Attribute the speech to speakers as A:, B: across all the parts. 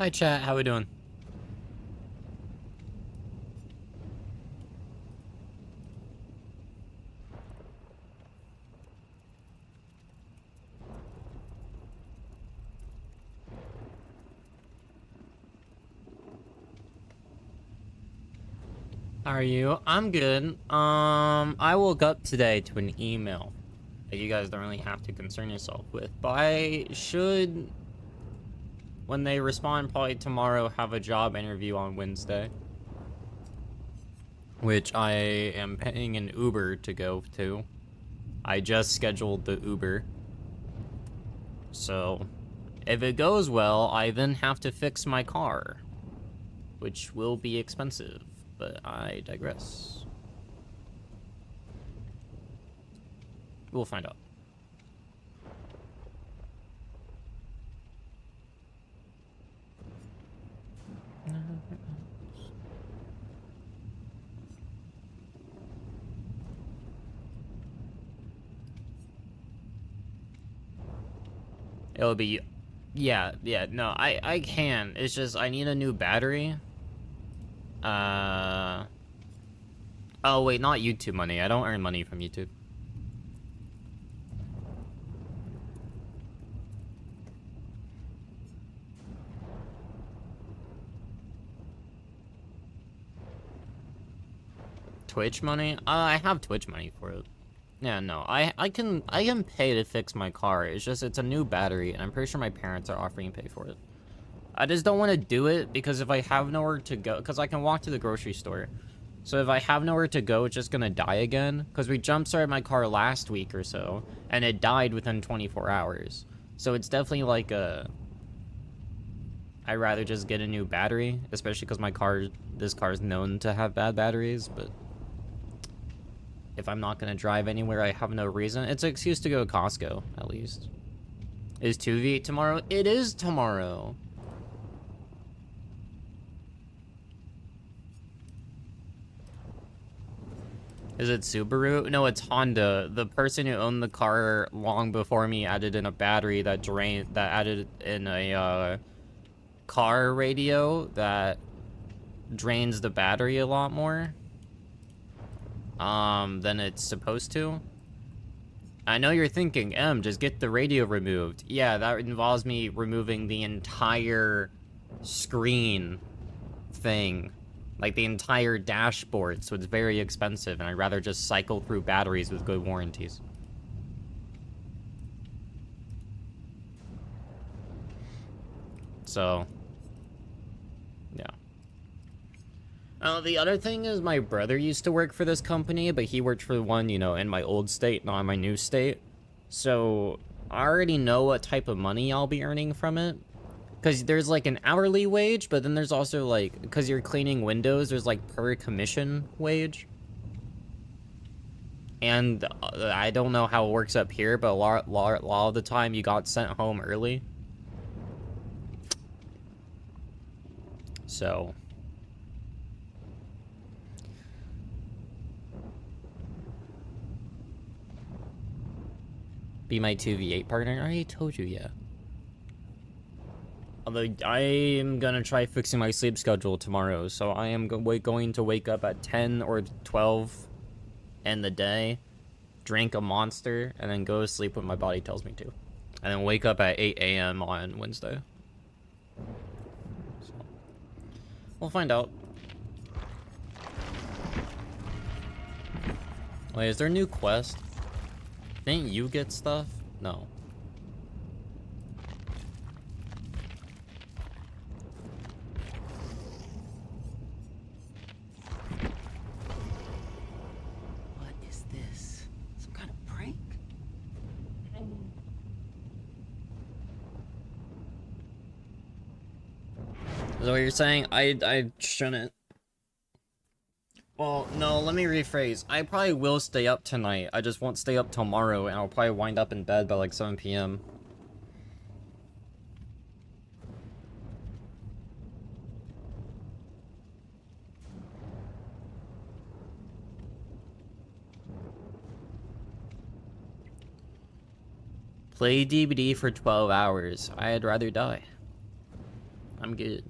A: Hi chat, how we doing? How are you? I'm good. I woke up today to an email that you guys don't really have to concern yourself with, but I should, when they respond probably tomorrow, have a job interview on Wednesday, which I am paying an Uber to go to. I just scheduled the Uber. So, if it goes well, I then have to fix my car, which will be expensive, but I digress. We'll find out. It'll be, yeah, no, I can. It's just I need a new battery. Oh wait, not YouTube money. I don't earn money from YouTube. Twitch money? I have Twitch money for it. Yeah, no, I can pay to fix my car. It's just it's a new battery, and I'm pretty sure my parents are offering to pay for it. I just don't want to do it because if I have nowhere to go, because I can walk to the grocery store. So if I have nowhere to go, it's just gonna die again. Because we jump started my car last week or so, and it died within 24 hours. So it's definitely like a... I'd rather just get a new battery, especially because this car is known to have bad batteries, but... If I'm not gonna drive anywhere, I have no reason. It's an excuse to go to Costco, at least. Is 2v8 tomorrow? It is tomorrow! Is it Subaru? No, it's Honda. The person who owned the car long before me added in a battery that added in a car radio that drains the battery a lot more than it's supposed to. I know you're thinking, just get the radio removed. Yeah, that involves me removing the entire screen thing. Like the entire dashboard, so it's very expensive, and I'd rather just cycle through batteries with good warranties. So, yeah. The other thing is my brother used to work for this company, but he worked for one, you know, in my old state, not in my new state. So, I already know what type of money I'll be earning from it. Because there's like an hourly wage, but then there's also like, because you're cleaning windows, there's like per commission wage. And I don't know how it works up here, but a lot of the time you got sent home early. So. Be my 2v8 partner? I already told you, yeah. Although I am gonna try fixing my sleep schedule tomorrow, so I am going to wake up at 10 or 12 in the day, drink a Monster, and then go to sleep when my body tells me to. And then wake up at 8 a.m. on Wednesday. So, we'll find out. Wait, is there a new quest? Didn't you get stuff? No. Is that what you're saying? I shouldn't. Well, no, let me rephrase. I probably will stay up tonight. I just won't stay up tomorrow, and I'll probably wind up in bed by like 7 p.m. Play DBD for 12 hours. I'd rather die. I'm good.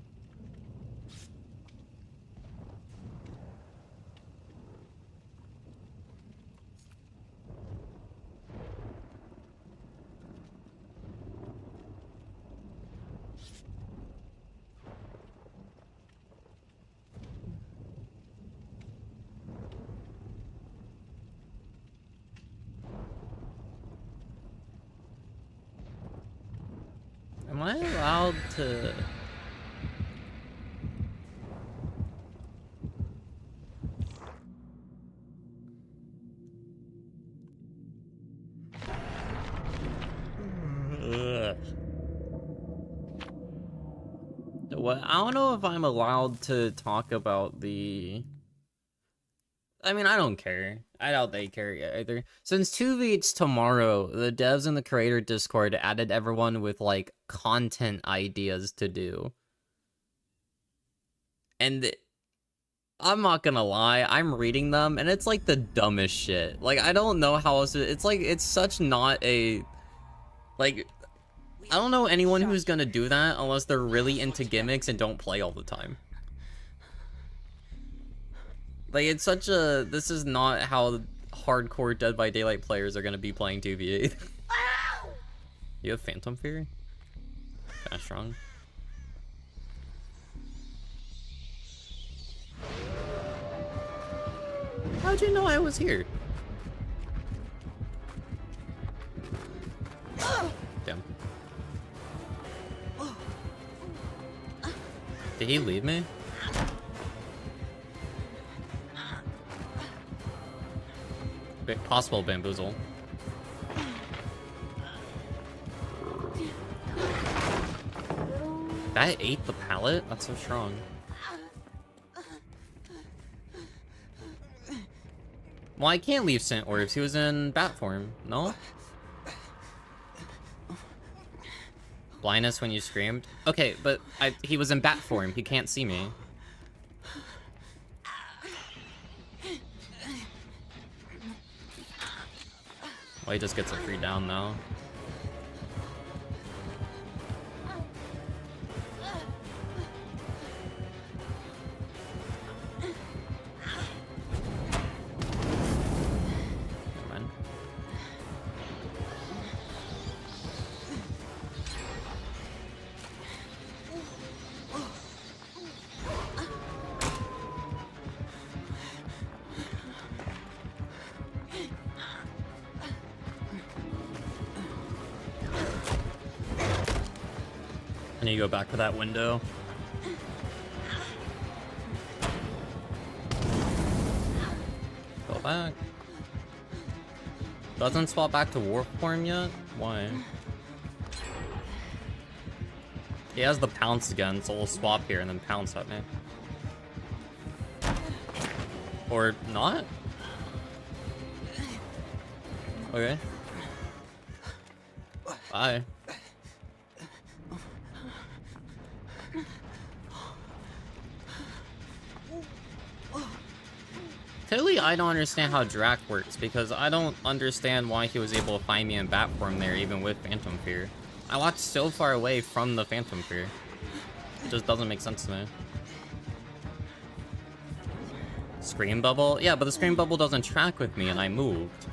A: Am I allowed to... What? I don't know if I'm allowed to talk about the... I mean, I don't care. I doubt they care either. Since 2v8's tomorrow, the devs in the creator Discord added everyone with, like, content ideas to do. And I'm not gonna lie, I'm reading them, and it's, like, the dumbest shit. Like, I don't know how else to... It's, like, it's such not a... Like... I don't know anyone who's gonna do that unless they're really into gimmicks and don't play all the time. Like, it's such a... This is not how hardcore Dead by Daylight players are gonna be playing 2v8. You have Phantom Fear? Kinda strong. How'd you know I was here? Damn. Did he leave me? Possible bamboozle. That ate the pallet? That's so strong. Well, I can't leave Scent Orbs. He was in bat form. No? Blindness when you screamed? Okay, but he was in bat form. He can't see me. Well, he just gets a free down now. I need to go back to that window. Go back. Doesn't swap back to warp form yet? Why? He has the pounce again, so we'll swap here and then pounce at me. Or not? Okay. Bye. Clearly, I don't understand how Drac works, because I don't understand why he was able to find me in bat form there, even with Phantom Fear. I watched so far away from the Phantom Fear. It just doesn't make sense to me. Scream Bubble? Yeah, but the Scream Bubble doesn't track with me, and I moved.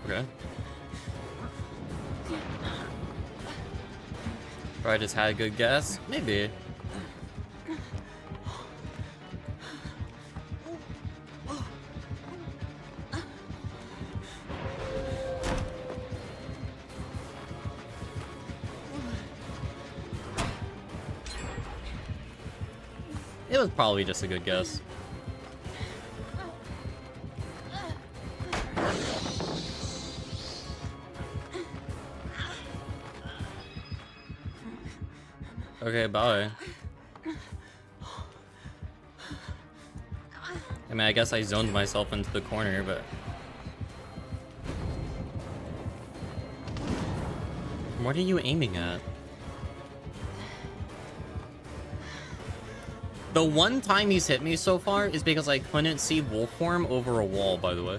A: Okay. Or I just had a good guess? Maybe. It was probably just a good guess. Okay, bye. I mean, I guess I zoned myself into the corner, but... What are you aiming at? The one time he's hit me so far is because I couldn't see wolf form over a wall, by the way.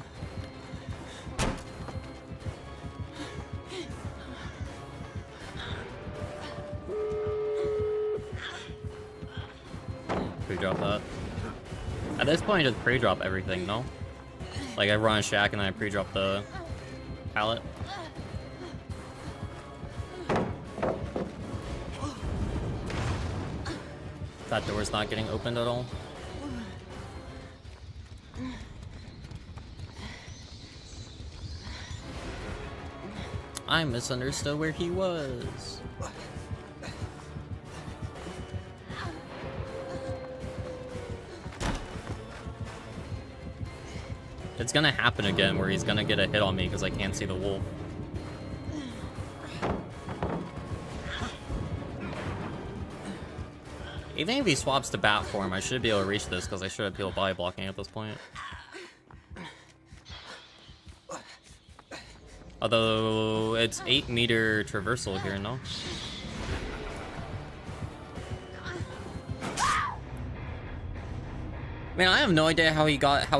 A: Pre-drop that. At this point, I just pre-drop everything, no? Like, I run a shack and then I pre-drop the pallet. That door's not getting opened at all. I misunderstood where he was. It's gonna happen again where he's gonna get a hit on me because I can't see the wolf. Even if he swaps to bat form, I should be able to reach this because I should have people body blocking at this point. Although it's 8-meter traversal here, no? Man, I have no idea how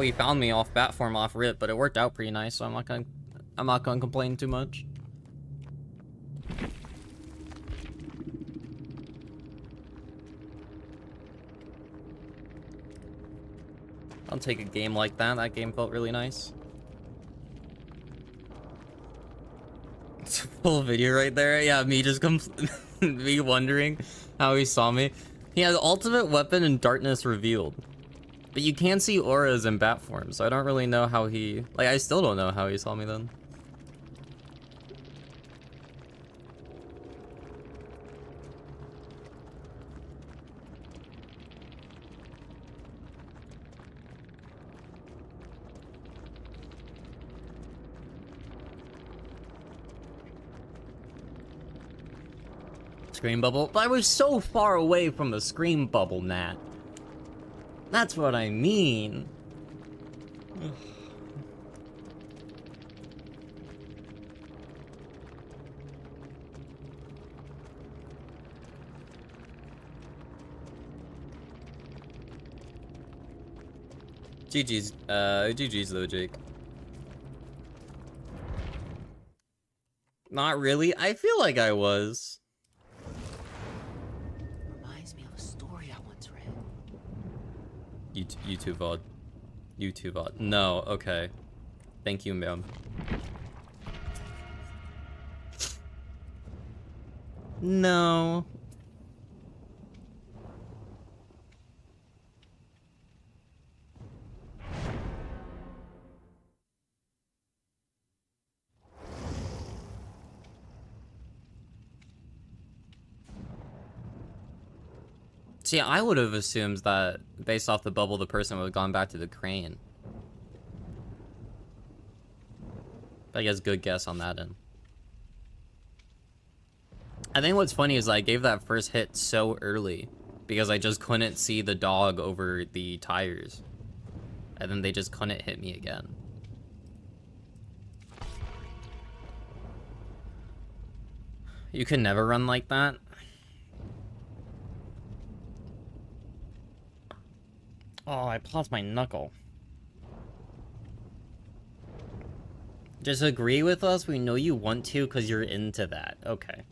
A: he found me off bat form off rip, but it worked out pretty nice, so I'm not gonna complain too much. I'll take a game like that. That game felt really nice. It's a full video right there. Yeah, me just me wondering how he saw me. He has ultimate weapon and darkness revealed. But you can see auras in bat form, so I don't really know how he... Like, I still don't know how he saw me then. Scream bubble? But I was so far away from the scream bubble, Nat. That's what I mean. GG's though, Jake. Not really. I feel like I was. YouTube VOD. YouTube VOD. No, okay. Thank you, ma'am. No. See, I would have assumed that, based off the bubble, the person would have gone back to the crane. I guess good guess on that end. I think what's funny is I gave that first hit so early because I just couldn't see the dog over the tires. And then they just couldn't hit me again. You can never run like that. Oh, I lost my knuckle. Just agree with us? We know you want to because you're into that. Okay.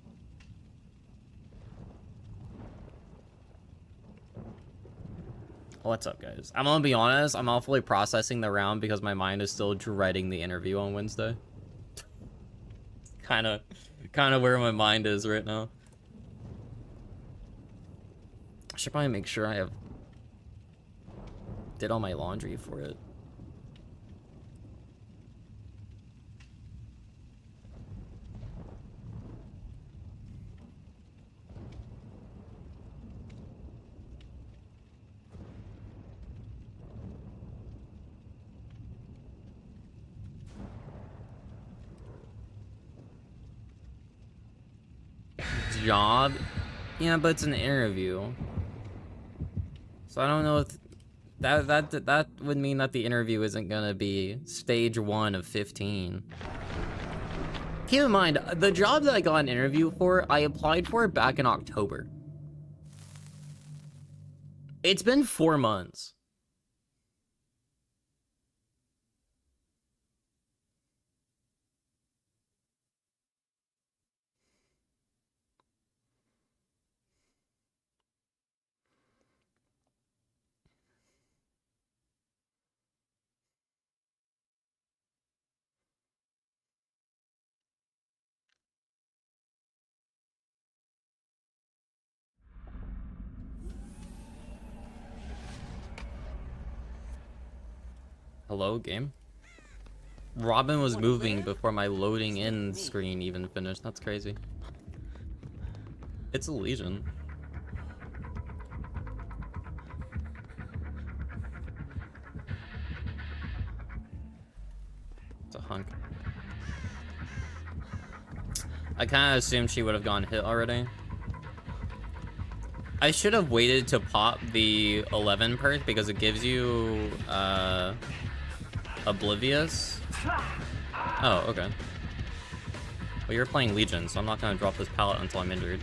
A: What's up, guys? I'm gonna be honest, I'm awfully processing the round because my mind is still dreading the interview on Wednesday. Kinda where my mind is right now. I should probably make sure I have... did all my laundry for it. Job? Yeah, but it's an interview. So I don't know if that would mean that the interview isn't gonna be stage 1 of 15. Keep in mind, the job that I got an interview for, I applied for back in October. It's been 4 months. Hello, game? Robin was moving before my loading in screen even finished. That's crazy. It's a Legion. It's a hunk. I kind of assumed she would have gone hit already. I should have waited to pop the 11 perk because it gives you Oblivious. Oh, okay. Well, you're playing Legion, so I'm not gonna drop this pallet until I'm injured.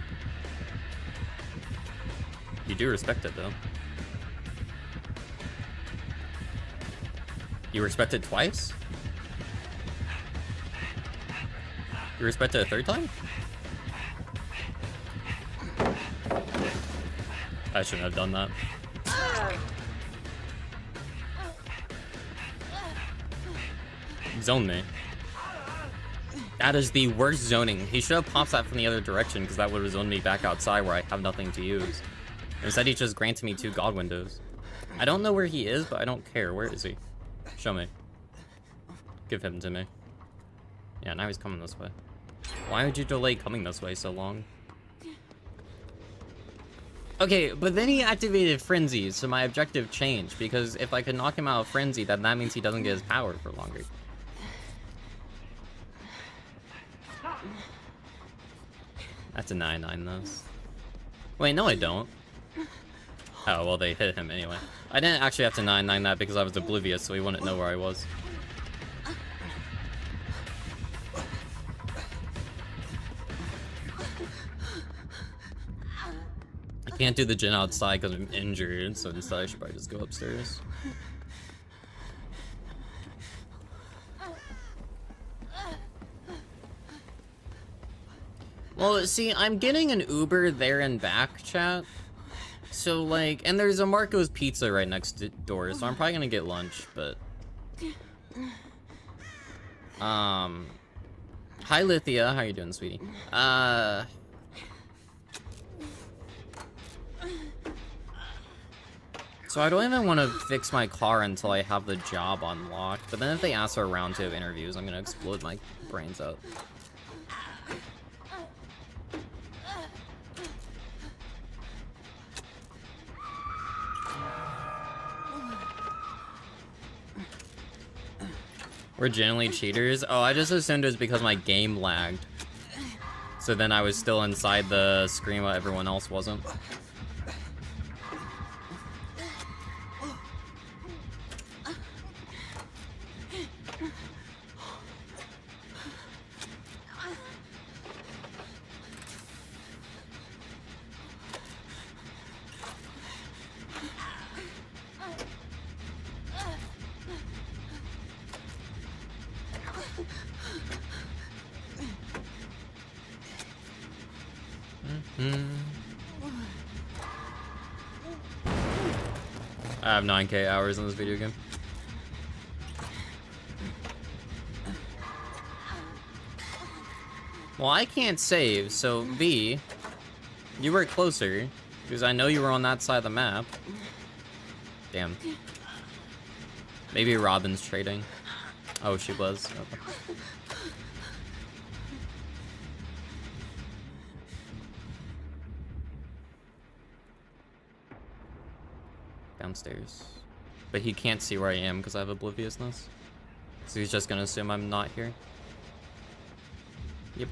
A: You do respect it, though. You respect it twice? You respect it a third time? I shouldn't have done that. Zone me. That is the worst zoning. He should have popped that from the other direction because that would have zoned me back outside where I have nothing to use. Instead, he just granted me 2 god windows. I don't know where he is, but I don't care. Where is he? Show me. Give him to me. Yeah, now he's coming this way. Why would you delay coming this way so long? Okay, but then he activated Frenzy, so my objective changed, because if I could knock him out of Frenzy, then that means he doesn't get his power for longer. I have to 9-9 this. Wait, no I don't. Oh, well they hit him anyway. I didn't actually have to 9-9 that because I was oblivious, so he wouldn't know where I was. I can't do the gen outside because I'm injured, so instead I should probably just go upstairs. Well, see, I'm getting an Uber there and back, chat. So, like, and there's a Marco's Pizza right next door, so I'm probably gonna get lunch, but... Hi, Lithia. How you doing, sweetie? So I don't even want to fix my car until I have the job unlocked, but then if they ask for a round 2 of interviews, I'm gonna explode my brains out. We're generally cheaters? Oh, I just assumed it was because my game lagged. So then I was still inside the screen while everyone else wasn't. I have 9K hours in this video game. Well, I can't save, so V, you were closer, because I know you were on that side of the map. Damn. Maybe Robin's trading. Oh, she was. Okay. Downstairs. But he can't see where I am because I have obliviousness. So he's just gonna assume I'm not here. Yep.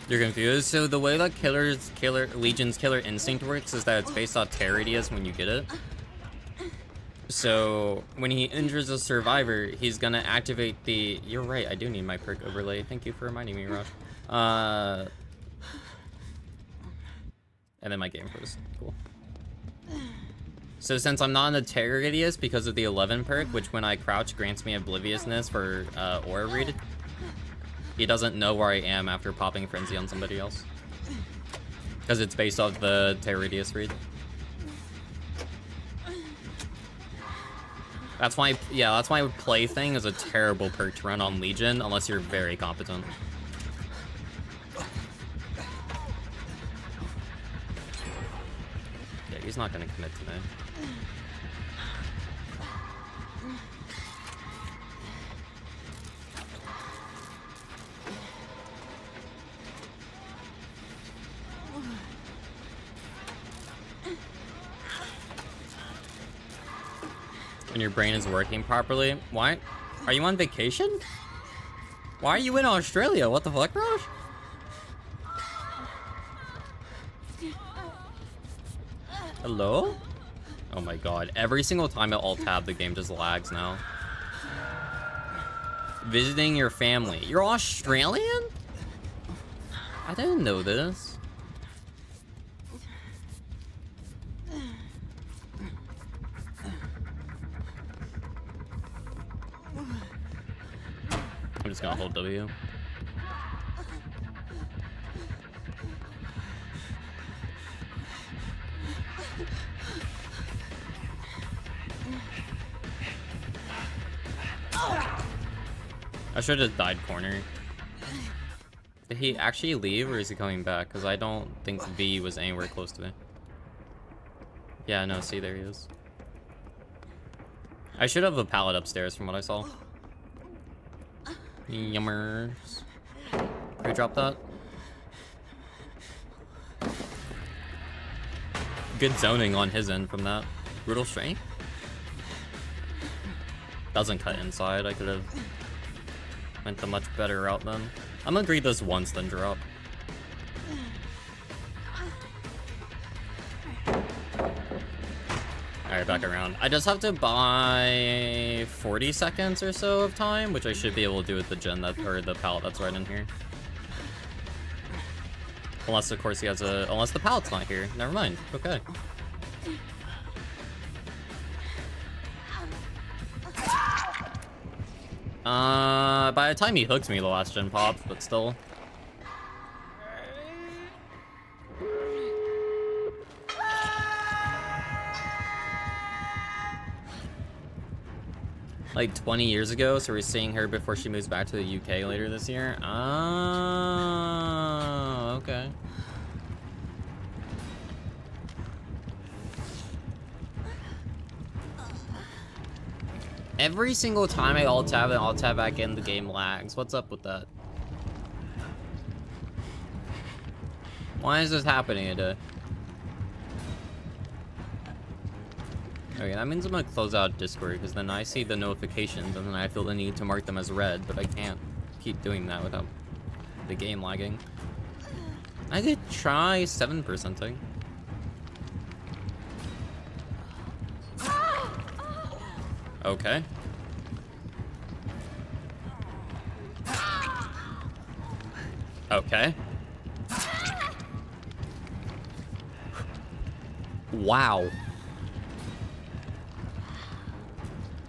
A: You're confused? So the way that Legion's Killer Instinct works is that it's based off tear radius when you get it. So when he injures a survivor, he's gonna activate the. You're right. I do need my perk overlay. Thank you for reminding me, Rush. And then my game froze. Cool. So since I'm not in the terror radius because of the 11 perk, which when I crouch grants me obliviousness for aura read, he doesn't know where I am after popping frenzy on somebody else. Because it's based off the terror radius read. That's why, yeah, that's why Plaything is a terrible perk to run on Legion unless you're very competent. Yeah, he's not gonna commit to me. When your brain is working properly. Why? Are you on vacation? Why are you in Australia? What the fuck, Raj? Hello? Oh my god. Every single time I alt-tab, the game just lags now. Visiting your family. You're Australian? I didn't know this. I'm just gonna hold W. I should have died corner. Did he actually leave or is he coming back? Because I don't think V was anywhere close to me. Yeah, no, see, there he is. I should have a pallet upstairs from what I saw. Yummers. Pre-drop that. Good zoning on his end from that. Brutal strength. Doesn't cut inside. I could have went a much better route then. I'm gonna read this once then drop. Alright, back around. I just have to buy 40 seconds or so of time, which I should be able to do with the gen that, or the pallet that's right in here. Unless, of course, he has a... Unless the pallet's not here. Never mind. Okay. By the time he hooks me, the last gen pops, but still. Like 20 years ago, so we're seeing her before she moves back to the UK later this year. Oh, okay. Every single time I alt-tab and alt-tab back in, the game lags. What's up with that? Why is this happening today? Okay, that means I'm gonna close out Discord, because then I see the notifications, and then I feel the need to mark them as red, but I can't keep doing that without the game lagging. I could try 7%ing. Okay. Okay. Wow.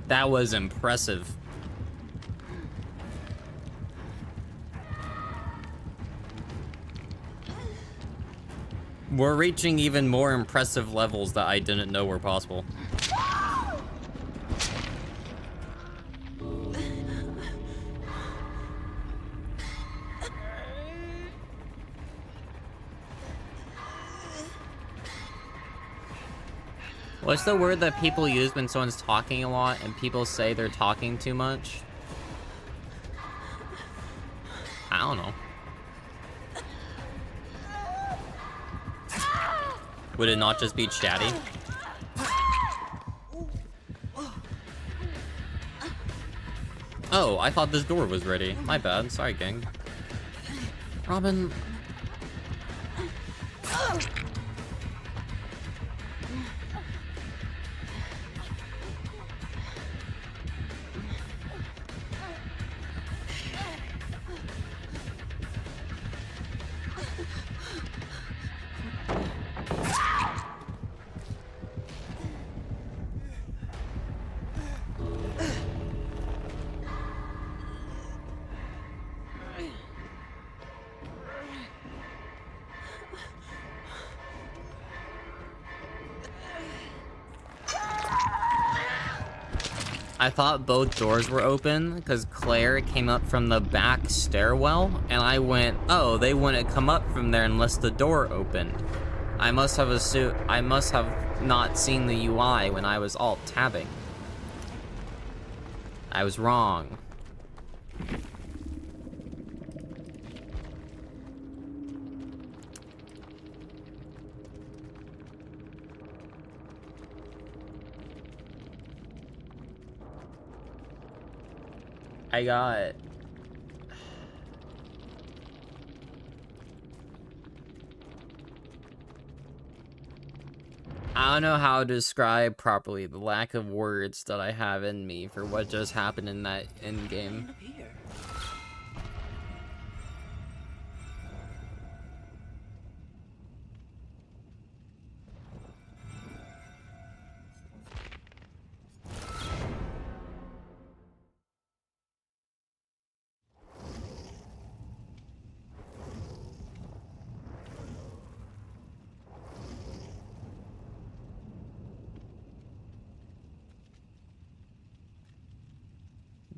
A: That was impressive. We're reaching even more impressive levels that I didn't know were possible. What's the word that people use when someone's talking a lot and people say they're talking too much? I don't know. Would it not just be chatty? Oh, I thought this door was ready. My bad. Sorry, gang. Robin. I thought both doors were open because Claire came up from the back stairwell, and I went, oh, they wouldn't come up from there unless the door opened. I must have not seen the UI when I was alt-tabbing. I was wrong. I got... I don't know how to describe properly the lack of words that I have in me for what just happened in that end game.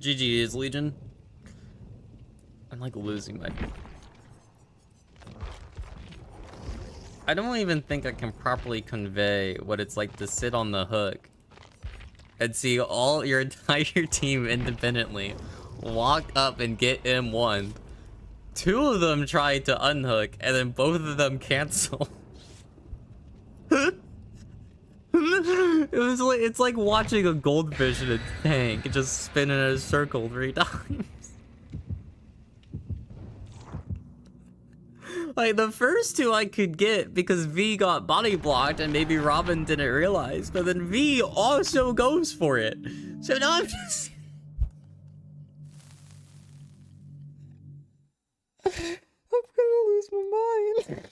A: GG's, Legion. I'm like losing my... I don't even think I can properly convey what it's like to sit on the hook and see all your entire team independently walk up and get M1. Two of them tried to unhook and then both of them cancel. It's like watching a goldfish in a tank just spin in a circle 3 times. Like, the first two I could get because V got body blocked and maybe Robin didn't realize, but then V also goes for it. So now I'm just... I'm gonna lose my mind.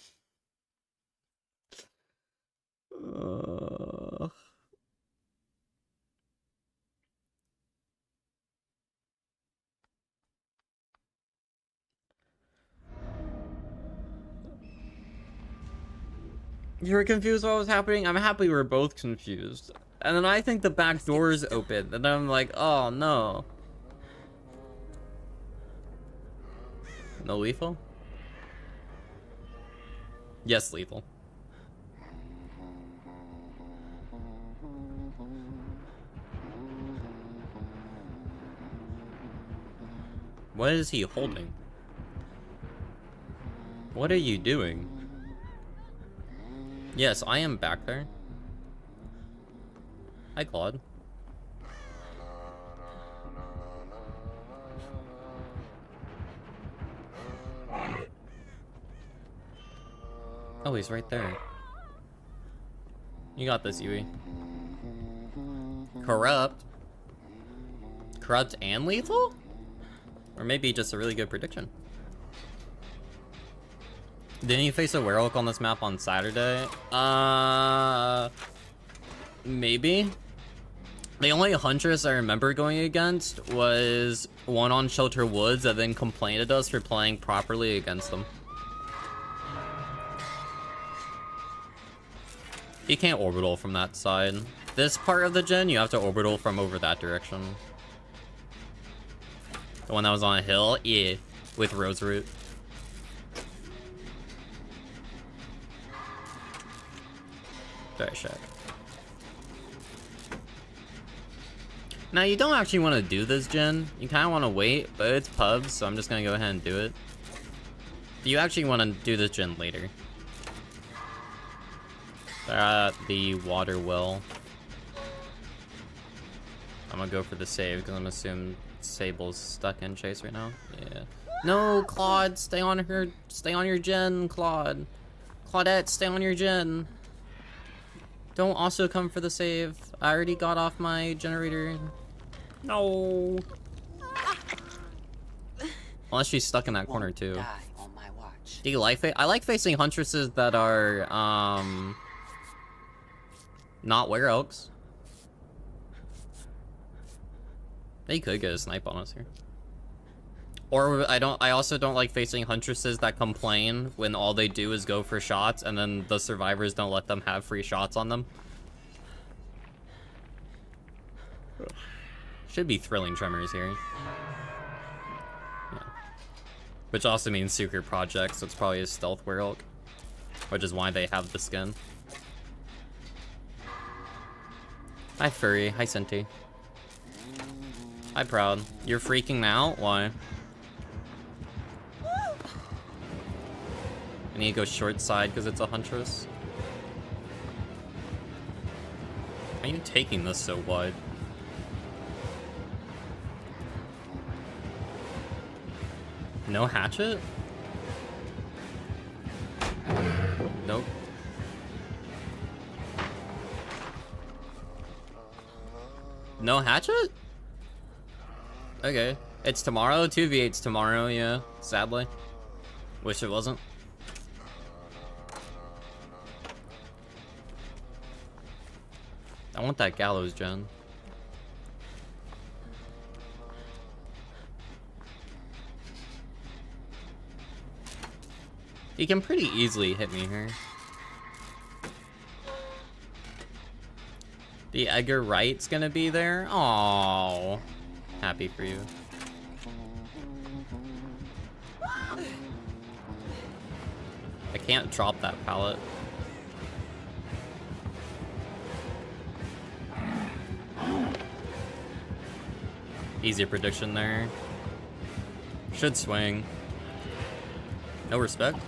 A: You were confused what was happening? I'm happy we're both confused. And then I think the back door is open, and I'm like, oh no. No lethal? Yes, lethal. What is he holding? What are you doing? Yes, I am back there. Hi, Claude. Oh, he's right there. You got this, Yui. Corrupt? Corrupt and lethal? Or maybe just a really good prediction. Didn't you face a werewolf on this map on Saturday? Maybe. The only Huntress I remember going against was one on Shelter Woods that then complained at us for playing properly against them. You can't orbital from that side. This part of the gen, you have to orbital from over that direction. The one that was on a hill? Yeah, with Rose Root. Very check. Now, you don't actually want to do this gen. You kind of want to wait, but it's pubs, so I'm just going to go ahead and do it. You actually want to do this gen later. They're at the water well. I'm going to go for the save, because I'm assuming Sable's stuck in chase right now. Yeah. No, Claude, stay on your gen, Claude. Claudette, stay on your gen. Don't also come for the save. I already got off my generator. No. Unless she's stuck in that corner too. Do you like I like facing Huntresses that are not Were Elks. They could get a snipe on us here. Or I also don't like facing Huntresses that complain when all they do is go for shots and then the survivors don't let them have free shots on them. Should be Thrilling Tremors here. Yeah. Which also means Secret Project, so it's probably a stealth werewolf. Which is why they have the skin. Hi Furry, hi Senti. Hi Proud. You're freaking out? Why? I need to go short side because it's a Huntress. How are you taking this so wide? No hatchet? Nope. No hatchet? Okay. It's tomorrow? 2v8's tomorrow, yeah. Sadly. Wish it wasn't. I want that gallows gen. He can pretty easily hit me here. The Edgar Wright's gonna be there? Aww. Happy for you. I can't drop that pallet. Easier prediction there. Should swing. No respect.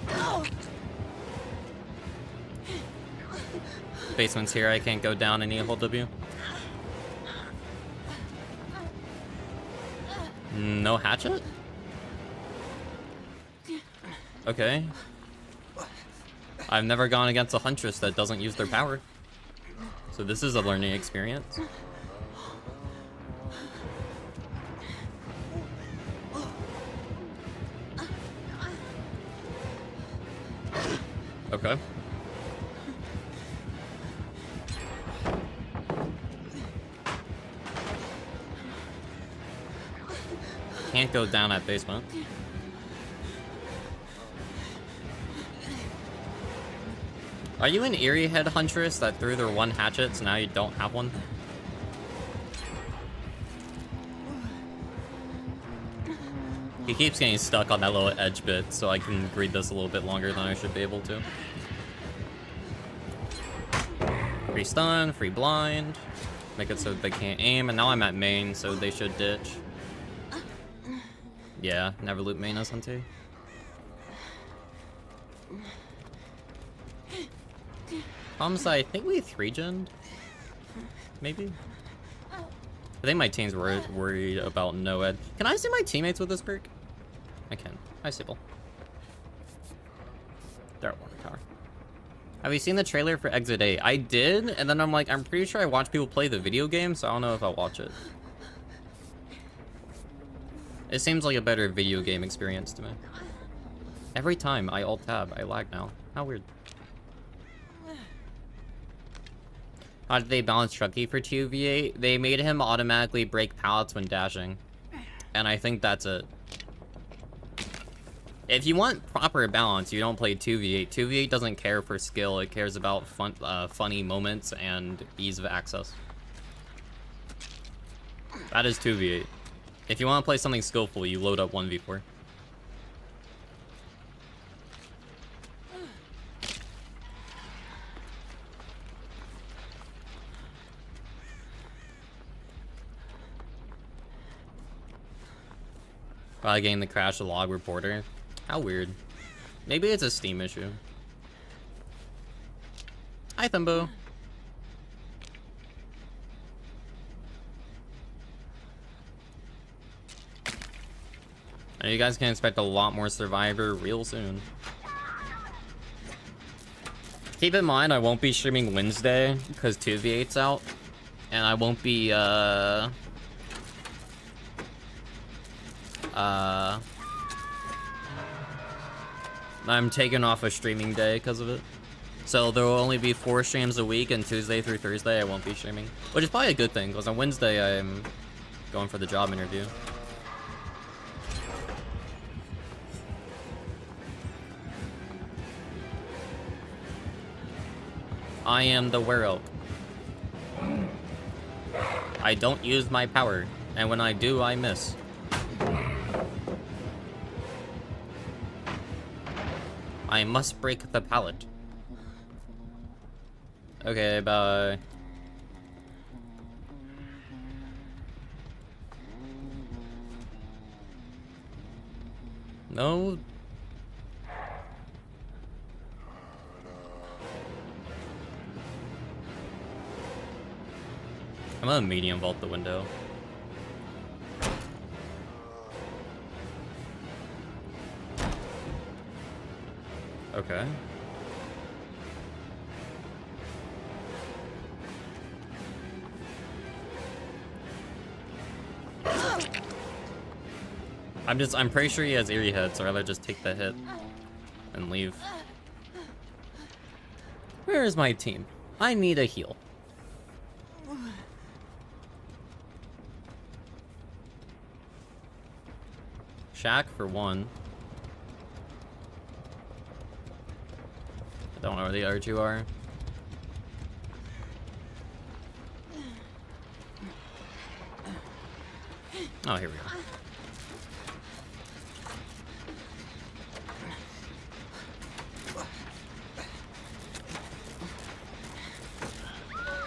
A: Basement's here, I can't go down and hold W. No hatchet? Okay. I've never gone against a Huntress that doesn't use their power. So this is a learning experience. Okay. Can't go down at basement. Are you an Eerie Head Huntress that threw their one hatchet, so now you don't have one? He keeps getting stuck on that little edge bit, so I can read this a little bit longer than I should be able to. Free stun, free blind. Make it so they can't aim, and now I'm at main, so they should ditch. Yeah, never loop main as Hunter. I think we 3-gen'd. Maybe? I think my team's worried about no ed. Can I see my teammates with this perk? I can. Hi, Sybil. They're at one tower. Have you seen the trailer for Exit 8? I did, and then I'm like, I'm pretty sure I watch people play the video game, so I don't know if I'll watch it. It seems like a better video game experience to me. Every time I alt-tab, I lag now. How weird. How did they balance Chucky for 2v8? They made him automatically break pallets when dashing. And I think that's it. If you want proper balance, you don't play 2v8. 2v8 doesn't care for skill, it cares about funny moments and ease of access. That is 2v8. If you want to play something skillful, you load up 1v4. Probably getting the crash of log reporter. How weird. Maybe it's a Steam issue. Hi, Thumbo. And you guys can expect a lot more Survivor real soon. Keep in mind, I won't be streaming Wednesday because 2v8's out. And I won't be, I'm taking off a streaming day because of it. So there will only be 4 streams a week, and Tuesday through Thursday I won't be streaming. Which is probably a good thing, because on Wednesday I'm going for the job interview. I am the werewolf. I don't use my power, And when I do, I miss. I must break the pallet. Okay, bye. No. I'm gonna medium vault the window. Okay. I'm pretty sure he has eerie head, so I'd rather just take the hit and leave. Where is my team? I need a heal. Shack for one. I don't know where the other two are. Oh, here we go.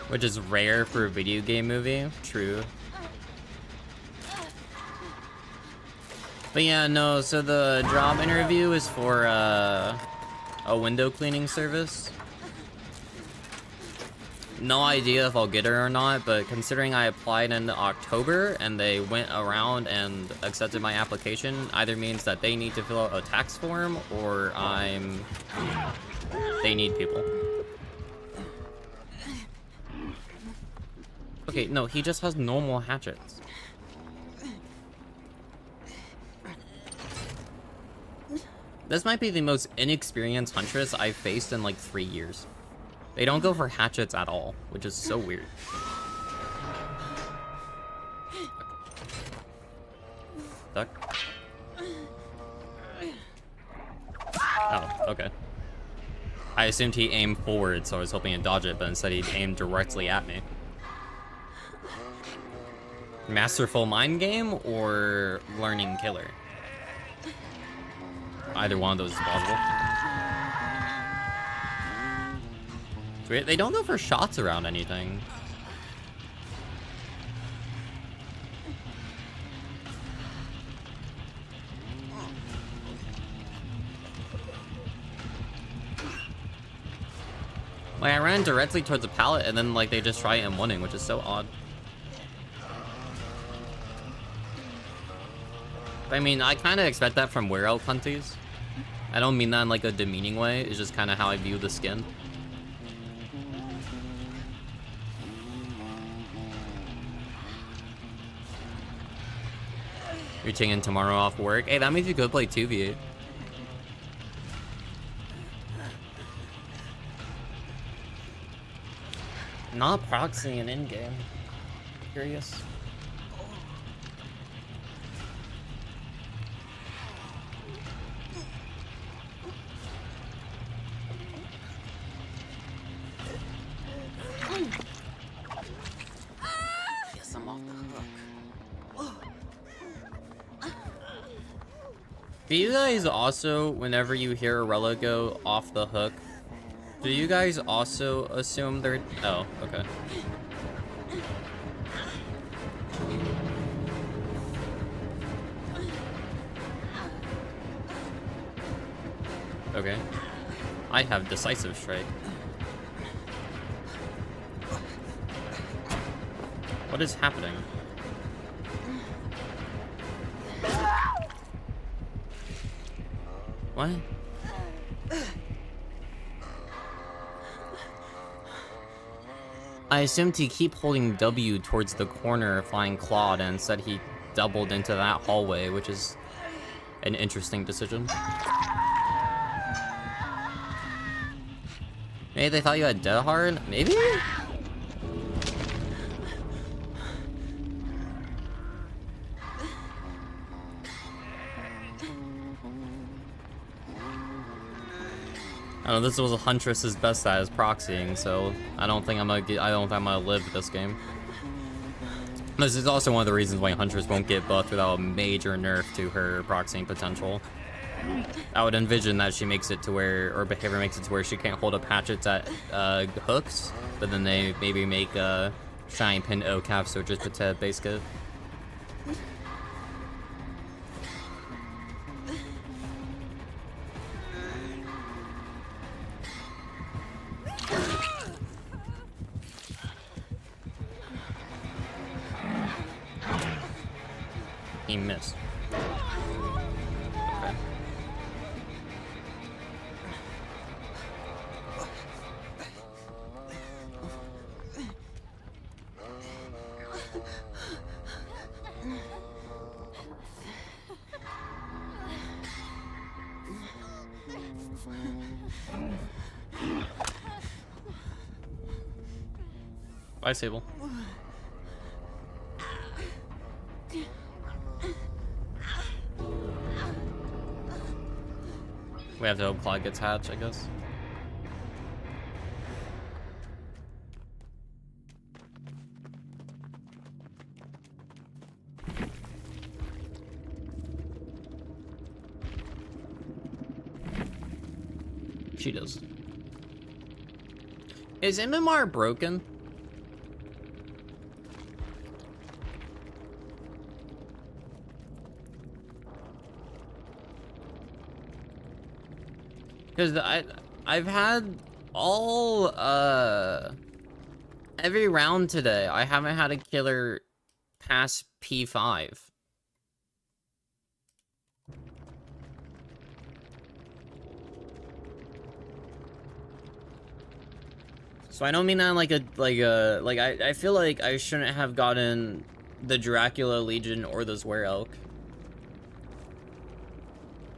A: Which is rare for a video game movie. True. But yeah, no, so the job interview is for a window cleaning service. No idea if I'll get it or not, but considering I applied in October and they went around and accepted my application, either means that they need to fill out a tax form or they need people. Okay, no, he just has normal hatchets. This might be the most inexperienced huntress I've faced in like 3 years. They don't go for hatchets at all, which is so weird. Duck. Oh, okay. I assumed he aimed forward, so I was hoping to dodge it, but instead he aimed directly at me. Masterful mind game or learning killer? Either one of those is possible. They don't go for shots around anything. Like, I ran directly towards the pallet and then like they just try M1ing, which is so odd. I mean, I kind of expect that from Were-Elf hunties. I don't mean that in like a demeaning way. It's just kind of how I view the skin. You're taking tomorrow off work? Hey, that means you could play 2v8. Not proxying an in-game. Curious. Yes, I'm off the hook. Do you guys also, whenever you hear a Rella go off the hook, do you guys also assume they're... Oh, okay. Okay. I have decisive strike. What is happening? What? I assumed he keep holding W towards the corner of Flying Claude, and instead he doubled into that hallway, which is an interesting decision. Maybe they thought you had Dead Hard? Maybe? I don't know, this was a Huntress's best at proxying, so I don't think I'm gonna live this game. This is also one of the reasons why Huntress won't get buffed without a major nerf to her proxying potential. I would envision that she makes it to where, or behavior makes it to where she can't hold up hatchets at hooks, but then they maybe make Shine Pin O-Cap, so just protect base kit. He missed. Okay. Bye, Sable. We have to hope Claude gets hatch, I guess. She does. Is MMR broken? Because I've had all every round today, I haven't had a killer pass P5. So I don't mean that like I feel like I shouldn't have gotten the Dracula Legion or the Swear Elk.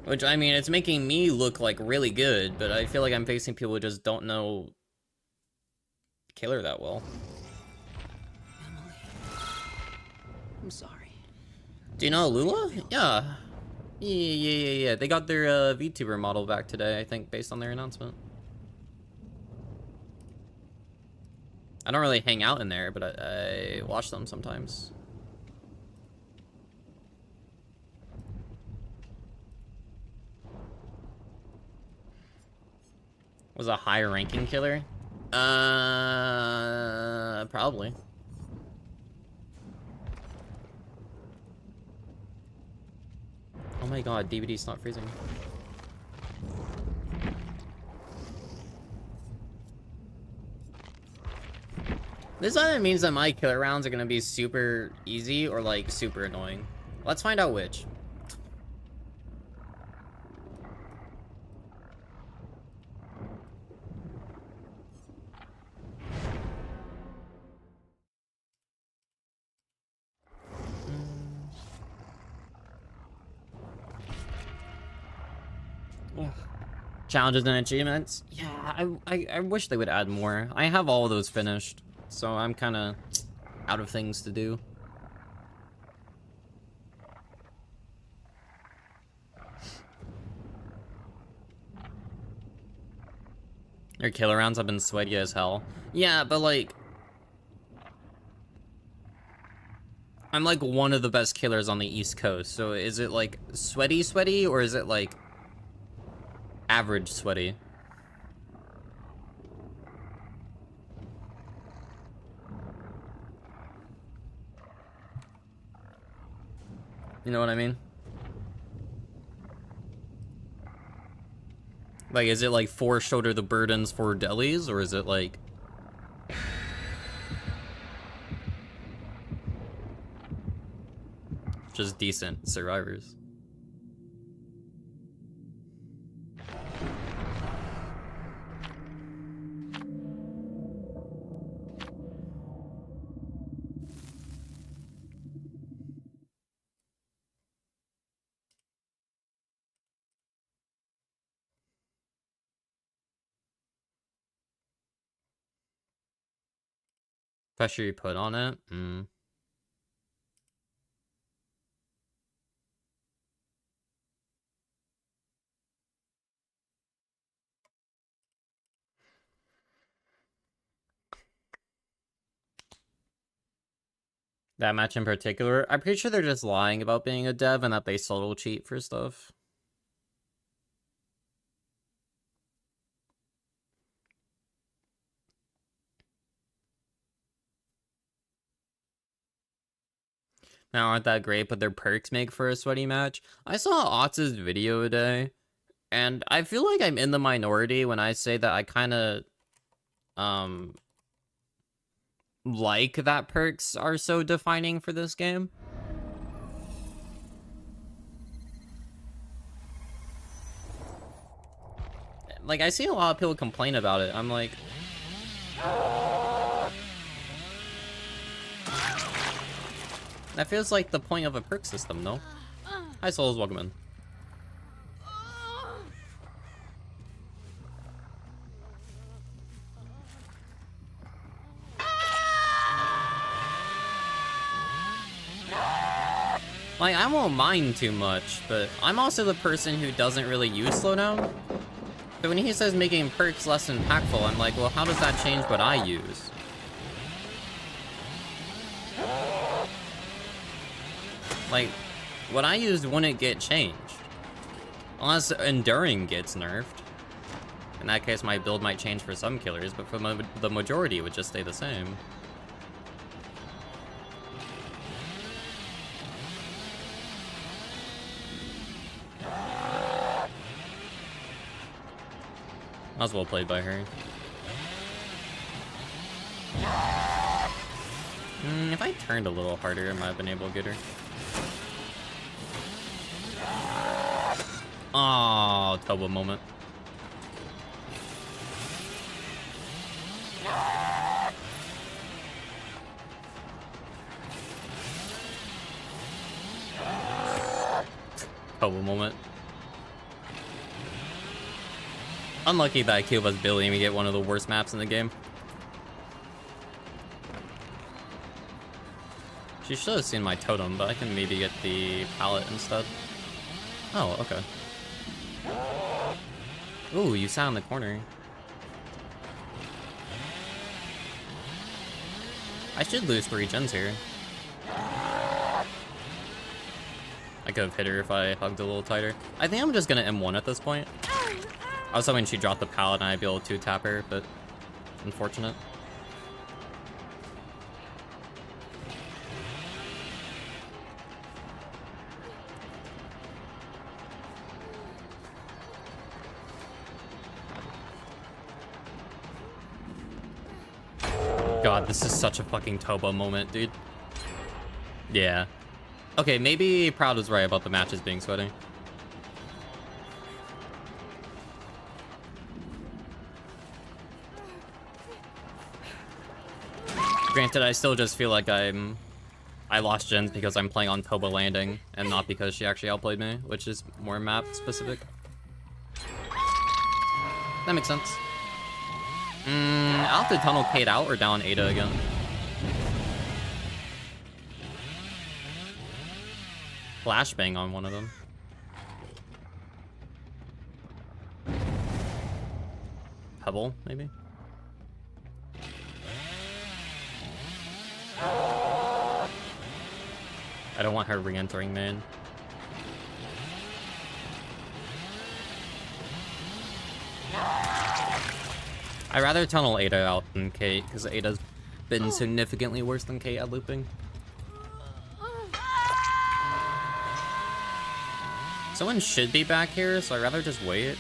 A: Which, I mean, it's making me look, like, really good, but I feel like I'm facing people who just don't know killer that well.
B: Emily. I'm sorry.
A: Do you know Lula? Yeah. Yeah. They got their VTuber model back today, I think, based on their announcement. I don't really hang out in there, but I watch them sometimes. Was a higher ranking killer? Probably. Oh my god, DVD's not freezing. This either means that my killer rounds are gonna be super easy or like super annoying. Let's find out which. Challenges and achievements? Yeah, I wish they would add more. I have all of those finished, so I'm kind of out of things to do. Your killer rounds have been sweaty as hell. Yeah, but like, I'm like one of the best killers on the East Coast, so is it like sweaty, or is it like average sweaty? You know what I mean? Like, is it like for shoulder the burdens for delis, or is it like just decent survivors? Pressure you put on it? That match in particular, I'm pretty sure they're just lying about being a dev and that they solo cheat for stuff. Now aren't that great, but their perks make for a sweaty match. I saw Otz's video today, and I feel like I'm in the minority when I say that I kind of, like that perks are so defining for this game. Like, I see a lot of people complain about it. I'm like... That feels like the point of a perk system, no? Hi, Souls, welcome in. Like, I won't mind too much, but I'm also the person who doesn't really use slowdown. So when he says making perks less impactful, I'm like, well, how does that change what I use? Like, what I used wouldn't get changed. Unless Enduring gets nerfed. In that case, my build might change for some killers, but for the majority, it would just stay the same. That was well played by her. If I turned a little harder, I might have been able to get her. Oh, Toba moment. Toba moment. Unlucky that Cuba's Billy and we get one of the worst maps in the game. She should have seen my totem, but I can maybe get the pallet instead. Oh, okay. Ooh, you sat in the corner. I should lose 3 gens here. I could have hit her if I hugged a little tighter. I think I'm just gonna M1 at this point. I was hoping she dropped the pallet and I'd be able to 2-tap her, but unfortunate. God, this is such a fucking Toba moment, dude. Yeah. Okay, maybe Proud was right about the matches being sweaty. Granted, I still just feel like I lost gens because I'm playing on Toba landing and not because she actually outplayed me, which is more map specific. That makes sense. I'll have to tunnel Kate out or down Ada again. Flashbang on one of them. Pebble, maybe? I don't want her re-entering main. I'd rather tunnel Ada out than Kate, because Ada's been significantly worse than Kate at looping. Someone should be back here, so I'd rather just wait.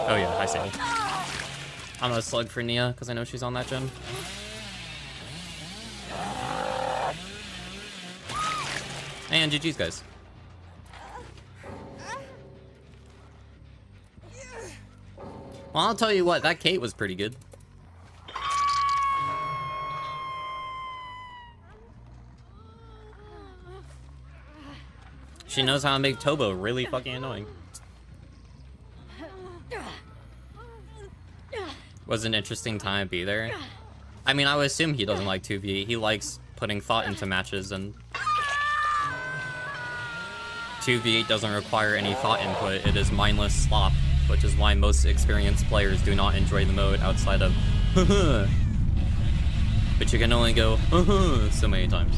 A: Oh yeah, I see. I'm gonna slug for Nia, because I know she's on that gen. And GG's, guys. Well, I'll tell you what, that Kate was pretty good. She knows how to make Toba really fucking annoying. Was an interesting time to be there. I mean, I would assume he doesn't like 2v. He likes putting thought into matches and... 2v8 doesn't require any thought input. It is mindless slop, which is why most experienced players do not enjoy the mode outside of but you can only go so many times.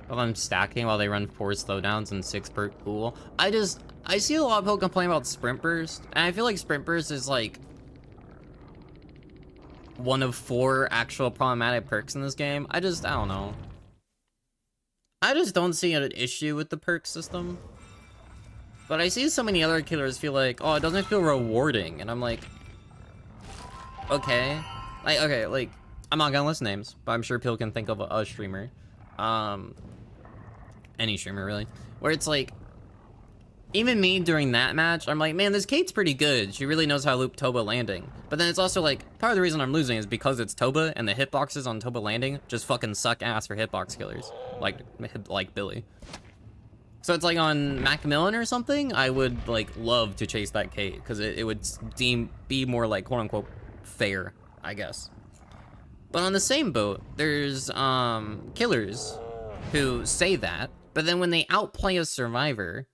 A: While I'm stacking while they run 4 slowdowns and 6 perk pool. I see a lot of people complain about sprint burst, and I feel like sprint burst is like one of 4 actual problematic perks in this game. I don't know. I just don't see an issue with the perk system. But I see so many other killers feel like, oh, it doesn't feel rewarding, and I'm like, okay. Like, I'm not gonna list names, but I'm sure people can think of a streamer. Any streamer, really. Where it's like, even me during that match, I'm like, man, this Kate's pretty good. She really knows how to loop Toba landing. But then it's also like, part of the reason I'm losing is because it's Toba, and the hitboxes on Toba landing just fucking suck ass for hitbox killers. Like Billy. So it's like on Macmillan or something, I would like love to chase that Kate, because it would be more like quote unquote fair, I guess. But on the same boat, there's killers who say that, but then when they outplay a survivor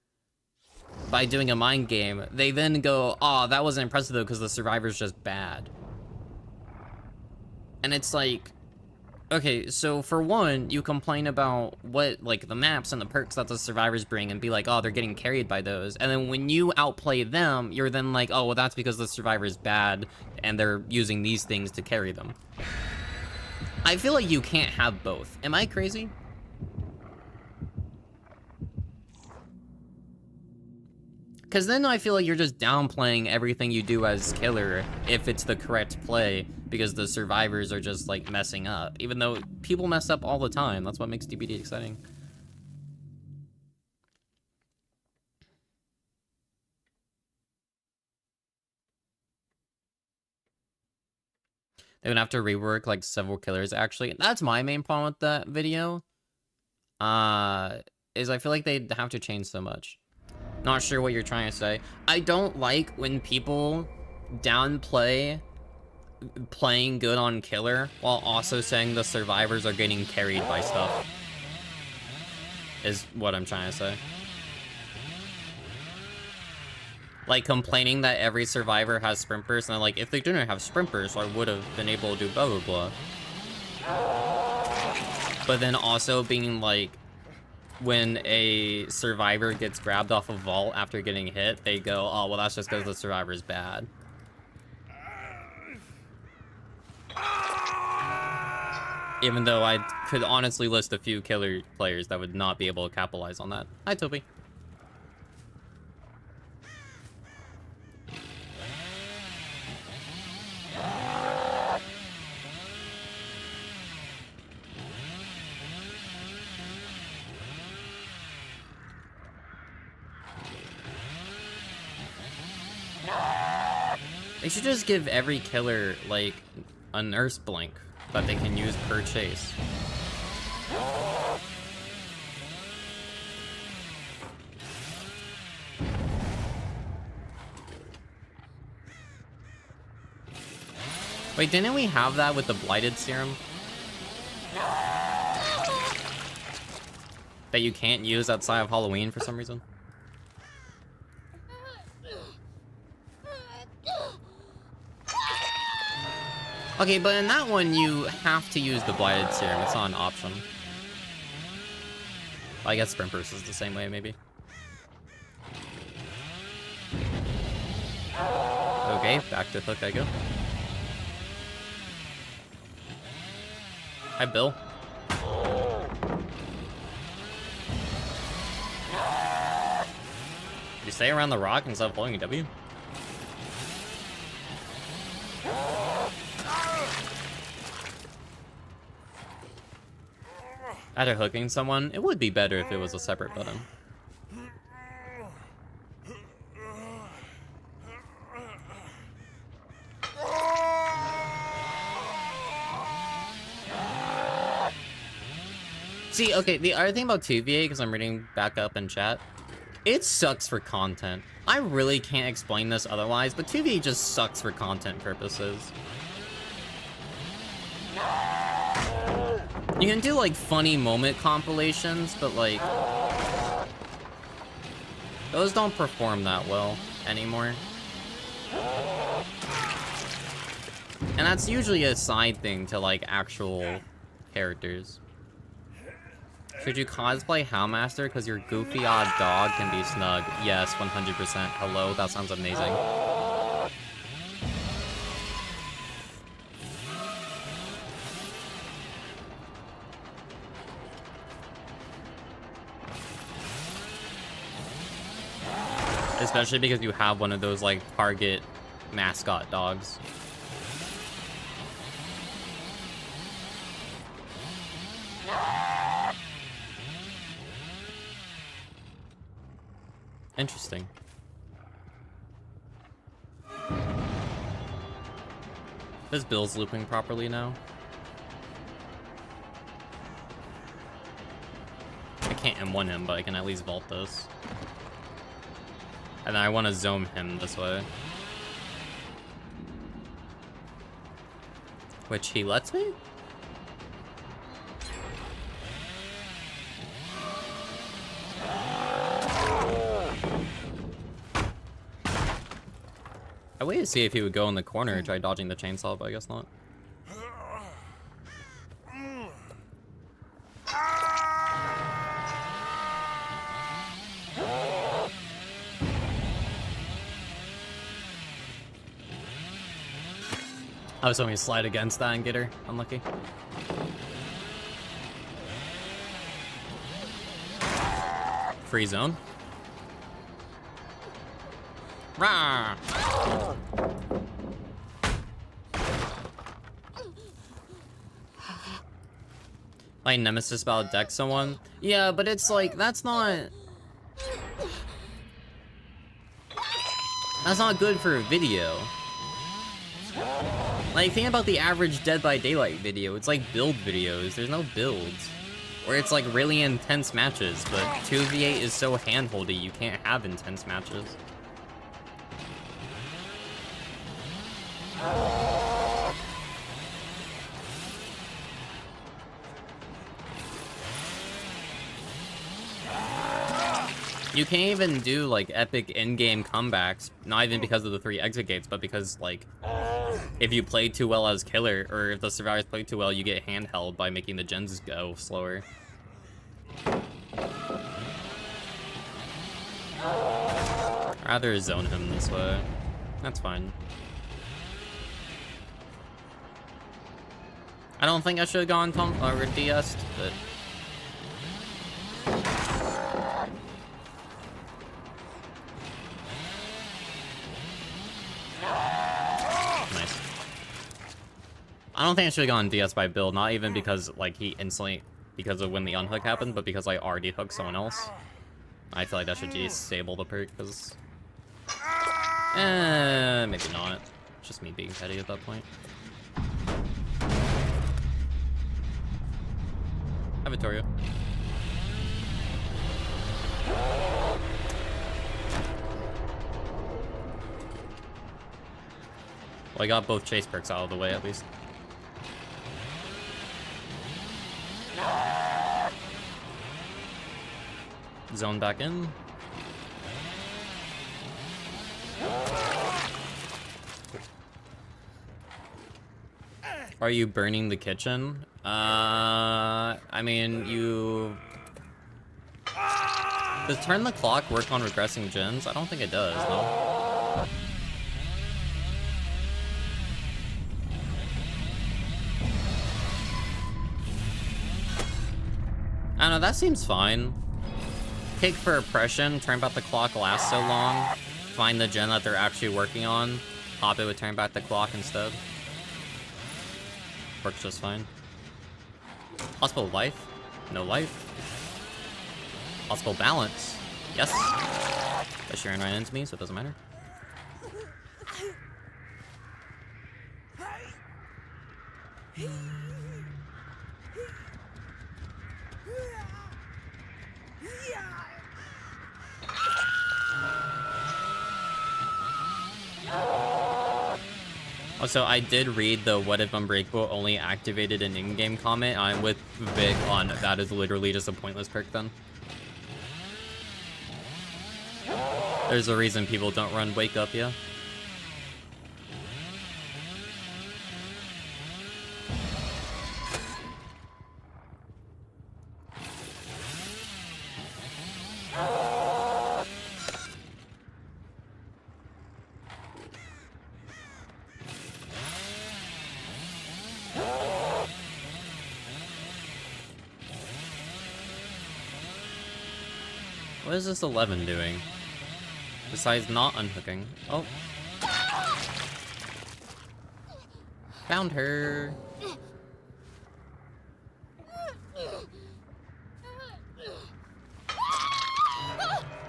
A: by doing a mind game, they then go, oh, that wasn't impressive though because the survivor's just bad. And it's like, okay, so for one, you complain about what, like, the maps and the perks that the survivors bring and be like, oh, they're getting carried by those. And then when you outplay them, you're then like, oh, well, that's because the survivor's bad and they're using these things to carry them. I feel like you can't have both. Am I crazy? Because then I feel like you're just downplaying everything you do as killer if it's the correct play, because the survivors are just, like, messing up. Even though people mess up all the time. That's what makes DBD exciting. They would have to rework, like, several killers, actually. That's my main problem with that video. Is I feel like they'd have to change so much. Not sure what you're trying to say. I don't like when people downplay playing good on killer while also saying the survivors are getting carried by stuff. Is what I'm trying to say. Like complaining that every survivor has sprint burst, and they're like, if they didn't have sprint burst, I would have been able to do blah blah blah. But then also being like, when a survivor gets grabbed off a vault after getting hit, they go, oh, well, that's just because the survivor's bad. Even though I could honestly list a few killer players that would not be able to capitalize on that. Hi, Toby. They should just give every killer, like, a nurse blink that they can use per chase. Wait, didn't we have that with the Blighted Serum? That you can't use outside of Halloween for some reason? Okay, but in that one, you have to use the Blighted Serum. It's not an option. I guess Sprint Burst is the same way, maybe. Okay, back to Hook I go. Hi, Bill. Did you stay around the rock instead of holding a W? After hooking someone, it would be better if it was a separate button. See, okay, the other thing about 2v8, because I'm reading back up in chat, it sucks for content. I really can't explain this otherwise, but 2v8 just sucks for content purposes. You can do, like, funny moment compilations, but, like, those don't perform that well anymore. And that's usually a side thing to, like, actual characters. Should you cosplay Houndmaster because your goofy odd dog can be snug? Yes, 100%. Hello, that sounds amazing. Especially because you have one of those, like, Target mascot dogs. Interesting. This Bill's looping properly now. I can't M1 him, but I can at least vault this. And then I want to zone him this way. Which he lets me? I waited to see if he would go in the corner and try dodging the chainsaw, but I guess not. I was hoping to slide against that and get her. Unlucky. Free zone. Rah! Like Nemesis about to deck someone? Yeah, but it's like, that's not good for a video. Like, think about the average Dead by Daylight video. It's like build videos. There's no builds. Or it's like really intense matches, but 2v8 is so handholdy, you can't have intense matches. You can't even do, like, epic in-game comebacks, not even because of the 3 exit gates, but because, like, if you play too well as killer, or if the survivors play too well, you get handheld by making the gens go slower. I'd rather zone him this way. That's fine. I don't think I should have gone Tom or DS'd, but... Nice. I don't think I should have gone DS by build, not even because, like, he instantly... because of when the unhook happened, but because I already hooked someone else. I feel like that should disable the perk, because... maybe not. It's just me being petty at that point. Hi, Vittorio. Well, I got both chase perks out of the way, at least. Zone back in. Are you burning the kitchen? I mean, you... Does turn the clock work on regressing gens? I don't think it does, no. I don't know, that seems fine. Kick for oppression, turn back the clock lasts so long. Find the gen that they're actually working on. Pop it with turn back the clock instead. Works just fine. Possible life? No life. Possible balance. Yes. But she ran right into me, so it doesn't matter. Also, I did read the "What if Unbreakable only activated an in-game" comment. I'm with Vic on that is literally just a pointless perk then. There's a reason people don't run Wake Up, yeah. What is this 11 doing? Besides not unhooking. Oh. Found her.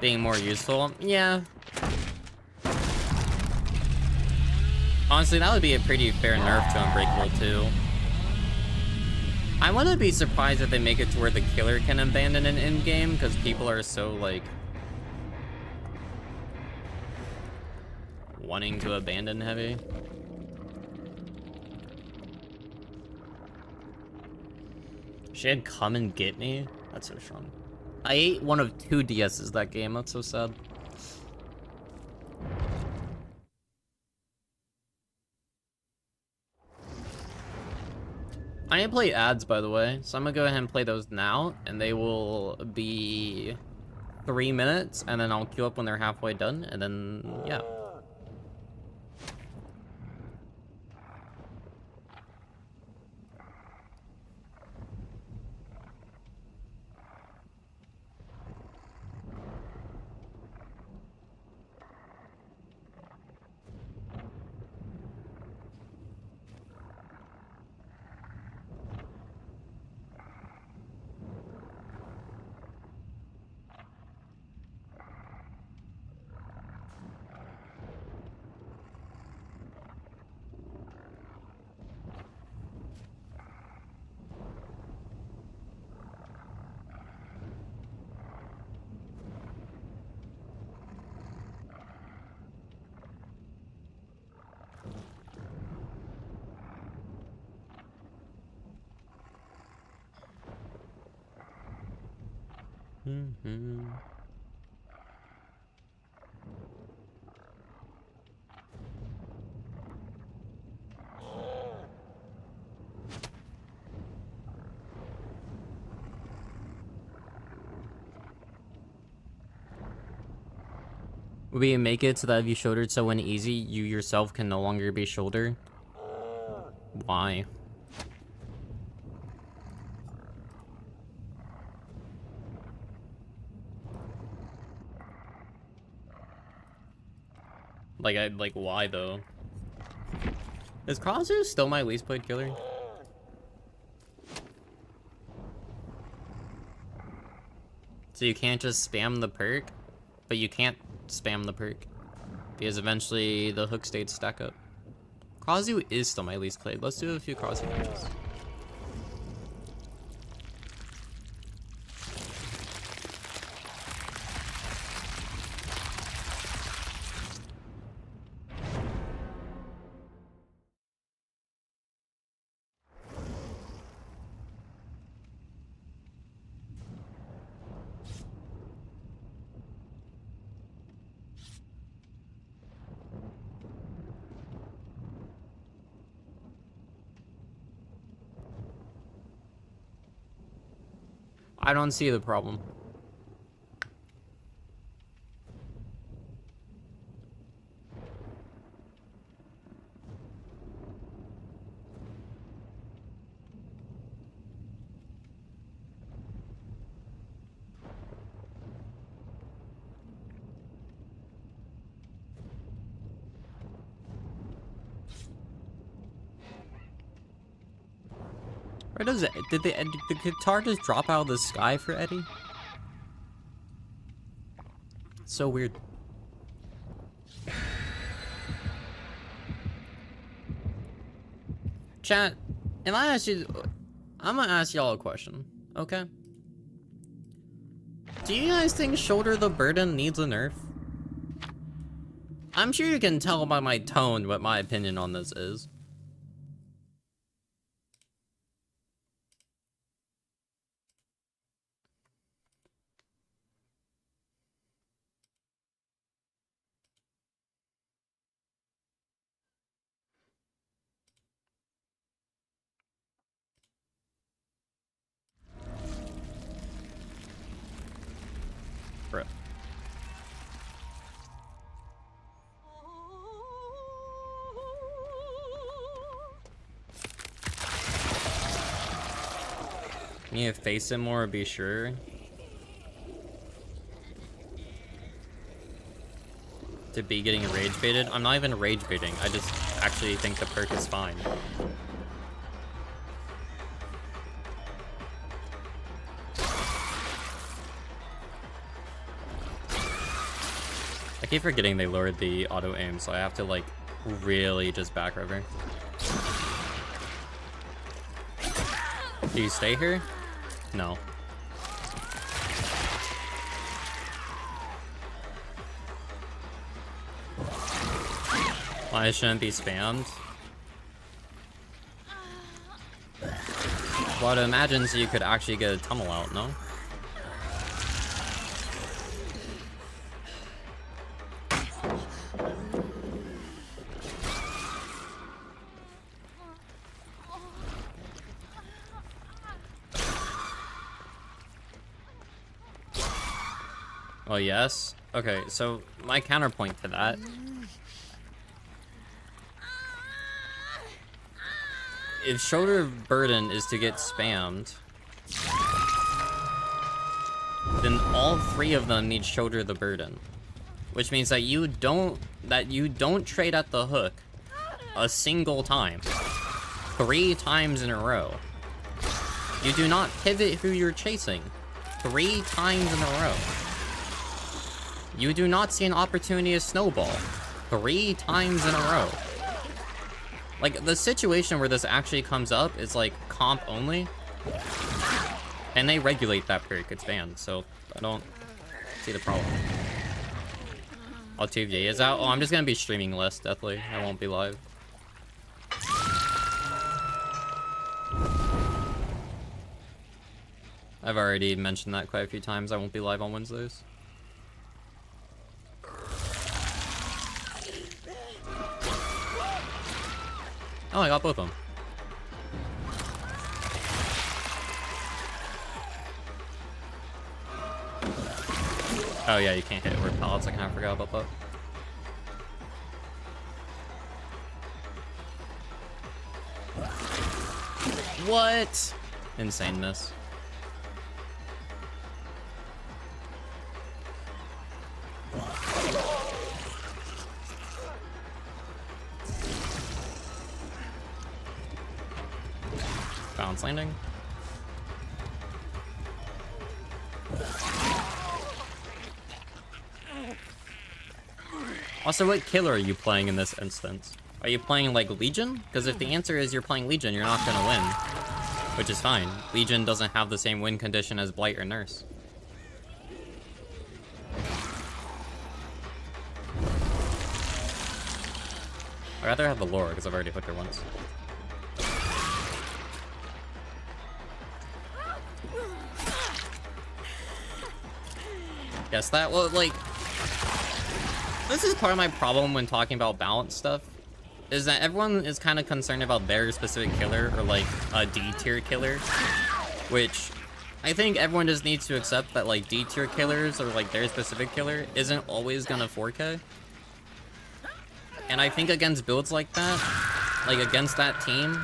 A: Being more useful? Yeah. Honestly, that would be a pretty fair nerf to Unbreakable too. I wouldn't be surprised if they make it to where the killer can abandon an in-game, because people are so, like, wanting to abandon heavy. She'd come and get me? That's so strong. I ate one of 2 DS's that game, that's so sad. I didn't play ads, by the way, so I'm gonna go ahead and play those now, and they will be 3 minutes, and then I'll queue up when they're halfway done, and then, yeah. We make it so that if you shouldered someone easy, you yourself can no longer be shoulder. Why? Like why though? Is Kazu still my least played killer? So you can't just spam the perk, but you can't spam the perk because eventually the hook states stack up. Kazu is still my least played. Let's do a few Kazu matches. I don't see the problem. Or does it, did the guitar just drop out of the sky for Eddie? It's so weird. Chat, if I ask you, I'm gonna ask y'all a question, okay? Do you guys think Shoulder the Burden needs a nerf? I'm sure you can tell by my tone what my opinion on this is. Bro. You need to face him more, be sure. To be getting rage baited? I'm not even rage baiting. I just actually think the perk is fine. I keep forgetting they lowered the auto aim, so I have to like really just back over. Do you stay here? No. Why shouldn't be spammed? Well, it imagines you could actually get a tunnel out, no? Well, yes. Okay, so my counterpoint to that. If shoulder burden is to get spammed, then all three of them need shoulder the burden. Which means that you don't trade at the hook a single time. 3 times in a row. You do not pivot who you're chasing 3 times in a row. You do not see an opportunity to snowball 3 times in a row. Like, the situation where this actually comes up is like comp only. And they regulate that perk, it's banned, so I don't see the problem. Altuve is out. Oh, I'm just gonna be streaming less, definitely. I won't be live. I've already mentioned that quite a few times. I won't be live on Wednesdays. Oh, I got both of them. Oh yeah, you can't hit word pallets. I kind of forgot about that. What? Insane miss. Bounce landing. Also, what killer are you playing in this instance? Are you playing like Legion? Because if the answer is you're playing Legion, you're not gonna win. Which is fine. Legion doesn't have the same win condition as Blight or Nurse. I'd rather have the lore, because I've already hooked her once. Guess that? Well, like... This is part of my problem when talking about balance stuff. Is that everyone is kind of concerned about their specific killer, or like a D-tier killer. Which, I think everyone just needs to accept that like D-tier killers, or like their specific killer, isn't always gonna 4K. And I think against builds like that, like against that team,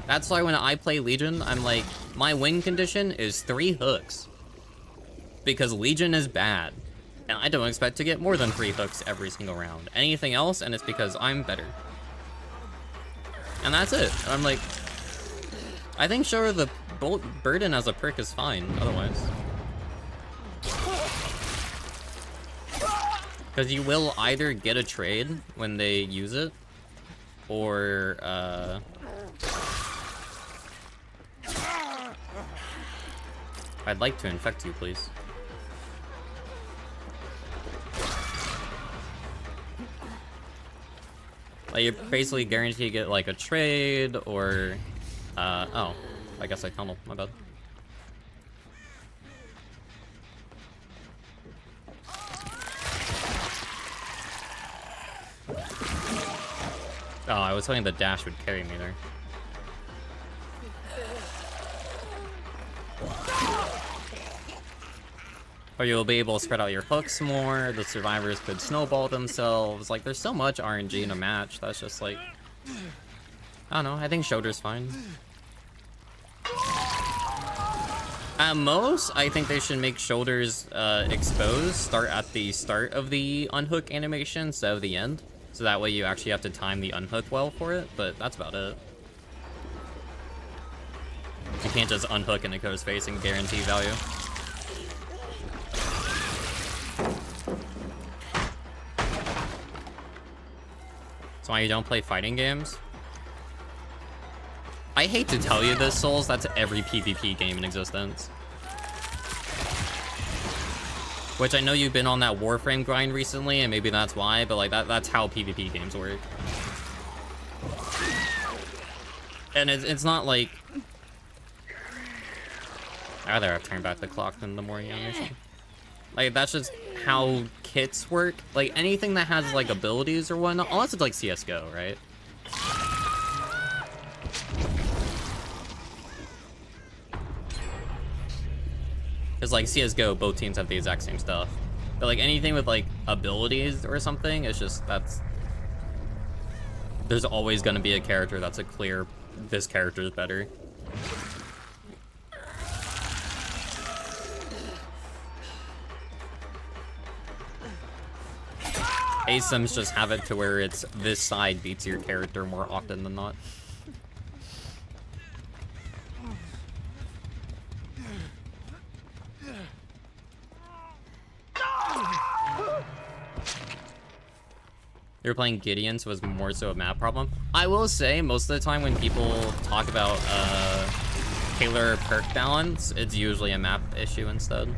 A: that's why when I play Legion, I'm like, my win condition is 3 hooks. Because Legion is bad. And I don't expect to get more than 3 hooks every single round. Anything else, and it's because I'm better. And that's it. I'm like, I think sure the burden as a perk is fine, otherwise. Because you will either get a trade when they use it, or, I'd like to infect you, please. Like, you're basically guaranteed to get, like, a trade, or, oh. I guess I tunneled, my bad. Oh, I was hoping the dash would carry me there. Or you'll be able to spread out your hooks more, the survivors could snowball themselves. Like, there's so much RNG in a match that's just like... I don't know, I think Shoulder's fine. At most, I think they should make Shoulders exposed, start at the start of the unhook animation instead of the end. So that way you actually have to time the unhook well for it, but that's about it. You can't just unhook in Neko's face and guarantee value. That's why you don't play fighting games. I hate to tell you this, Souls, that's every PvP game in existence. Which I know you've been on that Warframe grind recently, and maybe that's why, but like that's how PvP games work. And it's not like... I'd rather have turned back the clock than the morning animation. Like, that's just how kits work. Like, anything that has, like, abilities or whatnot, unless it's like CSGO, right? Because, like, CSGO, both teams have the exact same stuff. But, like, anything with, like, abilities or something, it's just, that's... There's always gonna be a character that's a clear, this character is better. ASIMs just have it to where it's this side beats your character more often than not. You're playing Gideon, so it's more so a map problem. I will say, most of the time when people talk about Taylor perk balance, it's usually a map issue instead.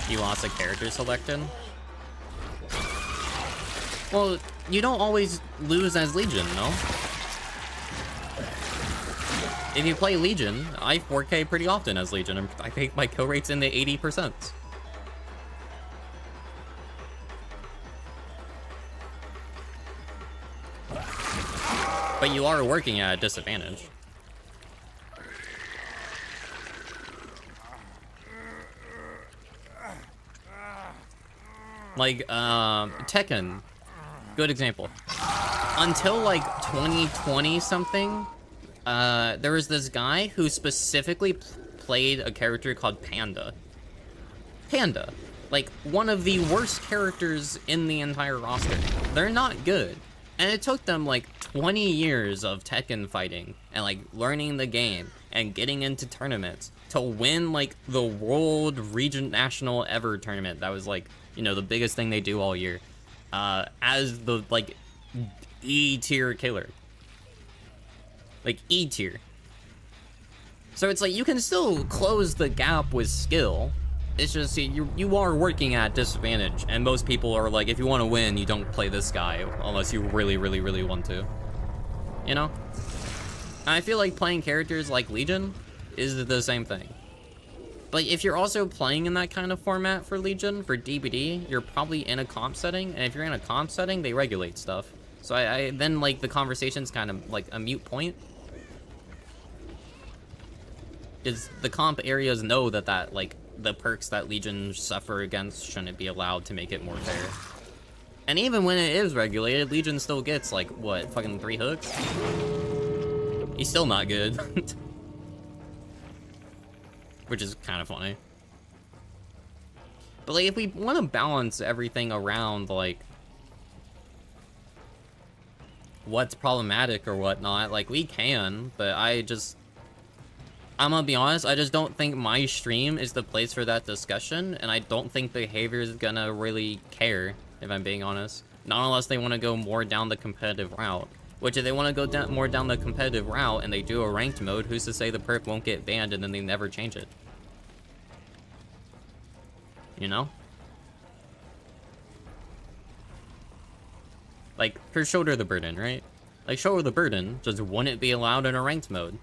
A: You lost a character selected? Well, you don't always lose as Legion, no? If you play Legion, I 4K pretty often as Legion, and I think my kill rate's in the 80%. But you are working at a disadvantage. Like, Tekken, good example. Until, like, 2020 something, there was this guy who specifically played a character called Panda. Panda. Like, one of the worst characters in the entire roster. They're not good. And it took them, like, 20 years of Tekken fighting and, like, learning the game and getting into tournaments to win, like, the World Region National Ever tournament. That was, like, you know, the biggest thing they do all year. As the, like, E-tier killer. Like, E-tier. So it's like, you can still close the gap with skill. It's just, you are working at disadvantage. And most people are like, if you want to win, you don't play this guy. Unless you really, really, really want to. You know? And I feel like playing characters like Legion is the same thing. But if you're also playing in that kind of format for Legion, for DBD, you're probably in a comp setting. And if you're in a comp setting, they regulate stuff. So I then, like, the conversation's kind of, like, a moot point. Is the comp areas know that, like, the perks that Legion suffer against shouldn't be allowed to make it more fair. And even when it is regulated, Legion still gets, like, what, fucking 3 hooks? He's still not good. Which is kind of funny. But, like, if we want to balance everything around, like, what's problematic or whatnot, like, we can, but I'm gonna be honest, I just don't think my stream is the place for that discussion, and I don't think Behavior is gonna really care, if I'm being honest. Not unless they want to go more down the competitive route. Which, if they want to go more down the competitive route and they do a ranked mode, who's to say the perk won't get banned and then they never change it? You know? Like, for Shoulder the Burden, right? Like, Shoulder the Burden just wouldn't be allowed in a ranked mode.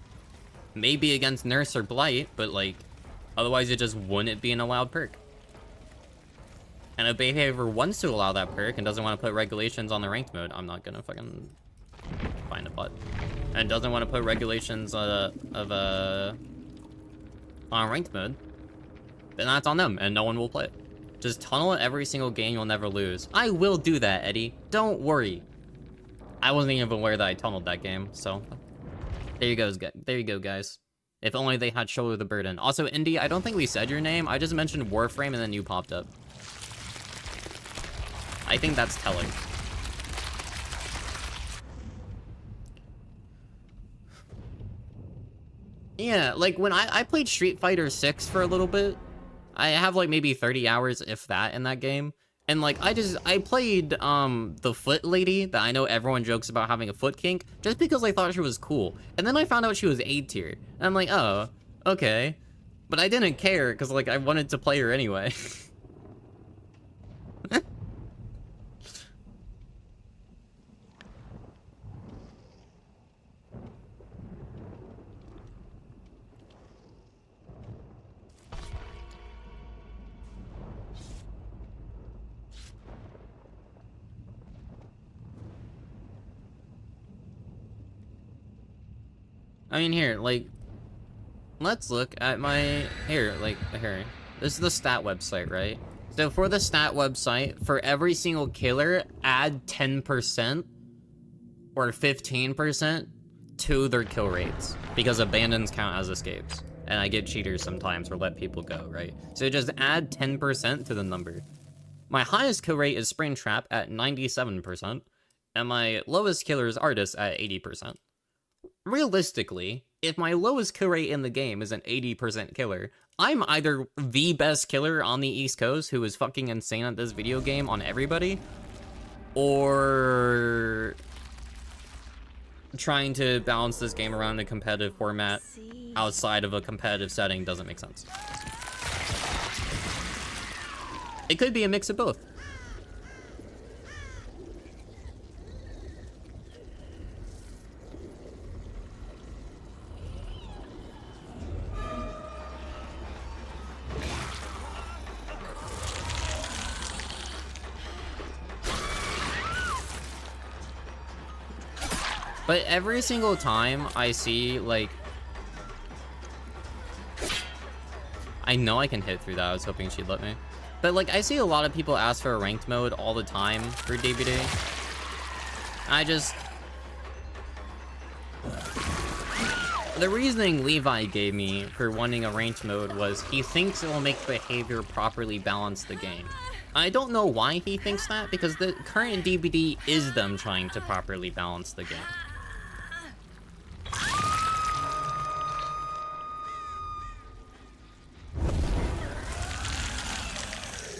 A: Maybe against Nurse or Blight, but, like, otherwise it just wouldn't be an allowed perk. And if Behavior wants to allow that perk and doesn't want to put regulations on the ranked mode, I'm not gonna fucking find a butt. And doesn't want to put regulations on ranked mode, then that's on them, and no one will play it. Just tunnel it every single game, you'll never lose. I will do that, Eddie. Don't worry. I wasn't even aware that I tunneled that game, so... There you go, guys. If only they had Shoulder the Burden. Also, Indy, I don't think we said your name. I just mentioned Warframe, and then you popped up. I think that's telling. Yeah, like, when I played Street Fighter 6 for a little bit, I have, like, maybe 30 hours, if that, in that game. And, like, I played, the foot lady that I know everyone jokes about having a foot kink, just because I thought she was cool. And then I found out she was A tier. And I'm like, oh, okay. But I didn't care, because, like, I wanted to play her anyway. I mean, here, like, let's look at my, here. This is the stat website, right? So for the stat website, for every single killer, add 10% or 15% to their kill rates, because abandons count as escapes. And I get cheaters sometimes or let people go, right? So just add 10% to the number. My highest kill rate is Springtrap at 97%, and my lowest killer is Artist at 80%. Realistically, if my lowest kill rate in the game is an 80% killer, I'm either the best killer on the East Coast who is fucking insane at this video game on everybody, or trying to balance this game around a competitive format outside of a competitive setting doesn't make sense. It could be a mix of both. But every single time I see, like... I know I can hit through that, I was hoping she'd let me. But, like, I see a lot of people ask for a ranked mode all the time for DBD. I just... The reasoning Levi gave me for wanting a ranked mode was he thinks it will make behavior properly balance the game. I don't know why he thinks that, because the current DBD is them trying to properly balance the game.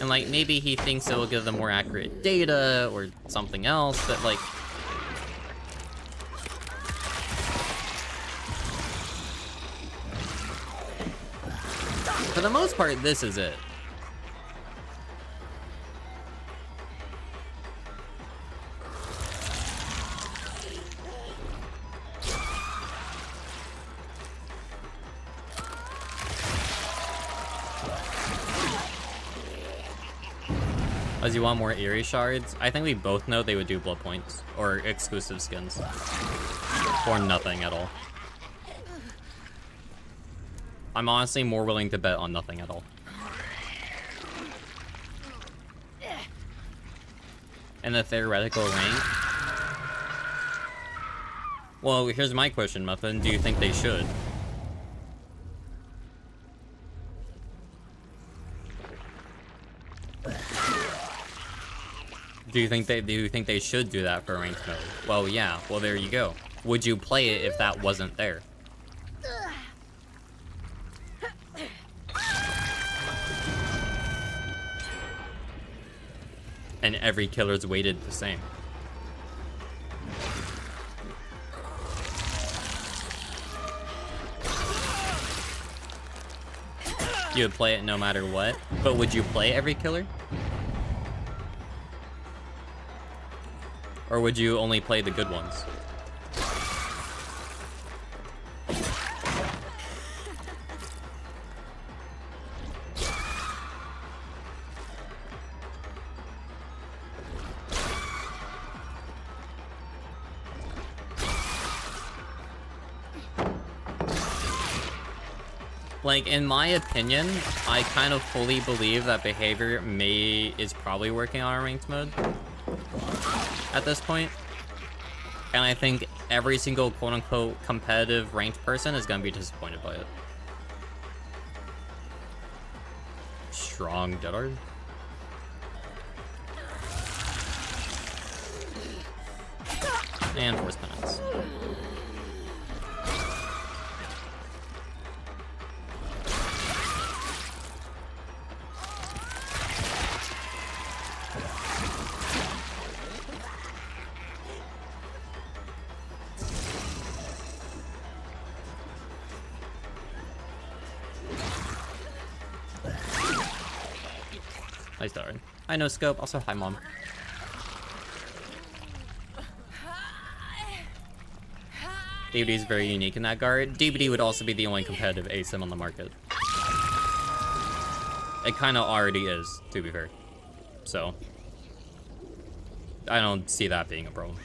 A: And, like, maybe he thinks it will give them more accurate data or something else, but, like... For the most part, this is it. Does you want more Eerie shards? I think we both know they would do blood points or exclusive skins. Or nothing at all. I'm honestly more willing to bet on nothing at all. And the theoretical rank? Well, here's my question, Muffin. Do you think they should? Do you think they should do that for ranked mode? Well, yeah. Well, there you go. Would you play it if that wasn't there? And every killer's weighted the same. You would play it no matter what, but would you play every killer? Or would you only play the good ones? Like, in my opinion, I kind of fully believe that Behavior is probably working on a ranked mode at this point. And I think every single quote-unquote competitive ranked person is going to be disappointed by it. Strong Deadard. And Force Penance. Nice Darn. I know Scope. Also, hi, Mom. DBD is very unique in that guard. DBD would also be the only competitive ASIM on the market. It kind of already is, to be fair. So, I don't see that being a problem.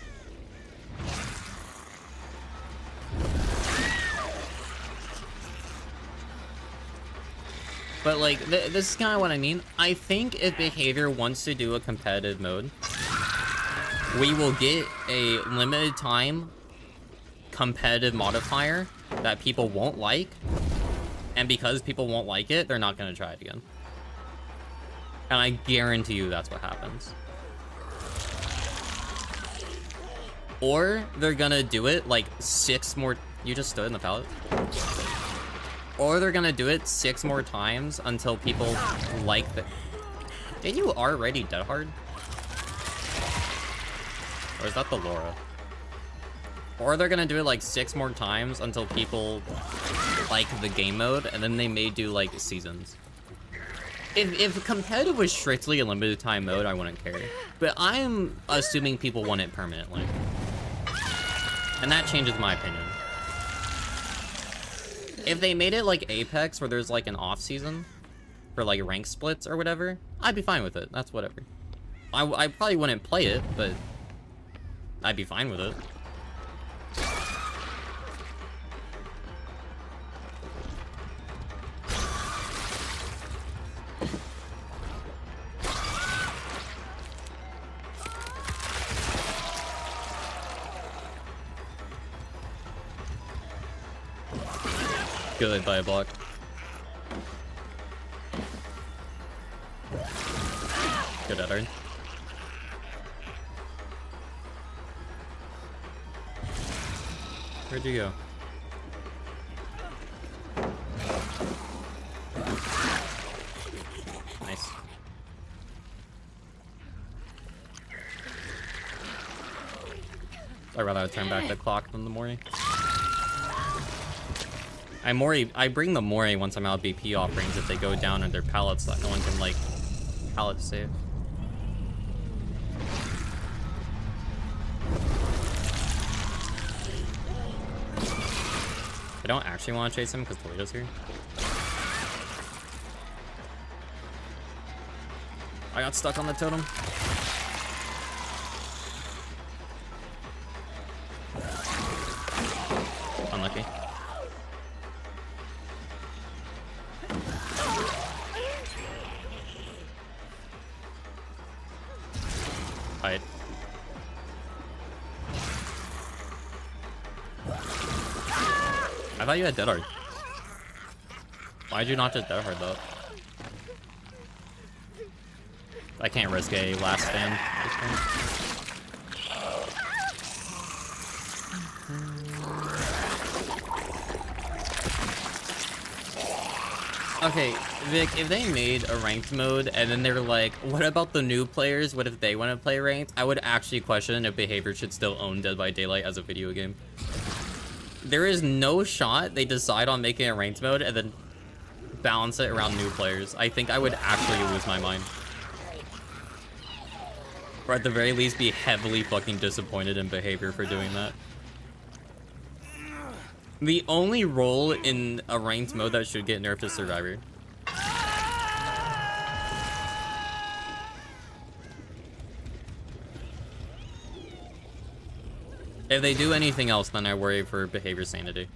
A: But, like, this is kind of what I mean. I think if Behavior wants to do a competitive mode, we will get a limited time competitive modifier that people won't like. And because people won't like it, they're not going to try it again. And I guarantee you that's what happens. Or they're going to do it, like, 6 more... You just stood in the pallet? Or they're gonna do it 6 more times until people like the... Did you already dead hard? Or is that the Laura? Or they're gonna do it like 6 more times until people like the game mode, and then they may do like seasons. If competitive was strictly a limited time mode, I wouldn't care. But I'm assuming people want it permanently. And that changes my opinion. If they made it like Apex, where there's like an off season for like rank splits or whatever, I'd be fine with it. That's whatever. I probably wouldn't play it, but I'd be fine with it. Good by a block. Good at her. Where'd you go? Nice. I'd rather turn back the clock than the Mori. I bring the Mori once I'm out of BP offerings if they go down in their pallets so that no one can, like, pallet save. I don't actually want to chase him because Toledo's here. I got stuck on the totem. Unlucky. Hide. I thought you had Dead Hard. Why'd you not just Dead Hard though? I can't risk a last stand at this point. Okay, Vic, if they made a ranked mode and then they're like, what about the new players? What if they want to play ranked? I would actually question if Behavior should still own Dead by Daylight as a video game. There is no shot they decide on making a ranked mode and then balance it around new players. I think I would actually lose my mind. Or at the very least be heavily fucking disappointed in behavior for doing that. The only role in a ranked mode that should get nerfed is Survivor. If they do anything else, then I worry for behavior sanity.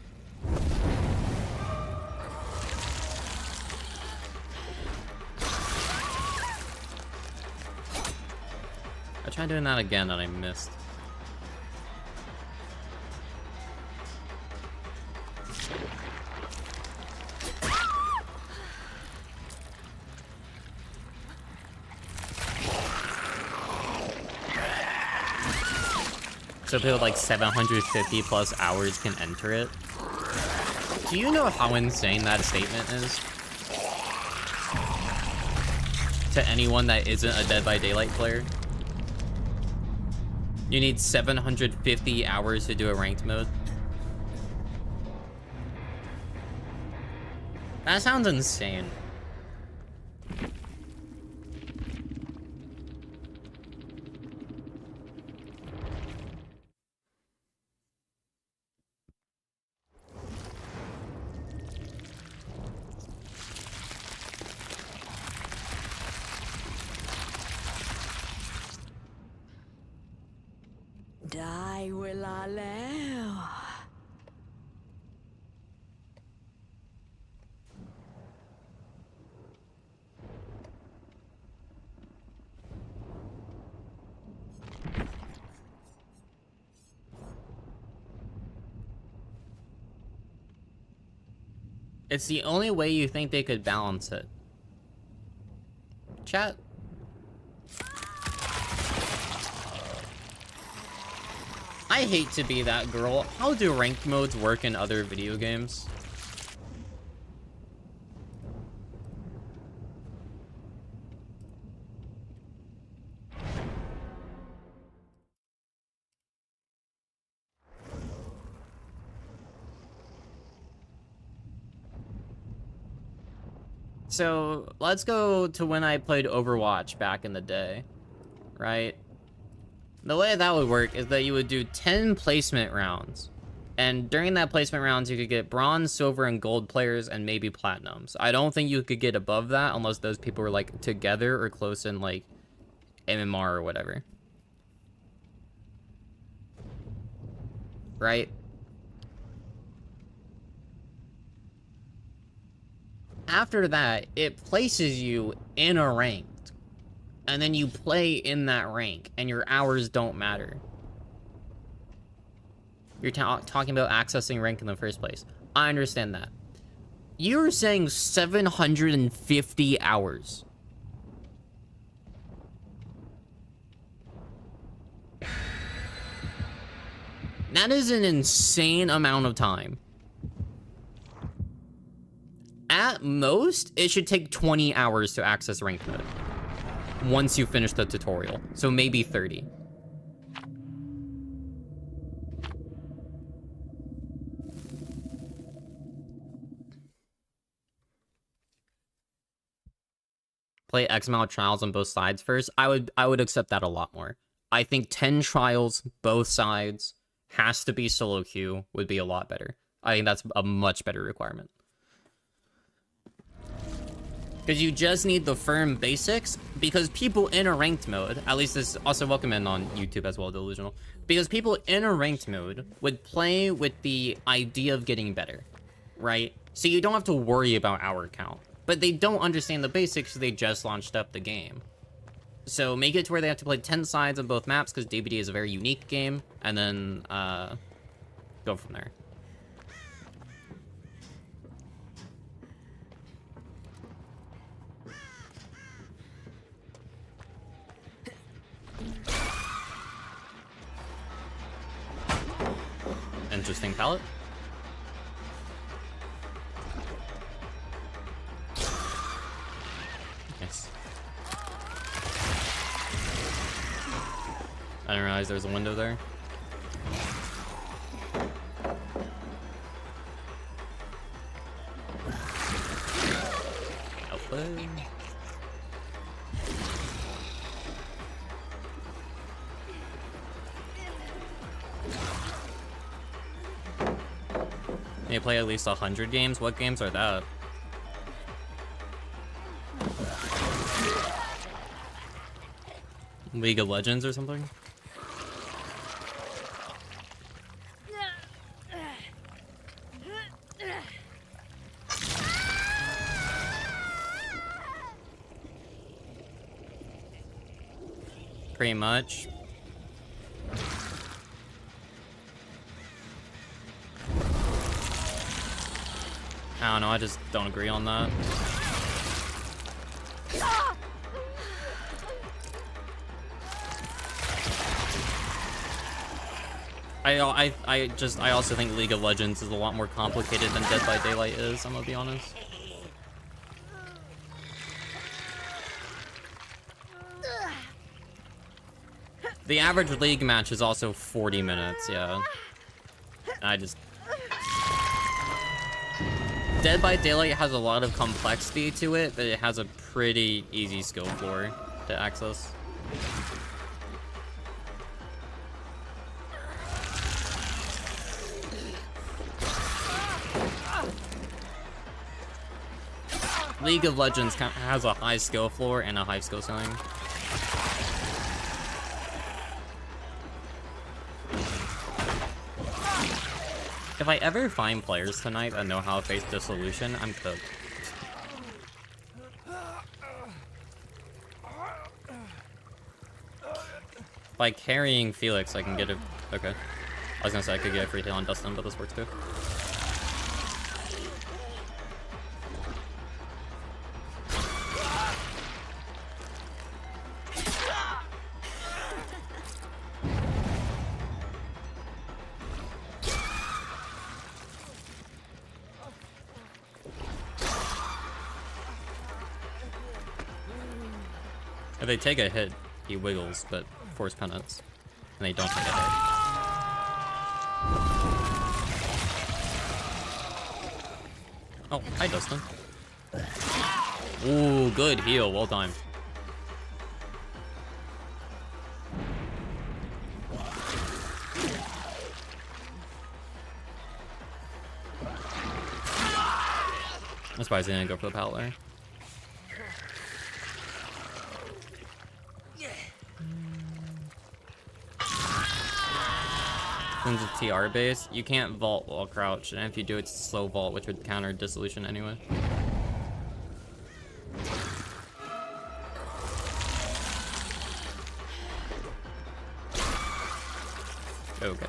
A: I tried doing that again and I missed. So people with like 750 plus hours can enter it. Do you know how insane that statement is? To anyone that isn't a Dead by Daylight player? You need 750 hours to do a ranked mode? That sounds insane.
B: Die will I live.
A: It's the only way you think they could balance it. Chat. I hate to be that girl. How do ranked modes work in other video games? So let's go to when I played Overwatch back in the day, right? The way that would work is that you would do 10 placement rounds. And during that placement rounds, you could get bronze, silver, and gold players, and maybe platinums. I don't think you could get above that unless those people were like together or close in like MMR or whatever. Right? After that, it places you in a ranked. And then you play in that rank, and your hours don't matter. You're talking about accessing rank in the first place. I understand that. You're saying 750 hours. That is an insane amount of time. At most, it should take 20 hours to access ranked mode. Once you finish the tutorial. So maybe 30. Play X amount of trials on both sides first. I would accept that a lot more. I think 10 trials, both sides, has to be solo queue would be a lot better. I think that's a much better requirement. Because you just need the firm basics, because people in a ranked mode, at least this also welcome in on YouTube as well, Delusional, because people in a ranked mode would play with the idea of getting better, right? So you don't have to worry about hour count, but they don't understand the basics, so they just launched up the game. So make it to where they have to play 10 sides on both maps, because DBD is a very unique game, and then go from there. Interesting palette. Nice. I didn't realize there was a window there. Outplay. You play at least 100 games? What games are that? League of Legends or something? Pretty much. I don't know, I just don't agree on that. I also think League of Legends is a lot more complicated than Dead by Daylight is, I'm gonna be honest. The average League match is also 40 minutes, yeah. Dead by Daylight has a lot of complexity to it, but it has a pretty easy skill floor to access. League of Legends has a high skill floor and a high skill ceiling. If I ever find players tonight that know how to face Dissolution, I'm cooked. By carrying Felix, I can get a... Okay. I was gonna say I could get a free heal on Dustin, but this works too. If they take a hit, he wiggles, but force penance. And they don't take a hit. Oh, hi Dustin. Ooh, good heal, well timed. I'm surprised they didn't go for the pallet there. Since it's TR base, you can't vault while crouched, and if you do, it's slow vault, which would counter Dissolution anyway. Okay.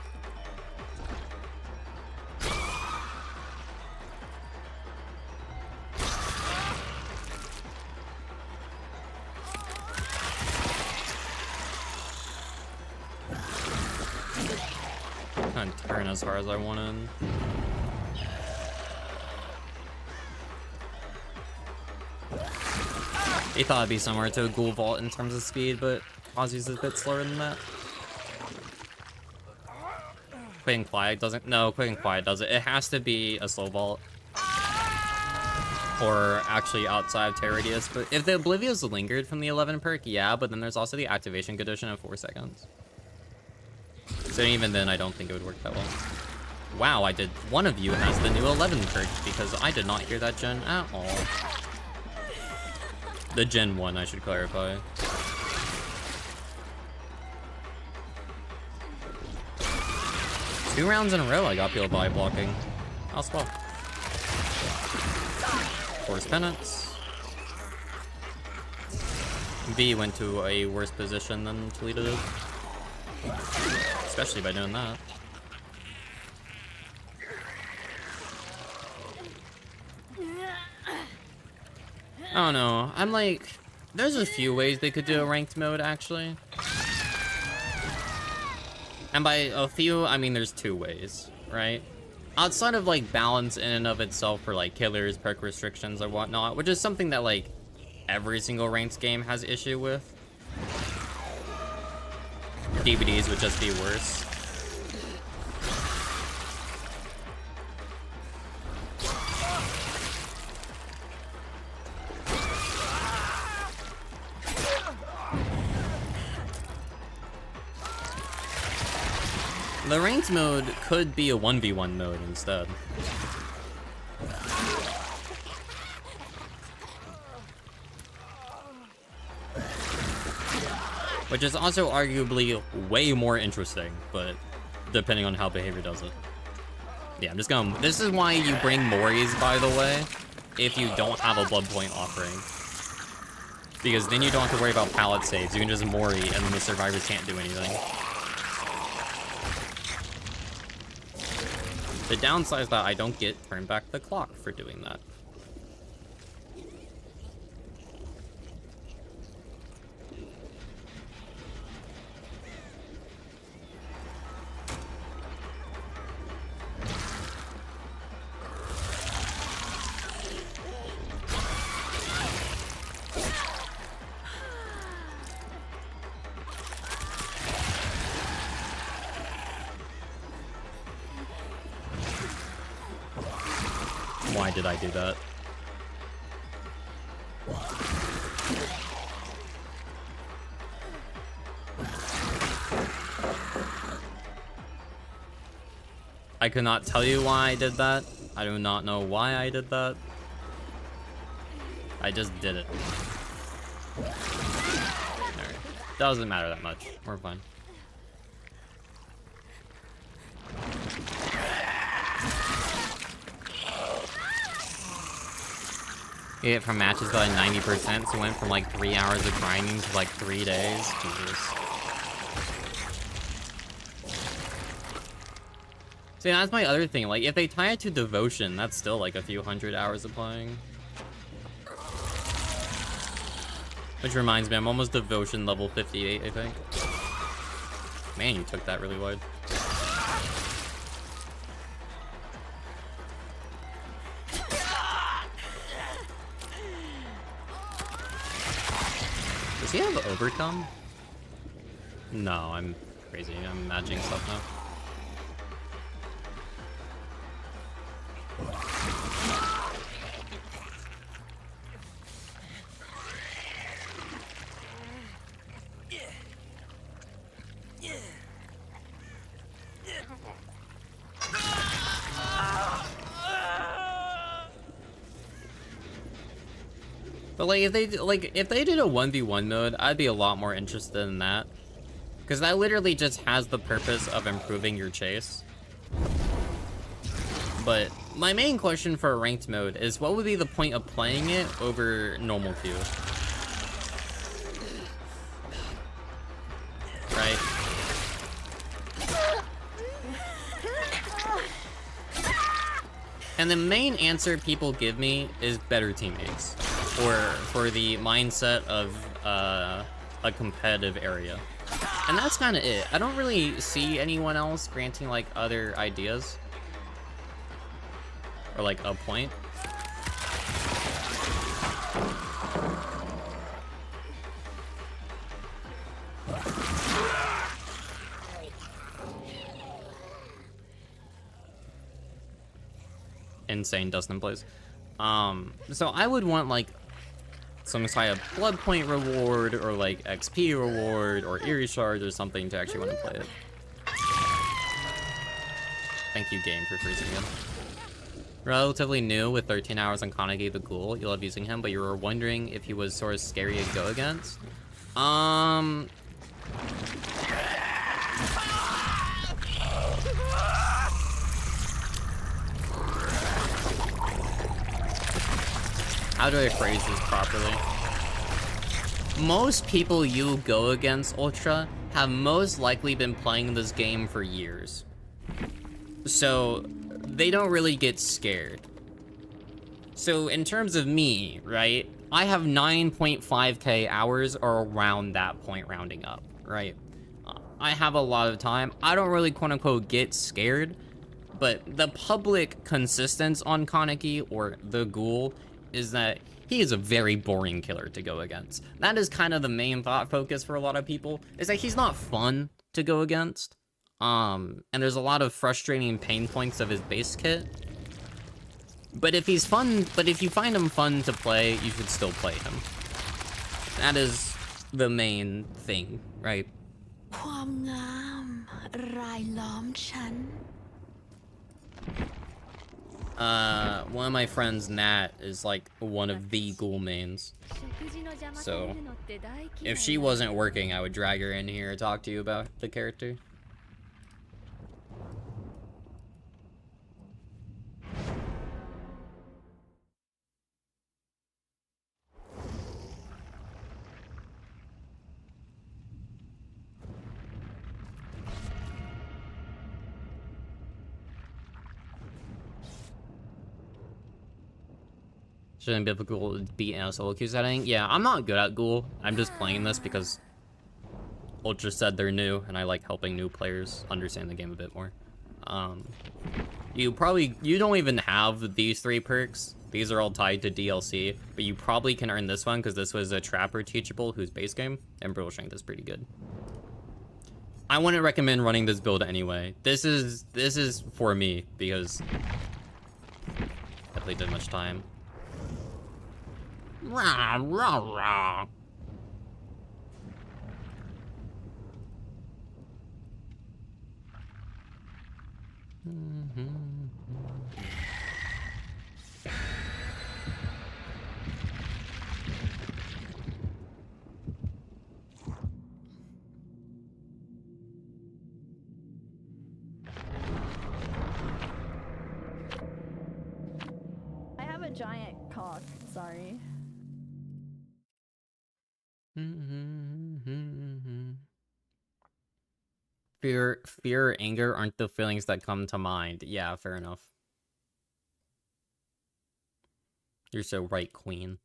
A: Can't turn as far as I wanted. He thought it'd be similar to a Ghoul Vault in terms of speed, but Ozzy's a bit slower than that. Quick and Quiet doesn't. No, Quick and Quiet does it. It has to be a slow vault. Or actually outside of Terror Radius. But if the Oblivious lingered from the 11 perk, yeah, but then there's also the activation condition of 4 seconds. So even then, I don't think it would work that well. Wow, one of you has the new 11 perk, because I did not hear that gen at all. The gen 1, I should clarify. Two rounds in a row I got people by blocking. I'll swap. Force Penance. V went to a worse position than Toledo did. Especially by doing that. I don't know. I'm like, there's a few ways they could do a ranked mode, actually. And by a few, I mean there's 2 ways, right? Outside of, like, balance in and of itself for, like, killers, perk restrictions, or whatnot, which is something that, like, every single ranked game has issue with. DVDs would just be worse. The ranked mode could be a 1v1 mode instead. Which is also arguably way more interesting, but depending on how behavior does it. Yeah, I'm just gonna... This is why you bring Moris, by the way, if you don't have a blood point offering. Because then you don't have to worry about pallet saves. You can just Mori, and then the survivors can't do anything. The downside is that I don't get turn back the clock for doing that. Why did I do that? I could not tell you why I did that. I do not know why I did that. I just did it. Alright. Doesn't matter that much. We're fine. You get from matches by 90%, so it went from like 3 hours of grinding to like 3 days. Jesus. See, that's my other thing. Like, if they tie it to devotion, that's still like a few hundred hours of playing. Which reminds me, I'm almost devotion level 58, I think. Man, you took that really wide. Does he have overcome? No, I'm crazy. I'm imagining stuff now. But like if they did a 1v1 mode, I'd be a lot more interested in that. Because that literally just has the purpose of improving your chase. But my main question for a ranked mode is what would be the point of playing it over normal queue? Right? And the main answer people give me is better teammates. Or for the mindset of a competitive area. And that's kind of it. I don't really see anyone else granting like other ideas. Or like a point. Insane Dustin plays. So I would want like some kind of blood point reward or like XP reward or Eerie Shards or something to actually want to play it. Thank you, game, for freezing again. Relatively new with 13 hours on Kanagi the Ghoul. You love using him, but you were wondering if he was sort of scary to go against. How do I phrase this properly? Most people you go against, Ultra, have most likely been playing this game for years. So, they don't really get scared. So, in terms of me, right? I have 9.5k hours or around that point rounding up, right? I have a lot of time. I don't really quote-unquote get scared, but the public consistence on Kaneki, or the Ghoul, is that he is a very boring killer to go against. That is kind of the main thought focus for a lot of people, is that he's not fun to go against. And there's a lot of frustrating pain points of his base kit. But if he's fun, if you find him fun to play, you should still play him. That is the main thing, right?
B: ความงามรายล้อมฉัน
A: One of my friends, Nat, is like one of the ghoul mains. So, if she wasn't working, I would drag her in here to talk to you about the character. Shouldn't be difficult to beat in a solo queue setting. Yeah, I'm not good at Ghoul. I'm just playing this because Ultra said they're new, and I like helping new players understand the game a bit more. You don't even have these 3 perks. These are all tied to DLC, but you probably can earn this one because this was a Trapper Teachable whose base game, and Brutal Strength is pretty good. I wouldn't recommend running this build anyway. This is for me because I played too much time. Rah, rah, rah.
C: I have a giant cock, sorry.
A: Fear or anger aren't the feelings that come to mind. Yeah, fair enough. You're so right, Queen.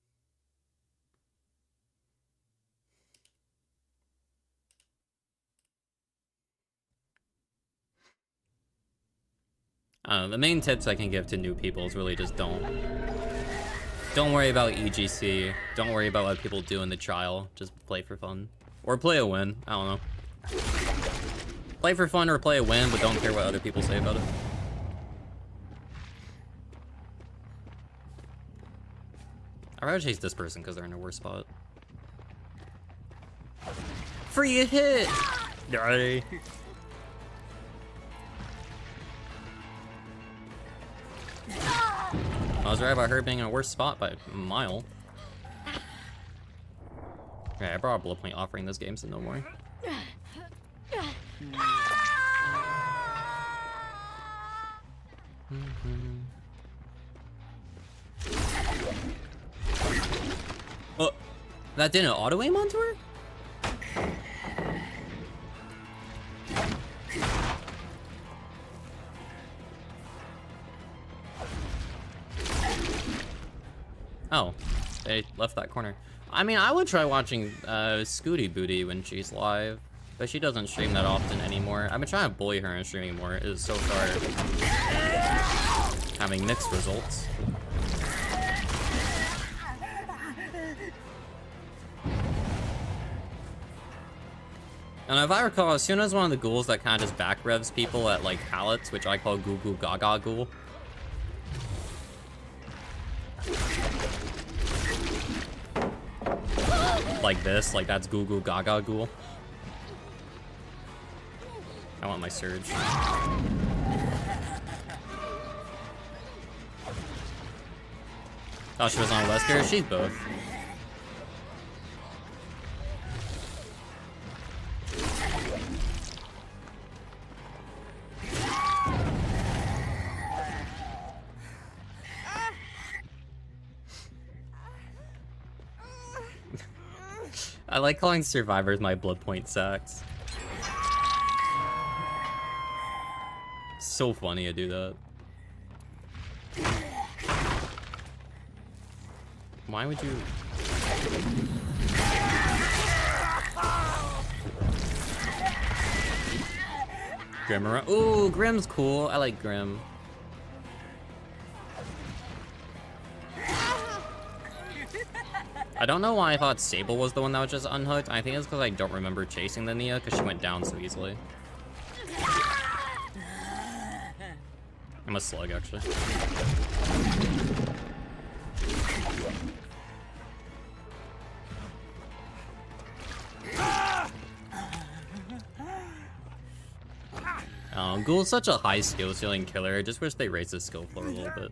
A: The main tips I can give to new people is really just don't worry about EGC. Don't worry about what people do in the trial. Just play for fun. Or play a win. I don't know. Play for fun or play a win, but don't care what other people say about it. I'd rather chase this person because they're in a worse spot. Free hit! Die. I was right about her being in a worse spot by a mile. Yeah, I brought a blood point offering this game, so no more. Oh, that didn't auto aim onto her? Oh, they left that corner. I mean, I would try watching Scooty Booty when she's live, but she doesn't stream that often anymore. I've been trying to bully her into streaming more. It is so far having mixed results. And if I recall, as soon as one of the ghouls that kind of just back revs people at like pallets, which I call Goo Goo Gaga Ghoul. Like this, like that's Goo Goo Gaga Ghoul. I want my surge. Oh, she was on Wesker? She's both. I like calling survivors my blood point sacks. So funny to do that. Why would you? Grim around. Ooh, Grim's cool. I like Grim. I don't know why I thought Sable was the one that was just unhooked. I think it's because I don't remember chasing the Nia because she went down so easily. I'm a slug, actually. Ghoul's such a high skill ceiling killer. I just wish they raised his skill floor a little bit.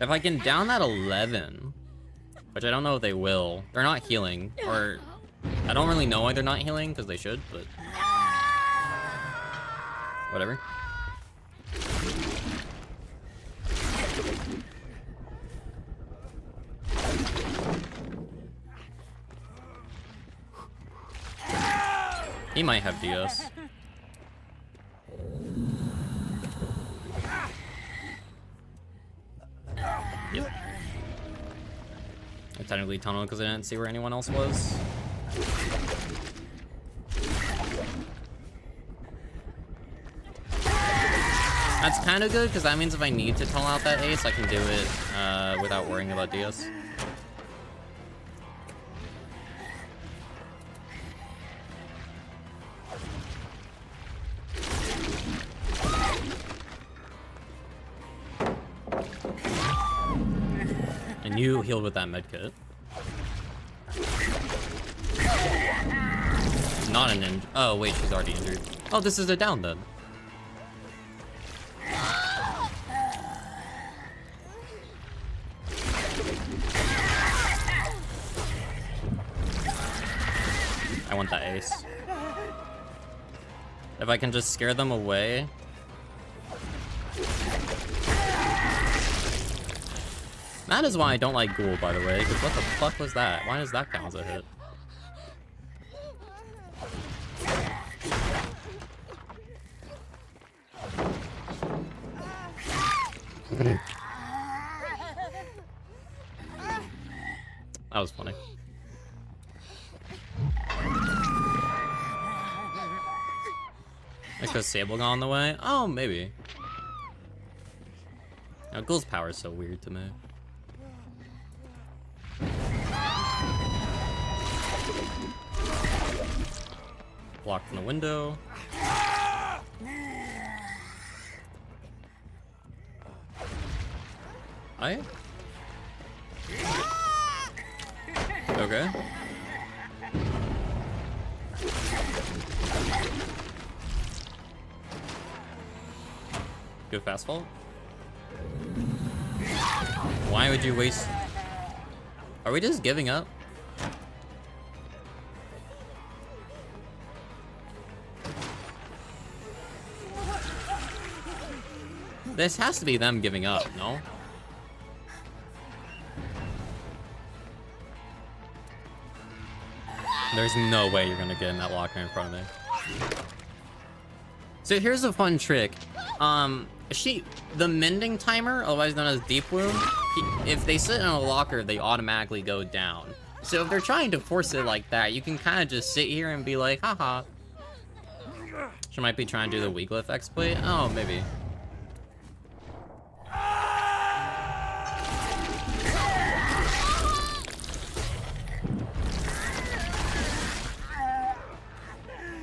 A: If I can down that 11, which I don't know if they will. They're not healing, or I don't really know why they're not healing, because they should, but whatever. He might have DS. Yep. I technically tunneled because I didn't see where anyone else was. That's kind of good because that means if I need to tunnel out that ace, I can do it without worrying about DS. And you healed with that medkit. Not an injury. Oh, wait, she's already injured. Oh, this is a down then. I want that ace. If I can just scare them away. That is why I don't like Ghoul, by the way, because what the fuck was that? Why does that count as a hit? That was funny. Like, 'cause Sable got on the way? Oh, maybe. Now, Ghoul's power is so weird to me. Blocked from the window. Okay. Good fast fault. Why would you waste? Are we just giving up? This has to be them giving up, no? There's no way you're gonna get in that locker in front of me. So here's a fun trick. The mending timer, otherwise known as deep wound, if they sit in a locker, they automatically go down. So if they're trying to force it like that, you can kind of just sit here and be like, haha. She might be trying to do the Weeglyph exploit. Oh, maybe.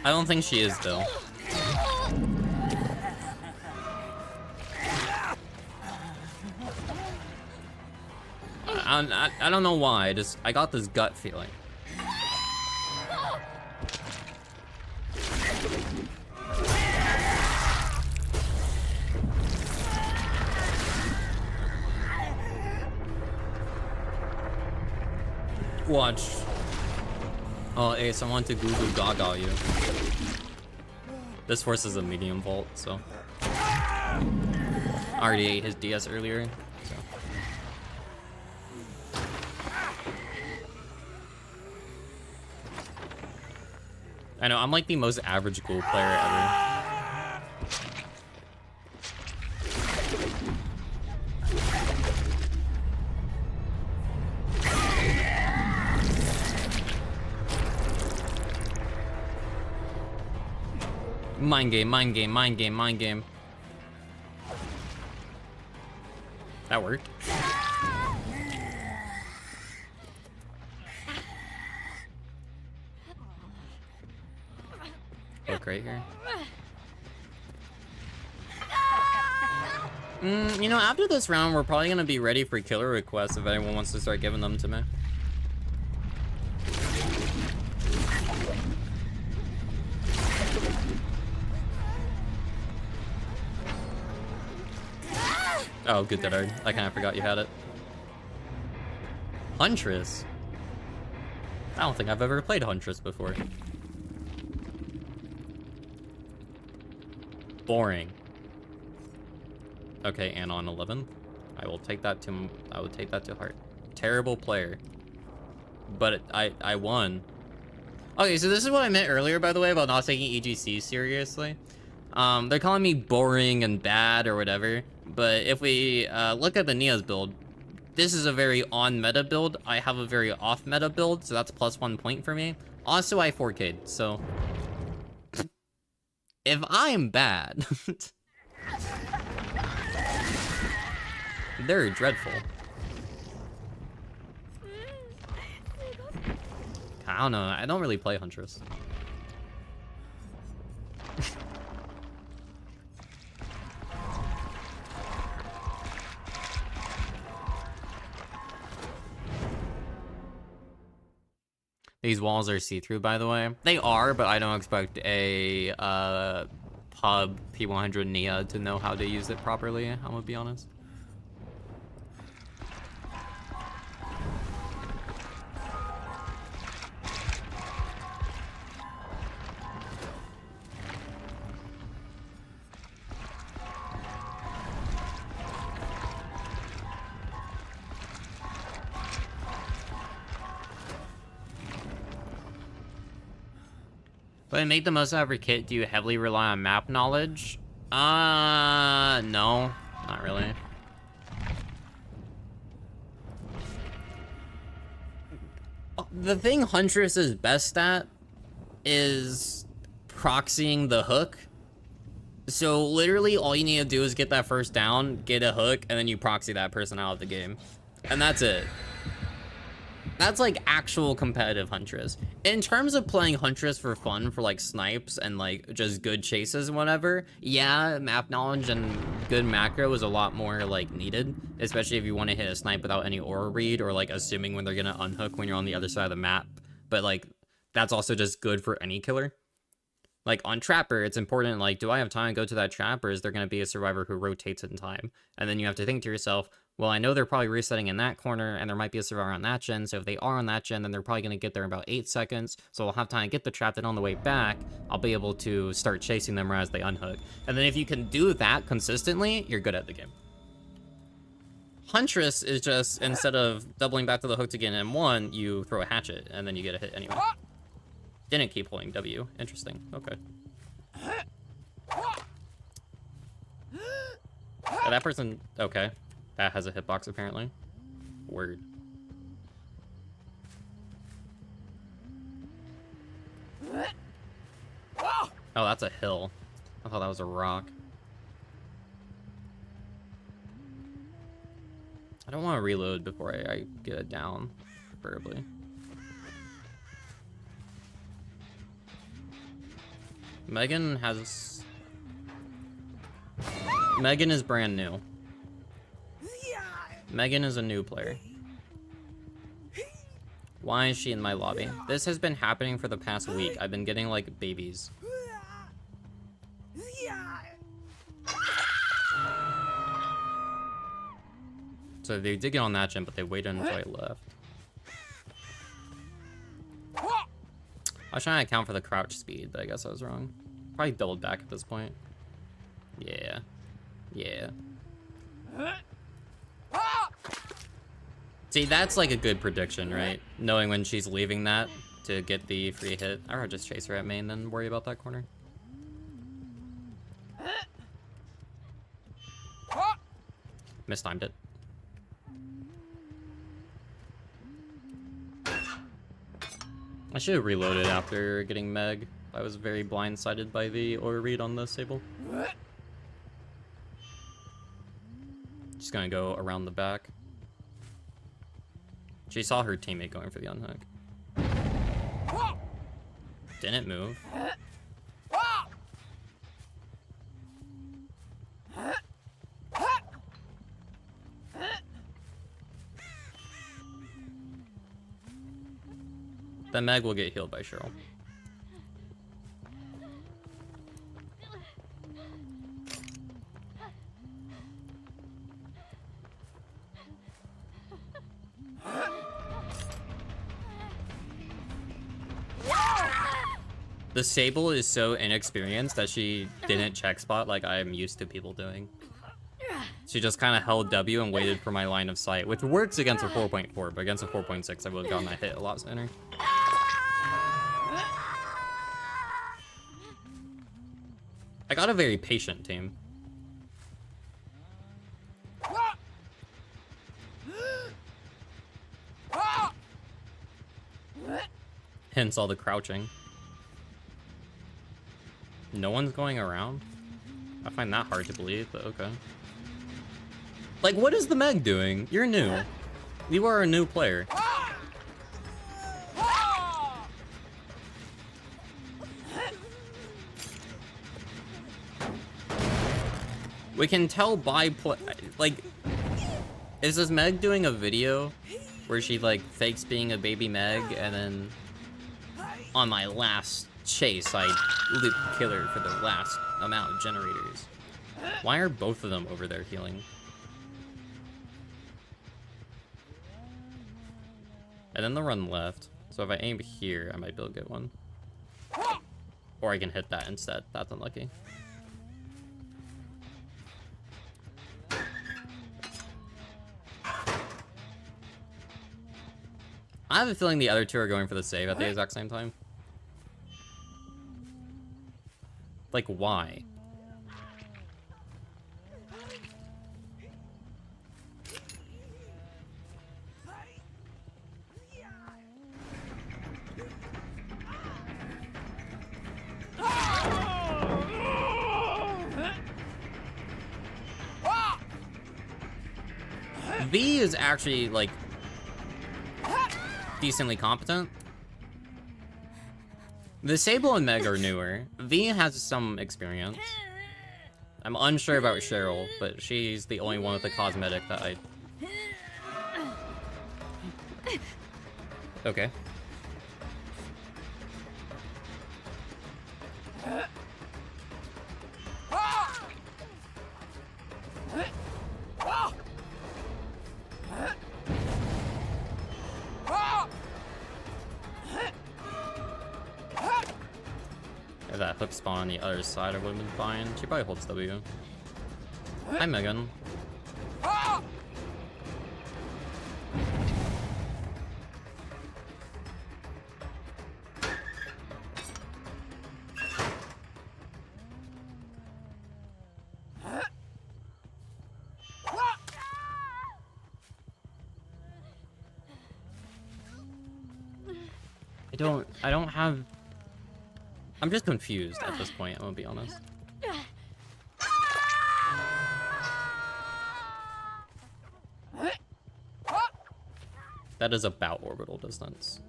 A: I don't think she is, though. I don't know why, I got this gut feeling. Watch. Oh, Ace, I want to goo goo gaga you. This horse is a medium vault, so. I already ate his DS earlier, so. I know, I'm like the most average Ghoul player ever. Mind game, mind game, mind game, mind game. That worked. Look right here. You know, after this round, we're probably gonna be ready for killer requests if anyone wants to start giving them to me. Oh, good Deadard. I kind of forgot you had it. Huntress? I don't think I've ever played Huntress before. Boring. Okay, Anon 11. I will take that to heart. Terrible player. But I won. Okay, so this is what I meant earlier, by the way, about not taking EGC seriously. They're calling me boring and bad or whatever, but if we look at the Nia's build, this is a very on-meta build. I have a very off-meta build, so that's +1 point for me. Also, I 4K'd, so... if I'm bad... they're dreadful. I don't know, I don't really play Huntress. These walls are see-through, by the way. They are, but I don't expect a pub P100 Nia to know how to use it properly, I'm gonna be honest. But to make the most out of your kit, do you heavily rely on map knowledge? No, not really. The thing Huntress is best at is proxying the hook. So literally all you need to do is get that first down, get a hook, and then you proxy that person out of the game. And that's it. That's like actual competitive Huntress. In terms of playing Huntress for fun, for like snipes and like just good chases and whatever, yeah, map knowledge and good macro is a lot more like needed, especially if you want to hit a snipe without any aura read or like assuming when they're gonna unhook when you're on the other side of the map. But like that's also just good for any killer. Like on Trapper, it's important, like, do I have time to go to that trap, or is there going to be a survivor who rotates in time? And then you have to think to yourself, well, I know they're probably resetting in that corner, and there might be a survivor on that gen, so if they are on that gen, then they're probably going to get there in about 8 seconds, so I'll have time to get the trap, then on the way back, I'll be able to start chasing them as they unhook. And then if you can do that consistently, you're good at the game. Huntress is just, instead of doubling back to the hook to get an M1, you throw a hatchet, and then you get a hit anyway. Didn't keep holding W. Interesting. Okay. Oh, that person... Okay. That has a hitbox, apparently. Word. Oh, that's a hill. I thought that was a rock. I don't want to reload before I get it down, preferably. Megan is brand new. Megan is a new player. Why is she in my lobby? This has been happening for the past week. I've been getting like babies. So they did get on that gen, but they waited until I left. I was trying to account for the crouch speed, but I guess I was wrong. Probably doubled back at this point. Yeah. Yeah. See, that's like a good prediction, right? Knowing when she's leaving that to get the free hit. I would just chase her at main, then worry about that corner. Mistimed it. I should have reloaded after getting Meg. I was very blindsided by the aura read on the Sable. Just gonna go around the back. She saw her teammate going for the unhook. Didn't move. Then Meg will get healed by Cheryl. The Sable is so inexperienced that she didn't check spot like I am used to people doing. She just kind of held W and waited for my line of sight, which works against a 4.4, but against a 4.6 I would have gotten that hit a lot sooner. I got a very patient team. Hence all the crouching. No one's going around? I find that hard to believe, but okay. Like, what is the Meg doing? You're new. You are a new player. We can tell by like, is this Meg doing a video where she like fakes being a baby Meg and then on my last chase I loop killer for the last amount of generators? Why are both of them over there healing? And then the run left. So if I aim here, I might be able to get one. Or I can hit that instead. That's unlucky. I have a feeling the other two are going for the save at the exact same time. Like, why? V is actually, like, decently competent. The Sable and Meg are newer. V has some experience. I'm unsure about Cheryl, but she's the only one with a cosmetic that I... Okay. If that hook spawn on the other side, I would have been fine. She probably holds W. Hi, Megan. I don't have... I'm just confused at this point, I'm gonna be honest. That is about orbital distance.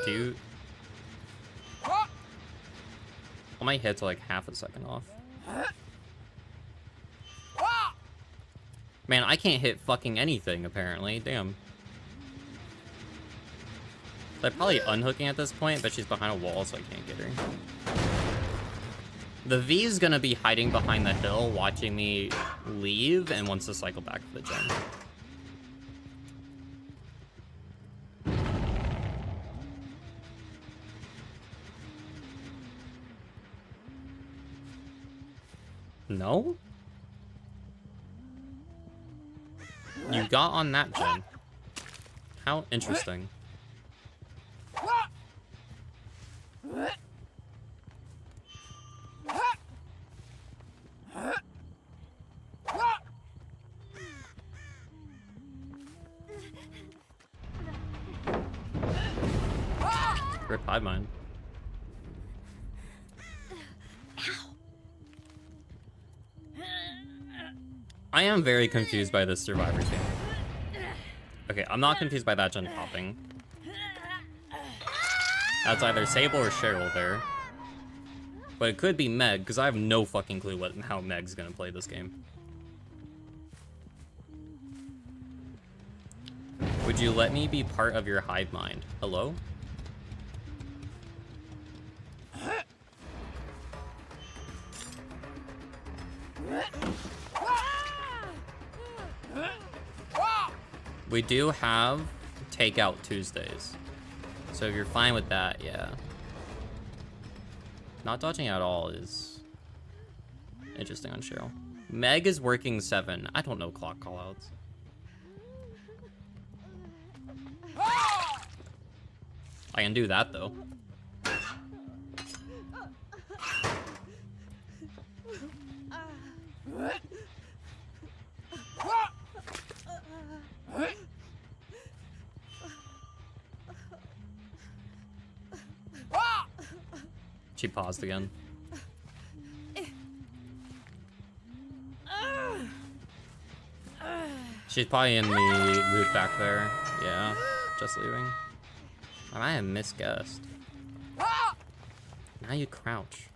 A: Do you... All my hits are like half a second off. Man, I can't hit fucking anything, apparently. Damn. They're probably unhooking at this point, but she's behind a wall, so I can't get her. The V is gonna be hiding behind the hill, watching me leave, and wants to cycle back to the gen. No? You got on that gen. How interesting. Rip hive mind. I am very confused by this survivor team. Okay, I'm not confused by that gen popping. That's either Sable or Cheryl there. But it could be Meg, because I have no fucking clue how Meg's gonna play this game. Would you let me be part of your hive mind? Hello? We do have takeout Tuesdays. So if you're fine with that, yeah. Not dodging at all is interesting on Cheryl. Meg is working 7. I don't know clock callouts. I can do that though. She paused again. She's probably in the loop back there. Yeah, just leaving. I might have misguessed. Now you crouch.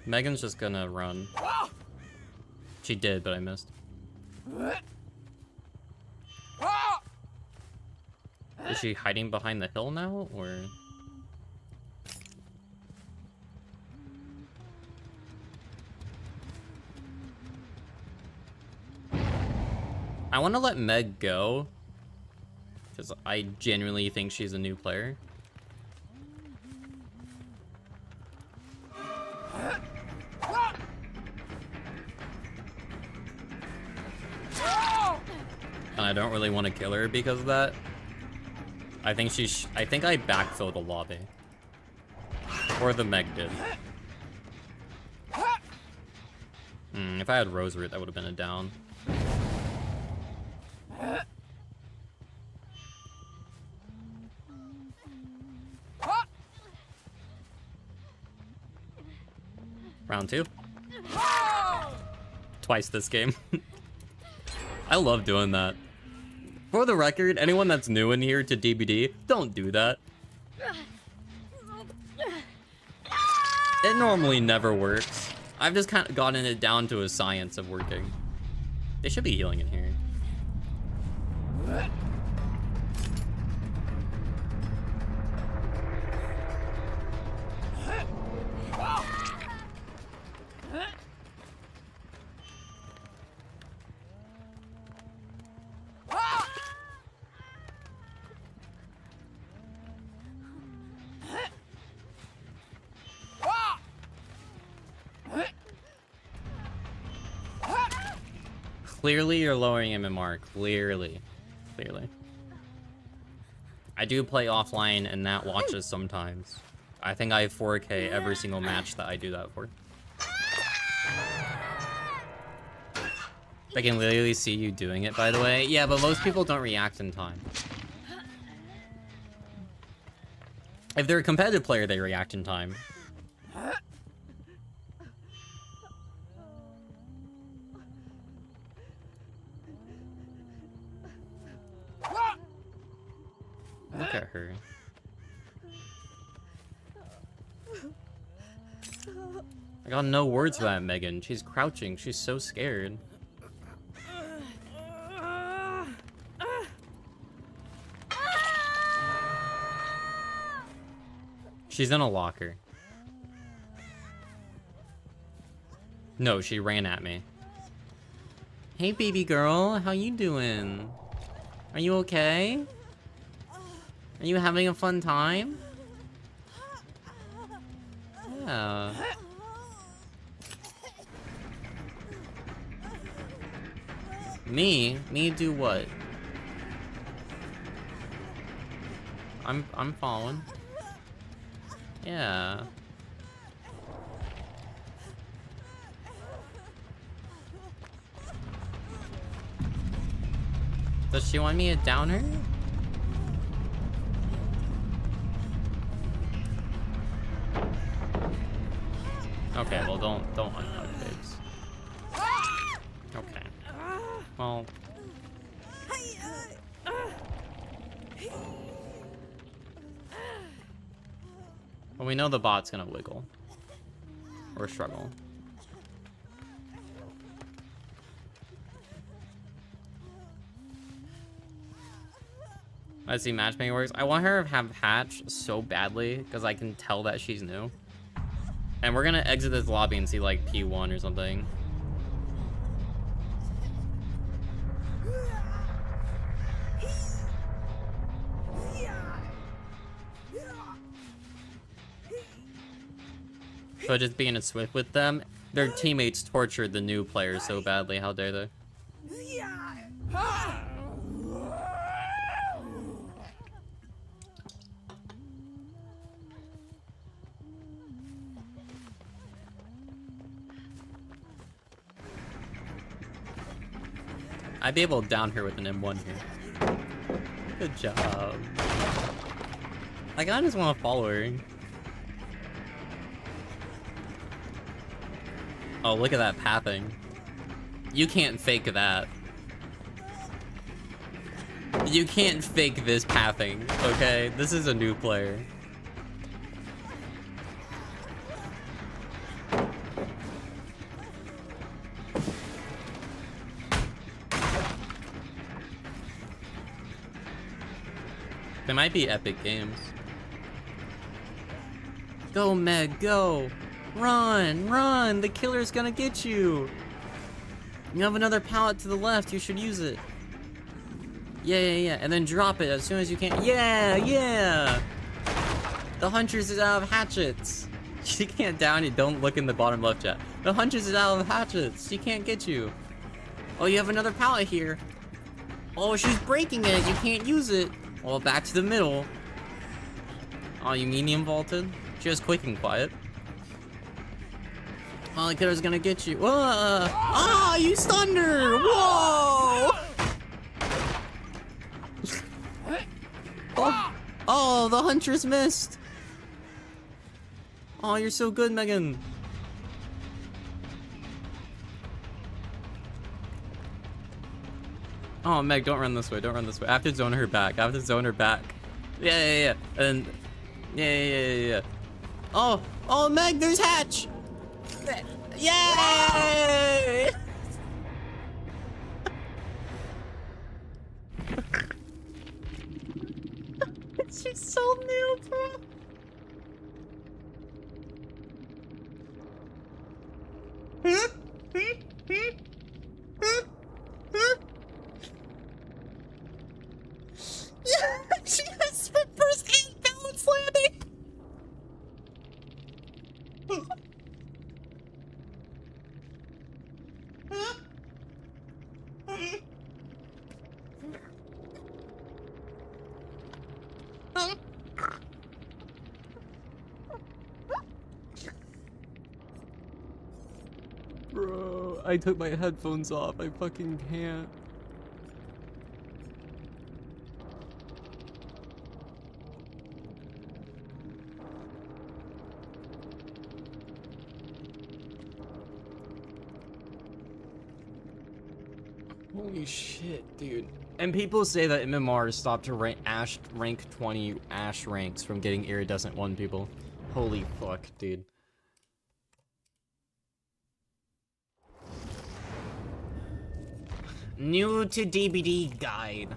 A: Megan's just gonna run. She did, but I missed. Is she hiding behind the hill now, or? I want to let Meg go, because I genuinely think she's a new player. And I don't really want to kill her because of that. I think I think I backfilled a lobby. Or the Meg did. If I had Rose Root, that would have been a down. Round 2. Twice this game. I love doing that. For the record, anyone that's new in here to DBD, don't do that. It normally never works. I've just kind of gotten it down to a science of working. They should be healing in here. Clearly, you're lowering MMR. Clearly. I do play offline, and that watches sometimes. I think I have 4K every single match that I do that for. I can literally see you doing it, by the way. Yeah, but most people don't react in time. If they're a competitive player, they react in time. Look at her. I got no words for that, Megan. She's crouching. She's so scared. She's in a locker. No, she ran at me. Hey, baby girl. How you doing? Are you okay? Are you having a fun time? Yeah. Me? Me do what? I'm following. Yeah. Does she want me to down her? Okay, well don't unhook, babes. Okay. Well. Well, we know the bot's gonna wiggle. Or struggle. Let's see, matchmaking works. I want her to have hatch so badly, because I can tell that she's new. And we're gonna exit this lobby and see like P1 or something. So just being a Swift with them, their teammates tortured the new players so badly. How dare they? I'd be able to down her with an M1 here. Good job. Like, I just want to follow her. Oh, look at that pathing. You can't fake that. You can't fake this pathing, okay? This is a new player. They might be epic games. Go, Meg, go! Run, run! The killer's gonna get you! You have another pallet to the left, you should use it. Yeah, and then drop it as soon as you can. Yeah! The Huntress is out of hatchets. She can't down you, don't look in the bottom left chat. The Huntress is out of hatchets, she can't get you. Oh, you have another pallet here. Oh, she's breaking it, you can't use it. Well, back to the middle. Oh, you medium vaulted? She was quick and quiet. Oh, the killer's gonna get you. Ah, you stunned her! Whoa! Oh, the Huntress missed. Oh, you're so good, Megan. Oh, Meg, don't run this way. Don't run this way. I have to zone her back. I have to zone her back. Yeah. And yeah. Oh, Meg, there's Hatch. Yay! She's so new, bro. Yeah, she has sprint burst and balance landing. Bro, I took my headphones off. I fucking can't. Holy shit, dude. And people say that MMR stopped to rank 20 Ash ranks from getting iridescent 1 people. Holy fuck, dude. New to DBD guide.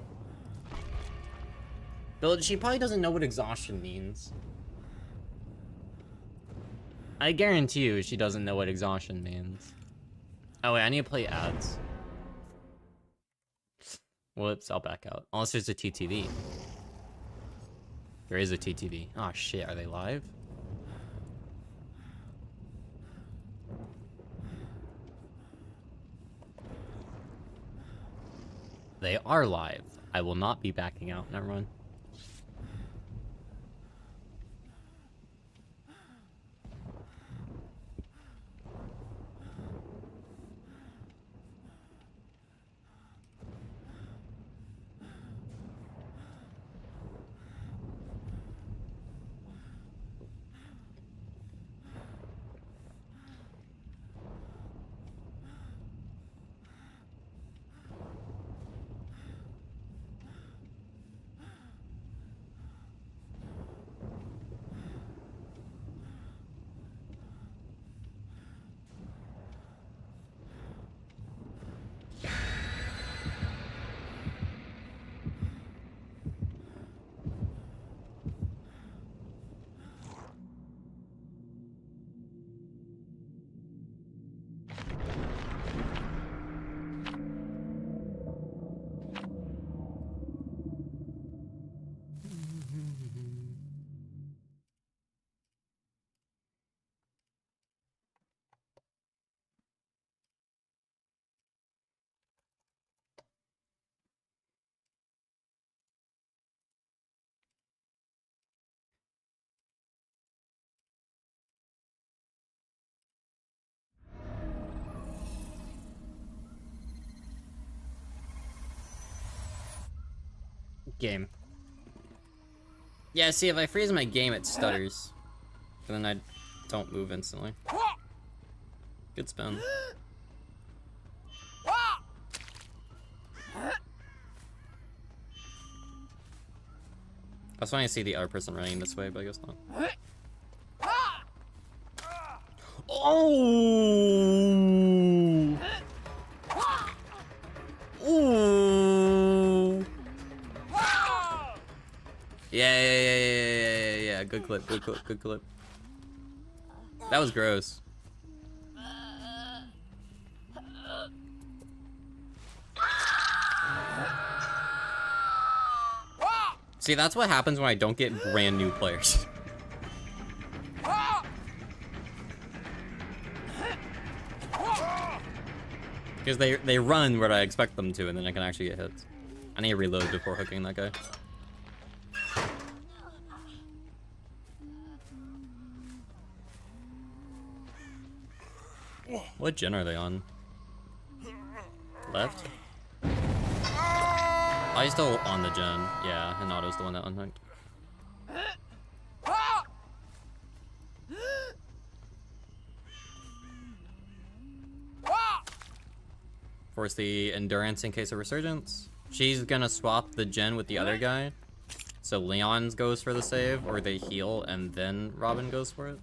A: Bill, she probably doesn't know what exhaustion means. I guarantee you she doesn't know what exhaustion means. Oh wait, I need to play ads. Whoops, I'll back out. Unless there's a TTV. There is a TTV. Oh shit, are they live? They are live. I will not be backing out. Never mind. Game. Yeah, see, if I freeze my game, it stutters. And then I don't move instantly. Good spin. I was trying to see the other person running this way, but I guess not. Oh! Ooh! Yeah. Good clip. That was gross. See, that's what happens when I don't get brand new players. Because they run where I expect them to, and then I can actually get hits. I need to reload before hooking that guy. What gen are they on? Left? Oh, he's still on the gen. Yeah, Hinato's the one that unhooked. Force the endurance in case of resurgence. She's gonna swap the gen with the other guy. So Leon goes for the save, or they heal and then Robin goes for it.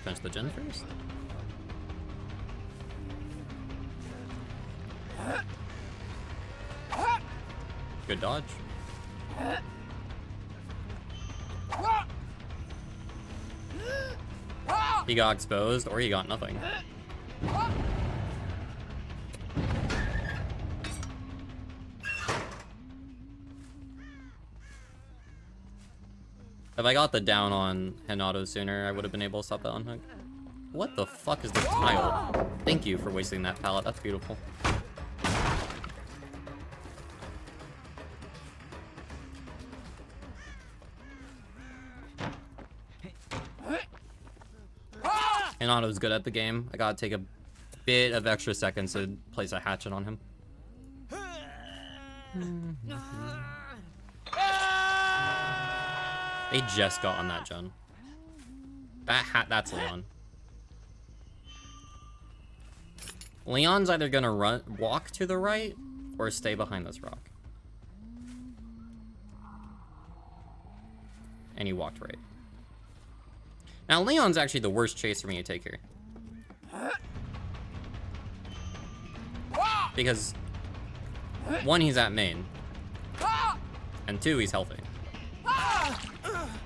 A: Finish the gen first. Good dodge. He got exposed, or he got nothing. If I got the down on Hinata sooner, I would have been able to stop that unhook. What the fuck is this tile? Thank you for wasting that pallet. That's beautiful. Hinata's good at the game. I gotta take a bit of extra seconds to place a hatchet on him. They just got on that gen. That's Leon. Leon's either gonna walk to the right or stay behind this rock. And he walked right. Now Leon's actually the worst chase for me to take here. Because one, he's at main. And two, he's healthy.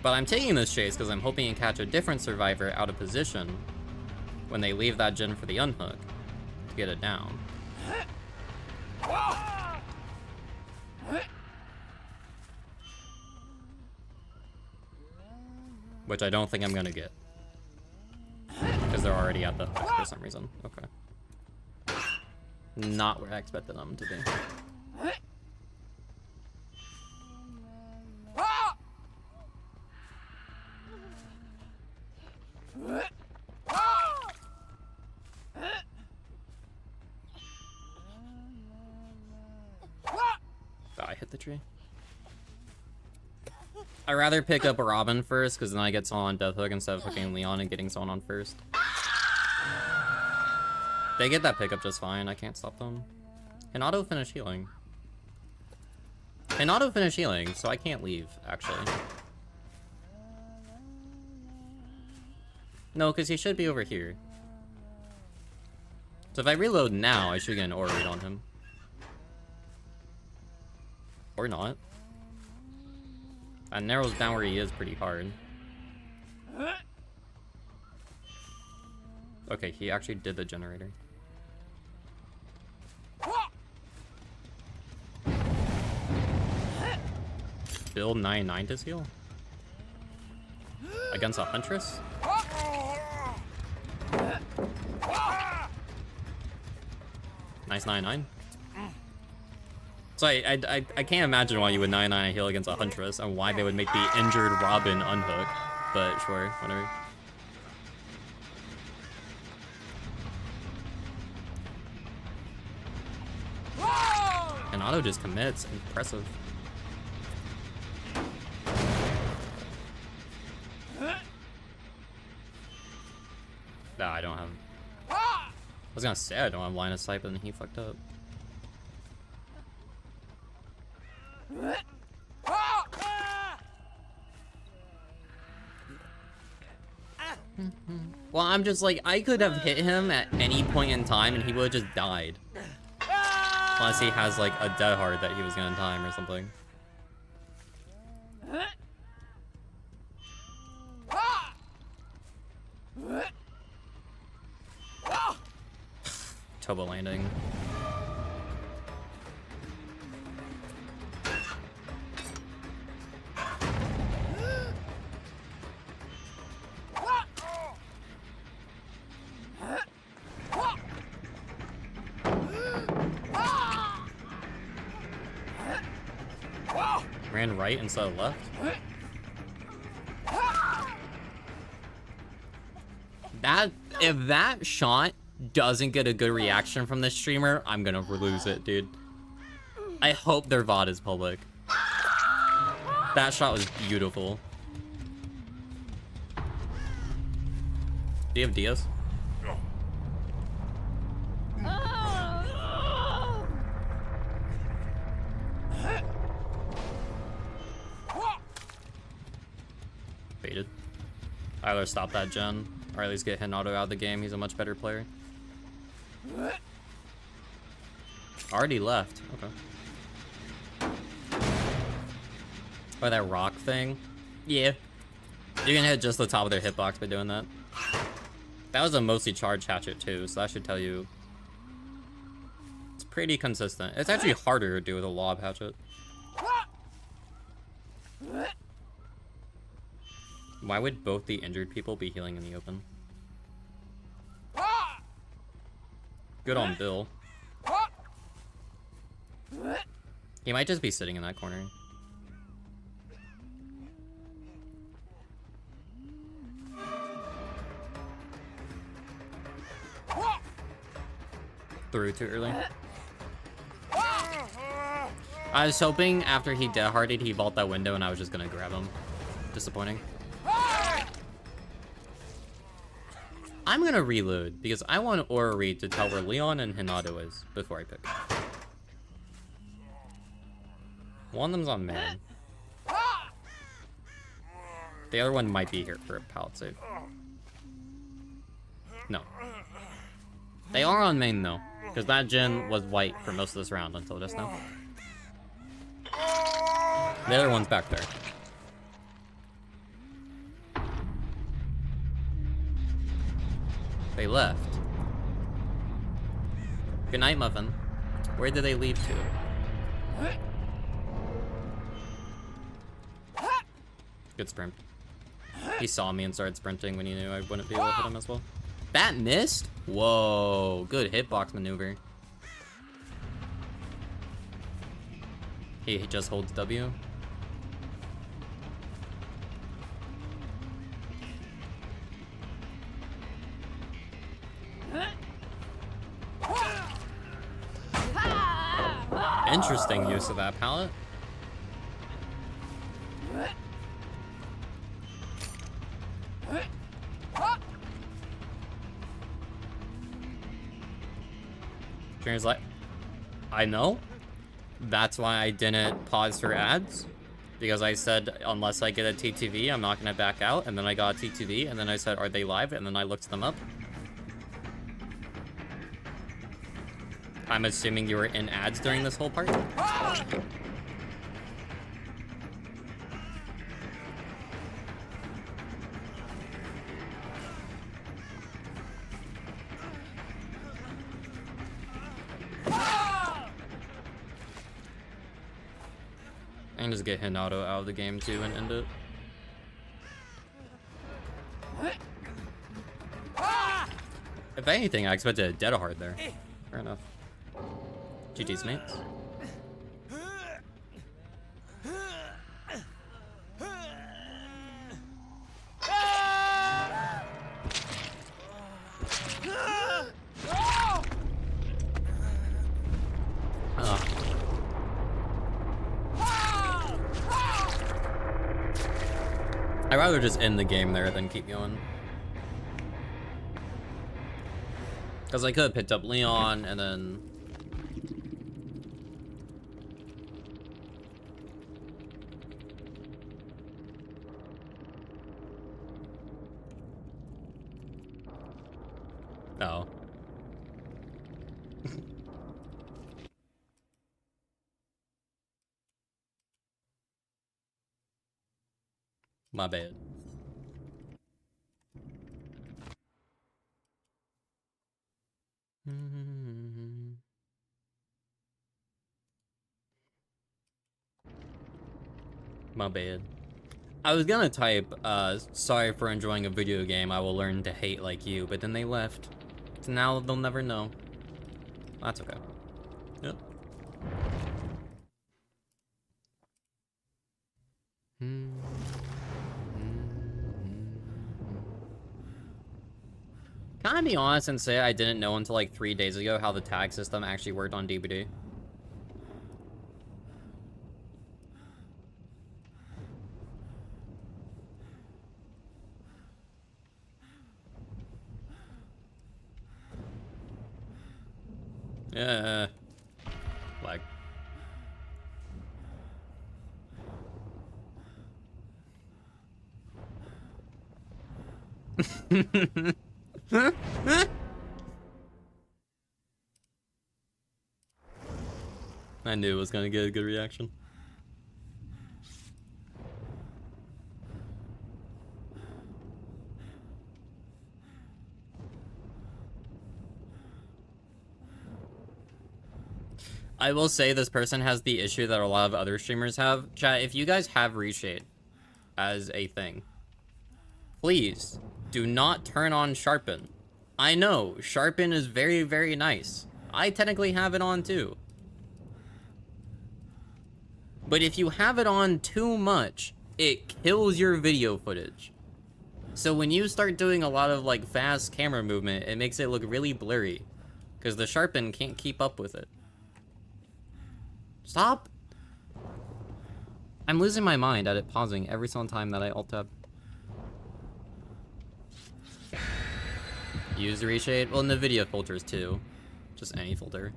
A: But I'm taking this chase because I'm hoping to catch a different survivor out of position when they leave that gen for the unhook to get it down. Which I don't think I'm gonna get. Because they're already at the hook for some reason. Okay. Not where I expected them to be. I hit the tree. I'd rather pick up a Robin first, because then I get someone on Death Hook instead of hooking Leon and getting someone on first. They get that pickup just fine. I can't stop them. Hinata finished healing. Hinata finished healing, so I can't leave, actually. No, because he should be over here. So if I reload now, I should get an aura read on him. Or not. That narrows down where he is pretty hard. Okay, he actually did the generator. Build 9-9 to heal? Against a Huntress? Nice 9-9. So I can't imagine why you would 9-9 heal against a Huntress and why they would make the injured Robin unhook. but sure, whatever. And Otto just commits. Impressive. Nah, I don't have... I was gonna say I don't have line of sight, but then he fucked up. Well, I'm just like, I could have hit him at any point in time and he would have just died. Unless he has like a dead hard that he was gonna time or something. Turbo landing. Ran right instead of left. If that shot doesn't get a good reaction from the streamer, I'm gonna lose it, dude. I hope their VOD is public. That shot was beautiful. Do you have Diaz? Baited. Either stop that gen, or at least get Hinata out of the game. He's a much better player. Already left. Okay. Oh, that rock thing? Yeah. You can hit just the top of their hitbox by doing that. That was a mostly charged hatchet too, so that should tell you it's pretty consistent. It's actually harder to do with a lob hatchet. Why would both the injured people be healing in the open? Good on Bill. He might just be sitting in that corner. Through too early. I was hoping after he dead-hearted, he vault that window and I was just gonna grab him. Disappointing. I'm gonna reload because I want Aura Reed to tell where Leon and Hinata is before I pick. One of them's on main. The other one might be here for a pallet save. No. They are on main though, because that gen was white for most of this round until just now. The other one's back there. They left. Good night, Muffin. Where did they leave to? Good sprint. He saw me and started sprinting when he knew I wouldn't be able to hit him as well. That missed? Whoa, good hitbox maneuver. He just holds W. Interesting use of that pallet. Trainer's like, I know. That's why I didn't pause for ads. Because I said, unless I get a TTV, I'm not going to back out. And then I got a TTV, and then I said, are they live? And then I looked them up. I'm assuming you were in ads during this whole part? I can just get Hinata out of the game too and end it. If anything, I expected a dead hard there. Fair enough. GG's, mates. I'd rather just end the game there than keep going. Because I could have picked up Leon and then... Oh. My bad. My bad. I was gonna type, sorry for enjoying a video game, I will learn to hate like you, but then they left. So now they'll never know. That's okay. Yep. Can I be honest and say I didn't know until like 3 days ago how the tag system actually worked on DBD? Yeah. Like. I knew it was gonna get a good reaction. I will say this person has the issue that a lot of other streamers have. Chat, if you guys have reshade as a thing, please do not turn on sharpen. I know, sharpen is very, very nice. I technically have it on too. But if you have it on too much, it kills your video footage. So when you start doing a lot of like fast camera movement, it makes it look really blurry. Because the sharpen can't keep up with it. Stop! I'm losing my mind at it pausing every single time that I alt-tab. Use reshade? Well, NVIDIA filters too. Just any filter.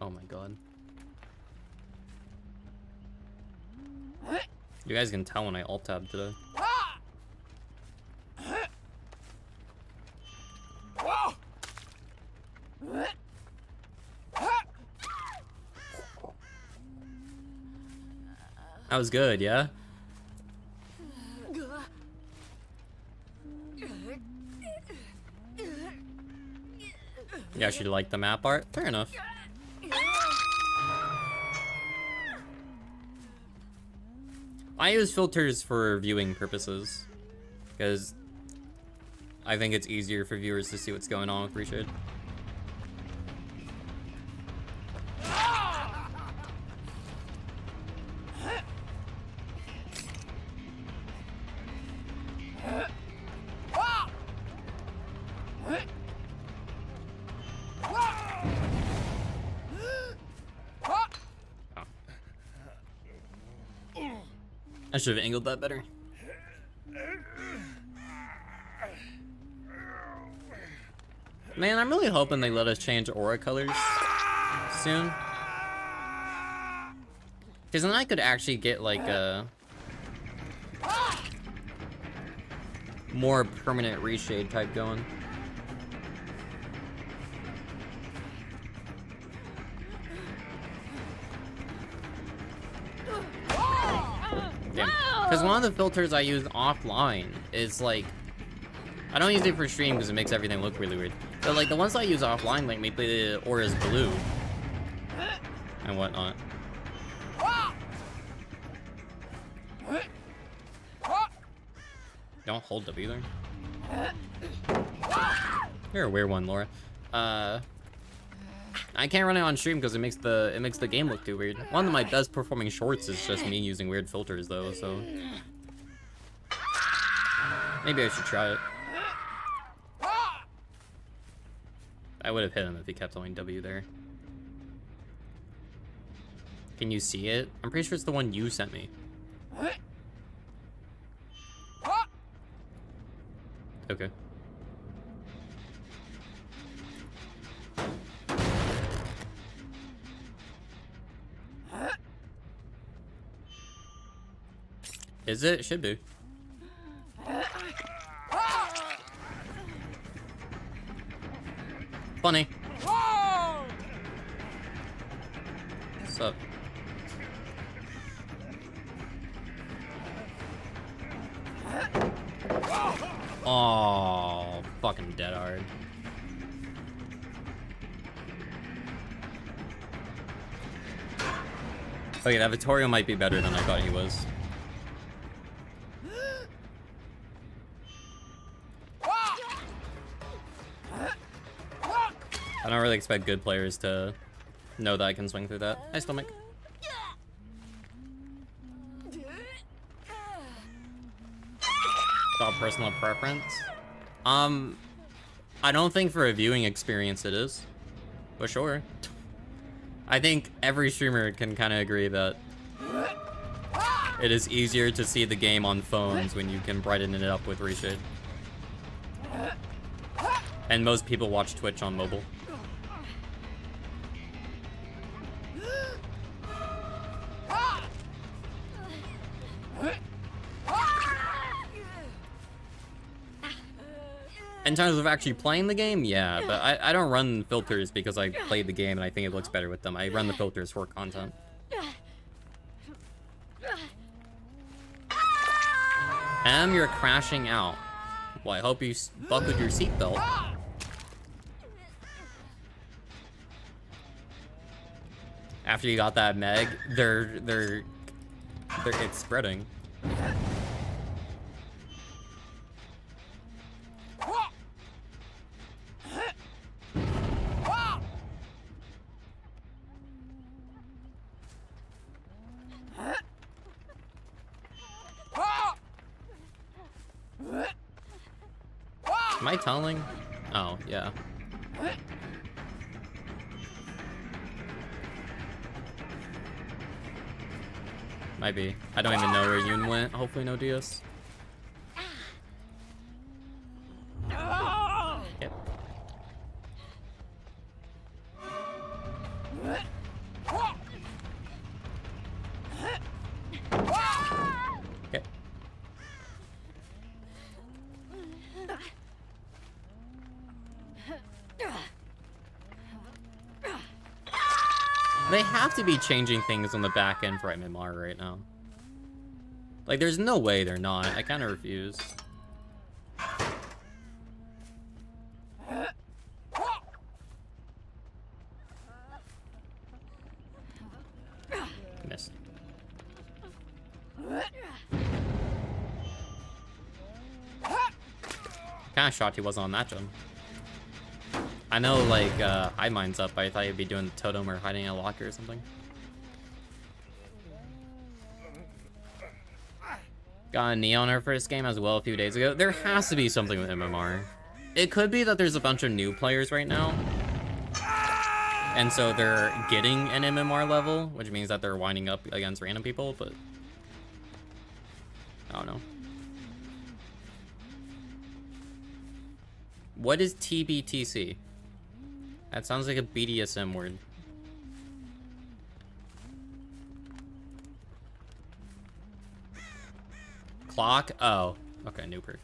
A: Oh my god. You guys can tell when I alt-tab today. That was good, yeah? You actually like the map art? Fair enough. I use filters for viewing purposes, because I think it's easier for viewers to see what's going on with reshade. I should have angled that better. Man, I'm really hoping they let us change aura colors soon. Because then I could actually get like a more permanent reshade type going. Because one of the filters I use offline is like, I don't use it for stream because it makes everything look really weird. But like the ones I use offline, like maybe the Aura's blue and whatnot. Don't hold W either. You're a weird one, Laura. I can't run it on stream because it makes the game look too weird. One of my best performing shorts is just me using weird filters though, so maybe I should try it. I would have hit him if he kept holding W there. Can you see it? I'm pretty sure it's the one you sent me. Okay. Is it? It should be. Funny. What's up? Oh, fucking dead hard. Okay, that Vittorio might be better than I thought he was. I don't really expect good players to know that I can swing through that. Hi, stomach. It's all personal preference. I don't think for a viewing experience it is, but sure. I think every streamer can kind of agree that it is easier to see the game on phones when you can brighten it up with reshade. And most people watch Twitch on mobile. In terms of actually playing the game, yeah, but I don't run filters because I played the game and I think it looks better with them. I run the filters for content. You're crashing out. Well, I hope you buckled your seatbelt. After you got that Meg, it's spreading. Am I tunneling? Oh, yeah. Might be. I don't even know where Yoon went. Hopefully no DS. Yep. Okay. They have to be changing things on the back end for MMR right now. Like, there's no way they're not. I kind of refuse. Missed. Kind of shocked he wasn't on that jump. I know, like, High Mind's up, but I thought you'd be doing the totem or hiding in a locker or something. Got a knee on our first game as well a few days ago. There has to be something with MMR. It could be that there's a bunch of new players right now. And so they're getting an MMR level, which means that they're winding up against random people, but I don't know. What is TBTC? That sounds like a BDSM word. Clock? Oh. Okay, new perk.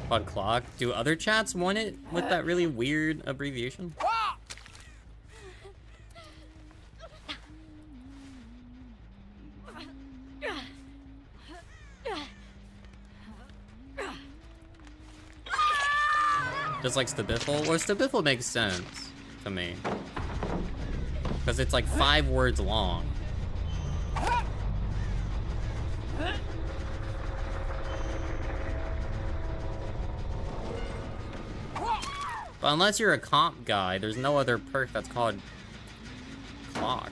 A: Pod clock? Do other chats want it with that really weird abbreviation? Just like Stabiffle? Or Stabiffle makes sense to me. Because it's like 5 words long. But unless you're a comp guy, there's no other perk that's called clock.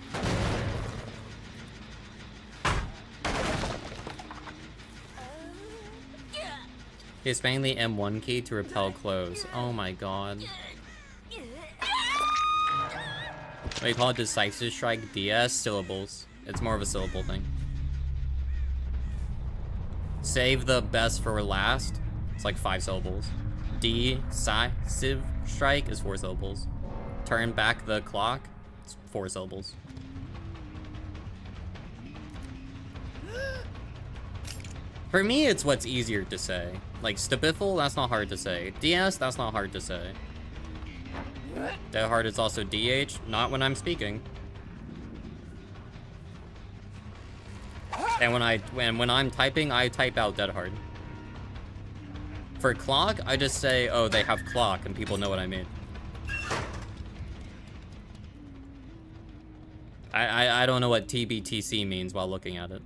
A: He's spamming the M1 key to repel close. Oh my god. We call it Decisive Strike. DS syllables. It's more of a syllable thing. Save the best for last. It's like 5 syllables. Decisive Strike is 4 syllables. Turn back the clock. It's 4 syllables. For me, it's what's easier to say. Like Stabiffle, that's not hard to say. DS, that's not hard to say. Dead Hard is also DH, not when I'm speaking. And when I'm typing, I type out Dead Hard. For clock, I just say, oh, they have clock, and people know what I mean. I don't know what TBTC means while looking at it.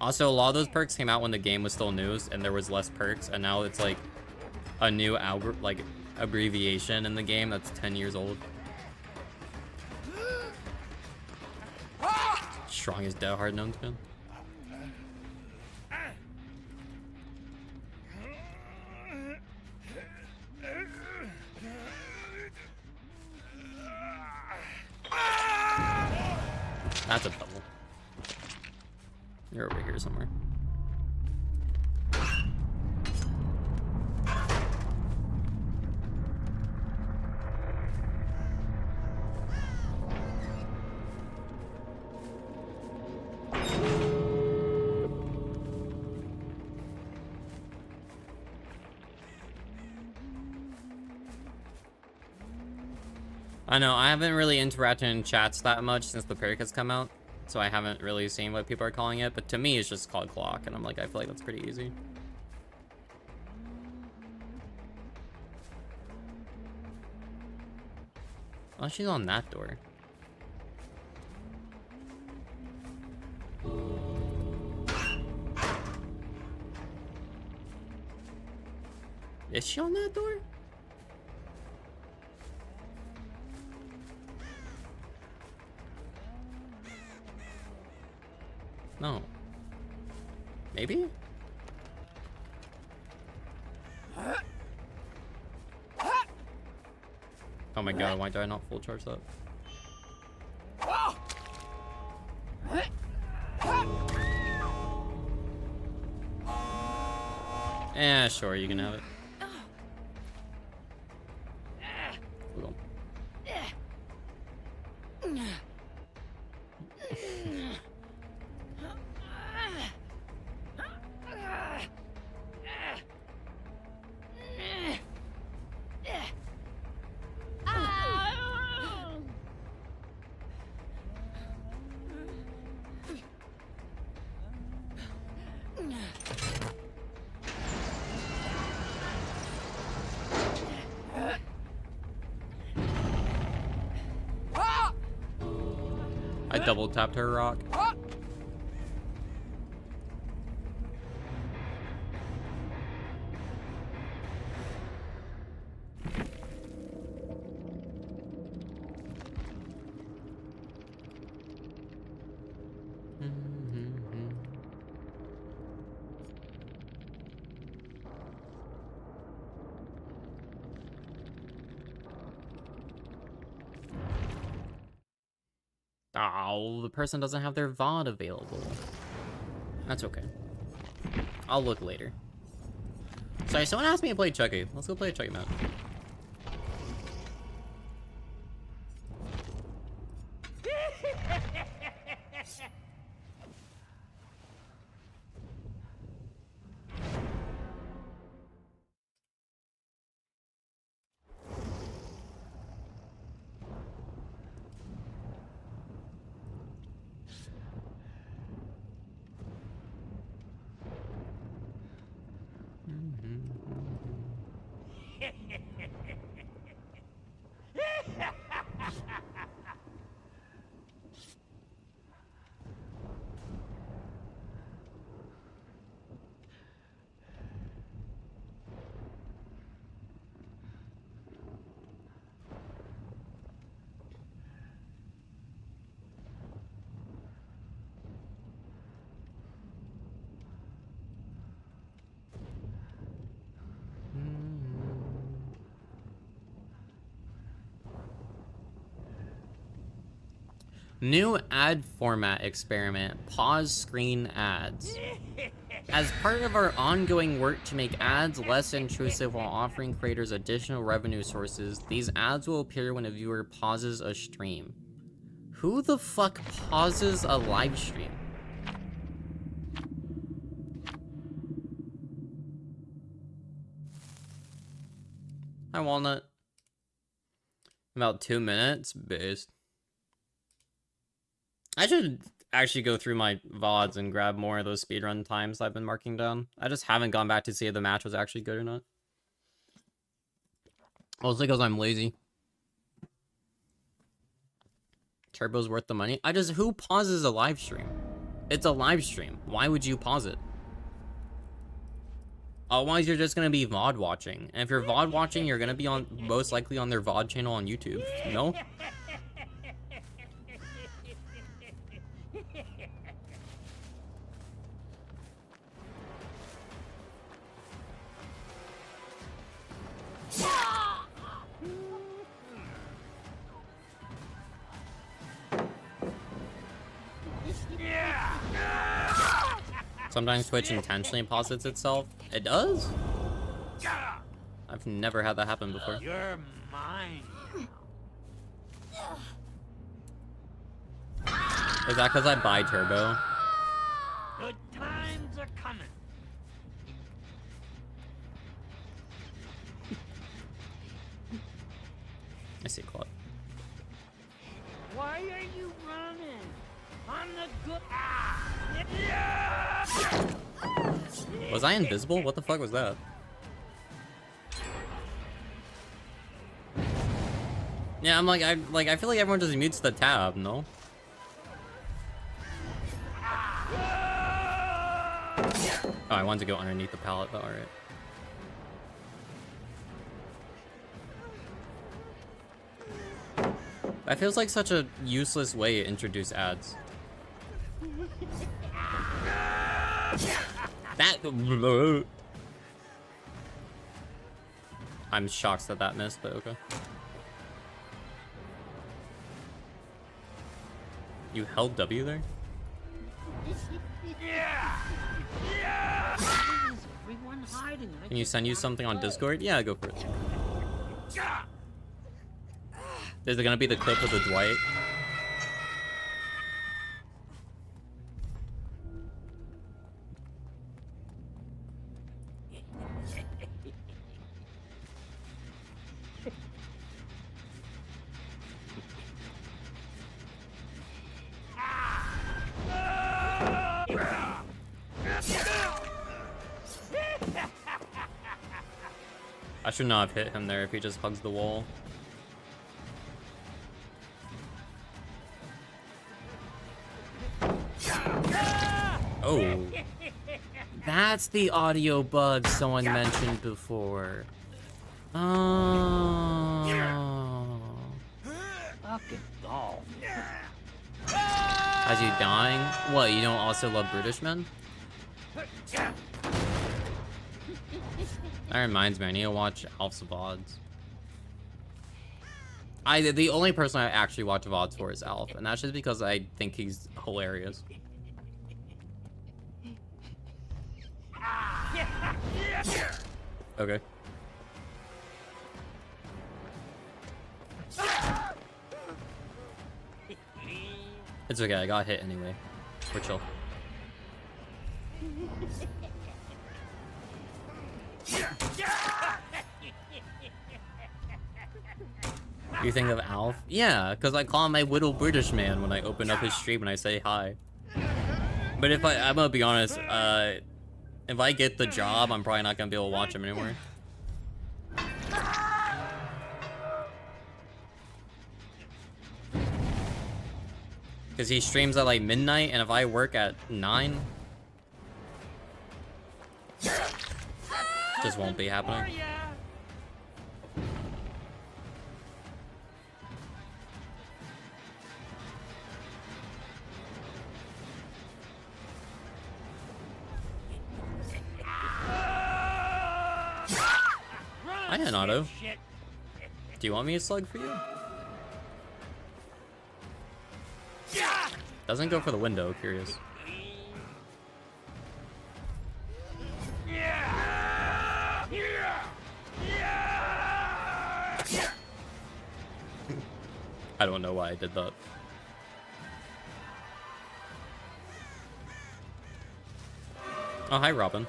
A: Also, a lot of those perks came out when the game was still new, and there was less perks, and now it's like a new abbreviation in the game that's 10 years old. Strongest Dead Hard known to man. That's a double. You're over here somewhere. I know, I haven't really interacted in chats that much since the perk has come out, so I haven't really seen what people are calling it, but to me it's just called clock, and I'm like, I feel like that's pretty easy. Oh, she's on that door. Is she on that door? No. Maybe? Oh my god, why did I not full charge that? Yeah, sure, you can have it. Cool. I double tapped her rock. Oh, the person doesn't have their VOD available. That's okay. I'll look later. Sorry, someone asked me to play Chucky. Let's go play a Chucky map. New ad format experiment. Pause screen ads. As part of our ongoing work to make ads less intrusive while offering creators additional revenue sources, these ads will appear when a viewer pauses a stream. Who the fuck pauses a live stream? Hi, Walnut. About 2 minutes, based. I should actually go through my VODs and grab more of those speedrun times I've been marking down. I just haven't gone back to see if the match was actually good or not. Mostly because I'm lazy. Turbo's worth the money. Who pauses a live stream? It's a live stream. Why would you pause it? Otherwise, you're just gonna be VOD watching. And if you're VOD watching, you're gonna be most likely on their VOD channel on YouTube. No? Sometimes Twitch intentionally pauses itself. It does? I've never had that happen before.
D: You're mine.
A: Is that because I buy Turbo?
D: Good times are coming.
A: I see Claude.
D: Why are you running? On the good.
A: Was I invisible? What the fuck was that? Yeah, I feel like everyone just mutes the tab, no? Oh, I wanted to go underneath the pallet, but alright. That feels like such a useless way to introduce ads. That... I'm shocked that missed, but okay. You held W there? Can you send you something on Discord? Yeah, go for it. Is it gonna be the clip of the Dwight? I should not have hit him there if he just hugs the wall. Oh. That's the audio bug someone mentioned before. Oh.
D: Fucking doll.
A: As you dying? What, you don't also love British men? That reminds me, I need to watch Alf's VODs. The only person I actually watch VODs for is Alf, and that's just because I think he's hilarious. Okay. It's okay, I got hit anyway. We're chill. You think of Alf? Yeah, because I call him my little British man when I open up his stream and I say hi. But if I'm gonna be honest, if I get the job, I'm probably not gonna be able to watch him anymore. Because he streams at like midnight, and if I work at 9, just won't be happening. I had an auto. Do you want me to slug for you? Doesn't go for the window, curious. I don't know why I did that. Oh, hi, Robin.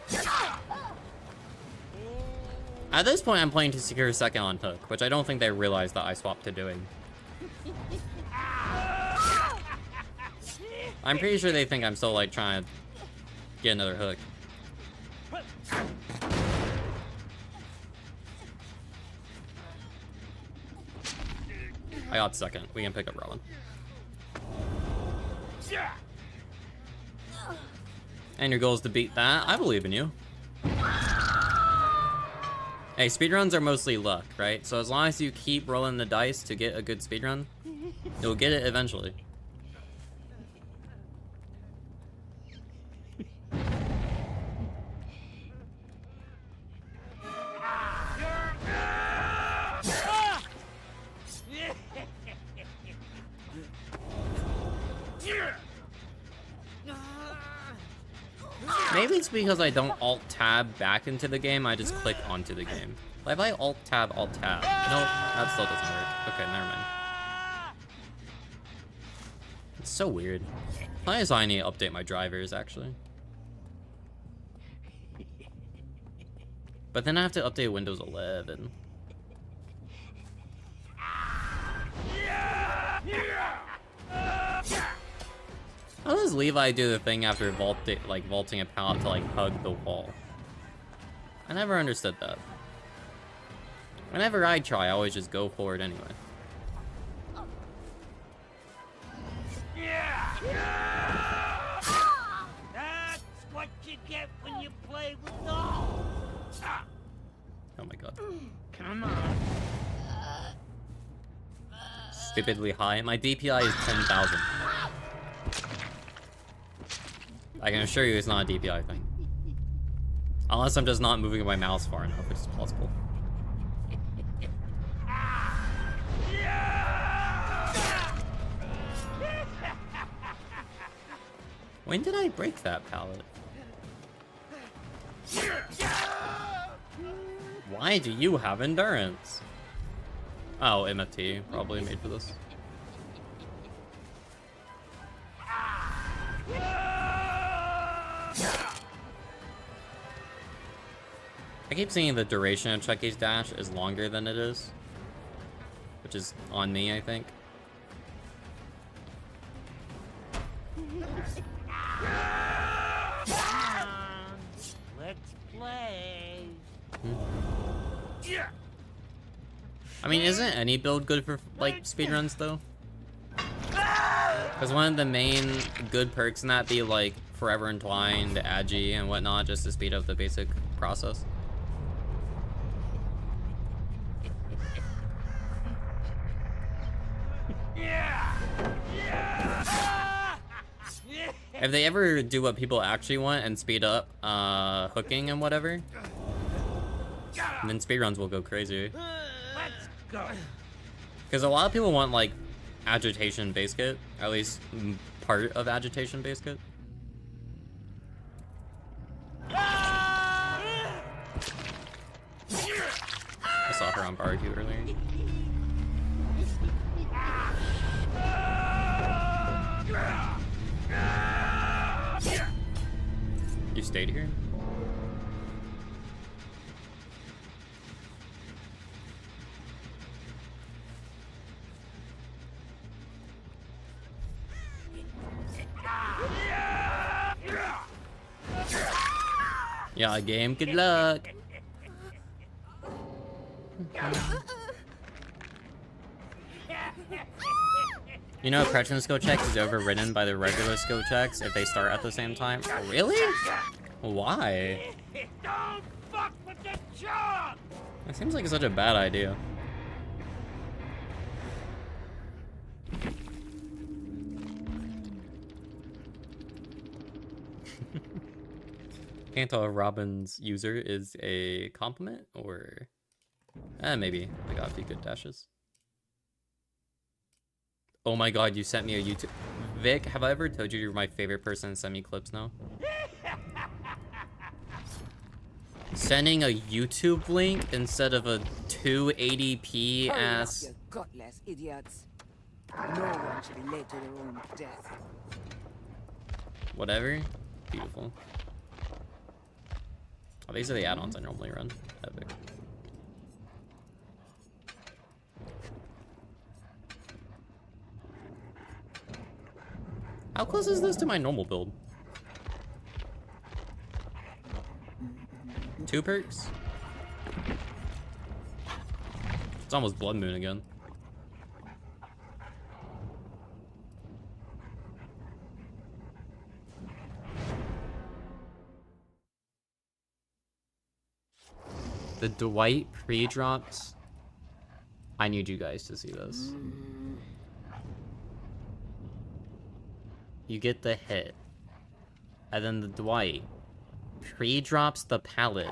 A: At this point, I'm playing to secure a second on hook, which I don't think they realized that I swapped to doing. I'm pretty sure they think I'm still, like, trying to get another hook. I got second. We can pick up Robin. And your goal is to beat that? I believe in you. Hey, speedruns are mostly luck, right? So as long as you keep rolling the dice to get a good speedrun, you'll get it eventually. Maybe it's because I don't alt-tab back into the game, I just click onto the game. Like if I alt-tab, alt-tab. Nope, that still doesn't work. Okay, never mind. It's so weird. I guess I need to update my drivers, actually. But then I have to update Windows 11. How does Levi do the thing after vaulting a pallet to like hug the wall? I never understood that. Whenever I try, I always just go for it anyway.
D: That's what you get when you play with dolls.
A: Oh my god.
D: Come on.
A: Stupidly high. My DPI is 10,000. I can assure you it's not a DPI thing. Unless I'm just not moving my mouse far enough, which is possible. When did I break that pallet? Why do you have endurance? Oh, MFT, probably made for this. I keep seeing the duration of Chucky's dash is longer than it is, which is on me, I think.
D: Come on. Let's play.
A: I mean, isn't any build good for, like, speedruns, though? Because one of the main good perks in that be, like, Forever Entwined, Agi, and whatnot, just to speed up the basic process. If they ever do what people actually want and speed up hooking and whatever, then speedruns will go crazy.
D: Let's go.
A: Because a lot of people want like agitation base kit, or at least part of agitation base kit. I saw her on barbecue earlier. You stayed here? Yeah, game. Good luck. You know, approaching skill checks is overridden by the regular skill checks if they start at the same time. Really? Why?
D: Don't fuck with the chalk!
A: That seems like such a bad idea. Can't tell if Robin's user is a compliment or... maybe. I got a few good dashes. Oh my god, you sent me a YouTube... Vic, have I ever told you you're my favorite person to send me clips now? Sending a YouTube link instead of a 280p ass...
E: You gutless idiots. No one should be led to their own death.
A: Whatever. Beautiful. Oh, these are the add-ons I normally run. Epic. How close is this to my normal build? 2 perks? It's almost Blood Moon again. The Dwight pre-drops. I need you guys to see this. You get the hit. And then the Dwight pre-drops the pallet.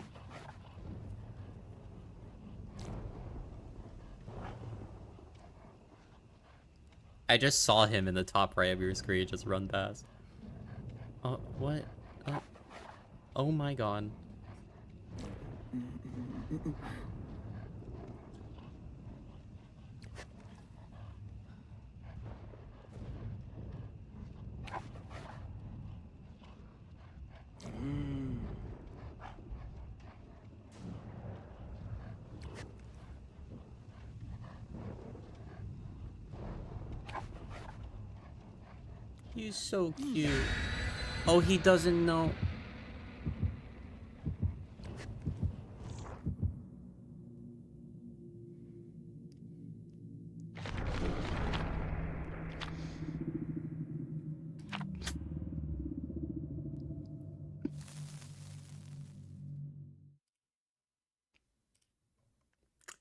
A: I just saw him in the top right of your screen just run past. Oh, what? Oh my god. He's so cute. Oh, he doesn't know.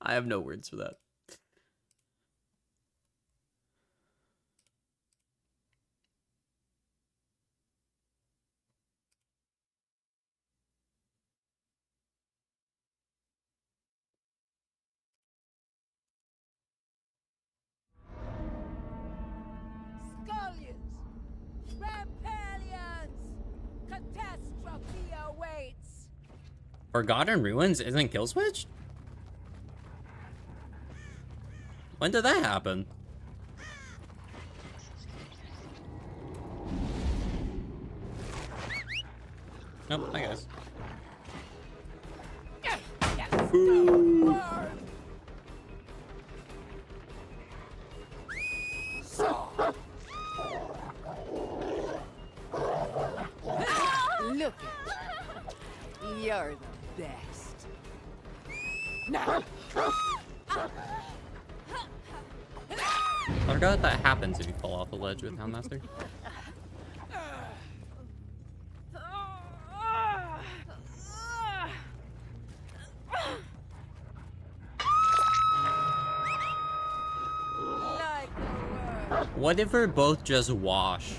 A: I have no words for that.
E: Scullions! Rampalions! Catastrophe awaits!
A: Forgotten Ruins isn't kill switched? When did that happen? Nope, I guess.
E: Look at you. You're the best. Now.
A: I forgot that happens if you fall off the ledge with Houndmaster.
E: Like a word.
A: What if we're both just wash?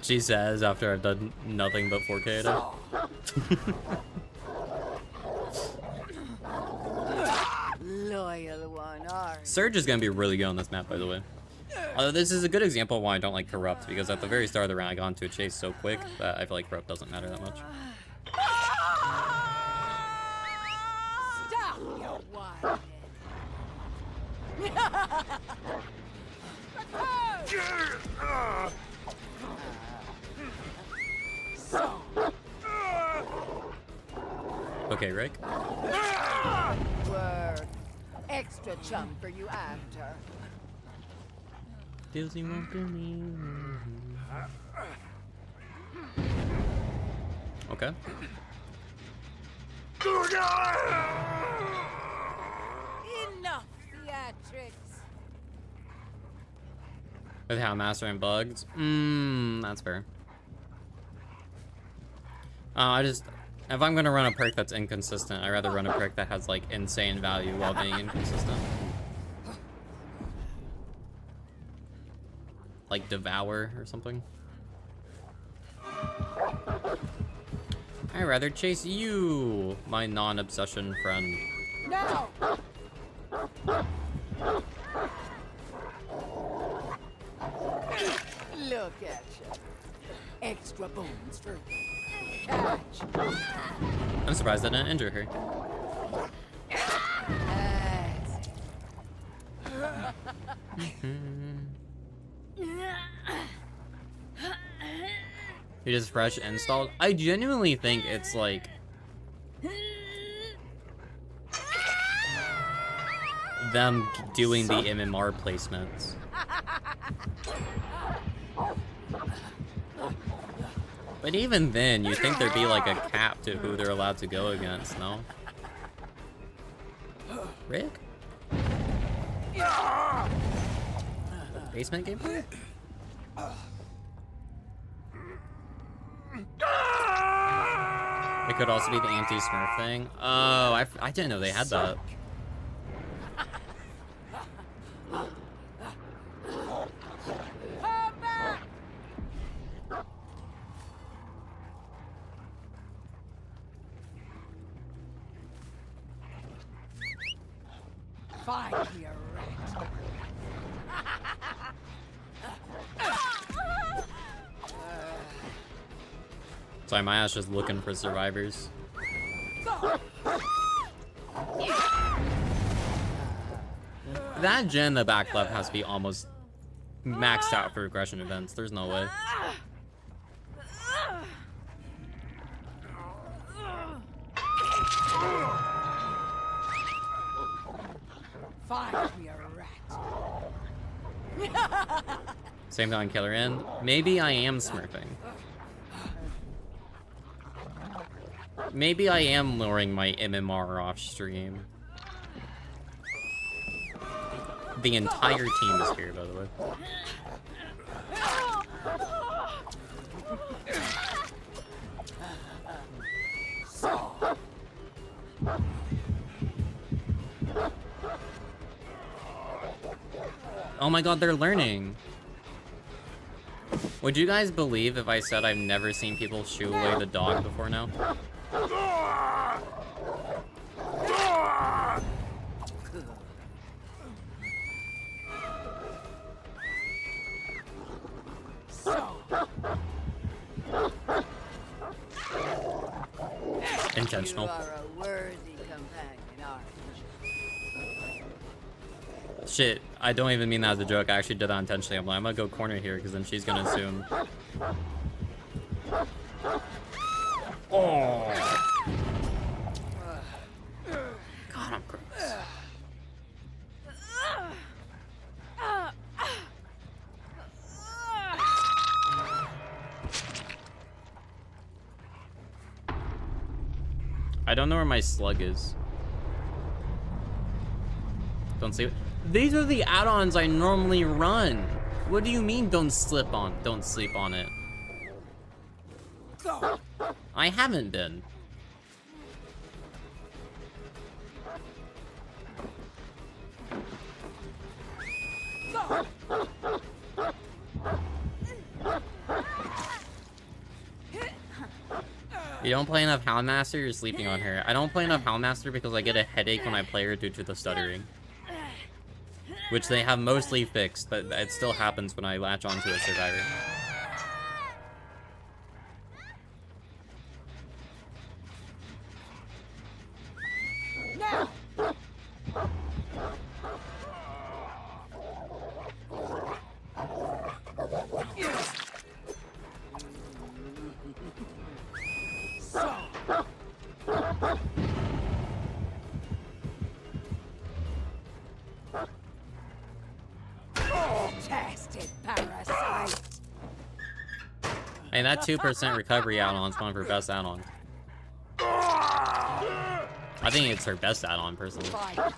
A: She says after I've done nothing but 4K today.
E: Loyal one, are
A: Surge is gonna be really good on this map, by the way. Although this is a good example of why I don't like Corrupt, because at the very start of the round I got into a chase so quick that I feel like Corrupt doesn't matter that much.
E: Stop, you whining.
A: Okay, Rick.
E: Word. Extra chum for you after.
A: Feels you won't believe. Okay.
E: Enough theatrics.
A: With how mastering bugs? That's fair. If I'm gonna run a perk that's inconsistent, I'd rather run a perk that has like insane value while being inconsistent. Like Devour or something. I'd rather chase you, my non-obsession friend.
E: Now! Look at you. Extra bones for catch.
A: I'm surprised I didn't injure her. You just fresh installed? I genuinely think it's like them doing the MMR placements. But even then, you think there'd be like a cap to who they're allowed to go against, no? Rick? Basement gameplay? It could also be the anti-smurf thing. Oh, I didn't know they had that.
E: Find me a rat.
A: Sorry, my ass just looking for survivors. That gen in the back left has to be almost maxed out for regression events. There's no way.
E: Find me a rat.
A: Same on Killer End. Maybe I am smurfing. Maybe I am luring my MMR off stream. The entire team is here, by the way. Oh my god, they're learning. Would you guys believe if I said I've never seen people shoo away the dog before now? Intentional.
E: You are a worthy companion, aren't you?
A: Shit, I don't even mean that as a joke. I actually did that intentionally. I'm like, I'm gonna go corner here because then she's gonna assume. Oh. God, I'm gross. I don't know where my slug is. Don't see it. These are the add-ons I normally run. What do you mean don't sleep on it? I haven't been. You don't play enough Houndmaster, you're sleeping on her. I don't play enough Houndmaster because I get a headache when I play her due to the stuttering. Which they have mostly fixed, but it still happens when I latch onto a survivor.
E: Detested parasite.
A: Hey, that 2% recovery add-on's one for best add-on. I think it's her best add-on, personally.
E: Fine.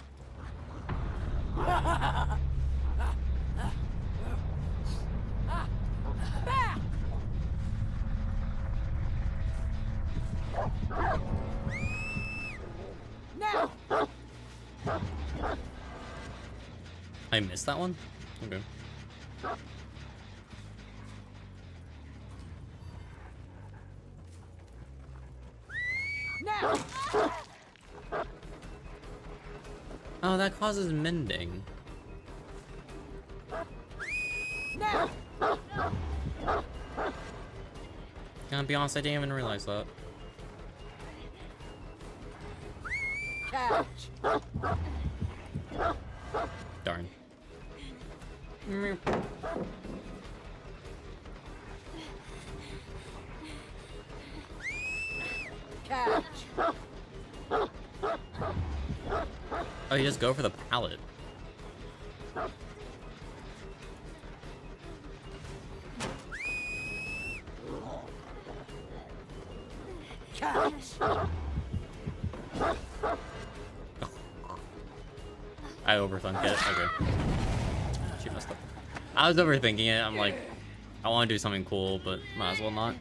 E: Now.
A: I missed that one? Okay.
E: Now.
A: Oh, that causes mending.
E: Now.
A: Gonna be honest, I didn't even realize that.
E: Catch.
A: Darn.
E: Catch.
A: Oh, you just go for the pallet.
E: Catch.
A: I overthink it. Okay. She messed up. I was overthinking it. I'm like, I want to do something cool, but might as well not.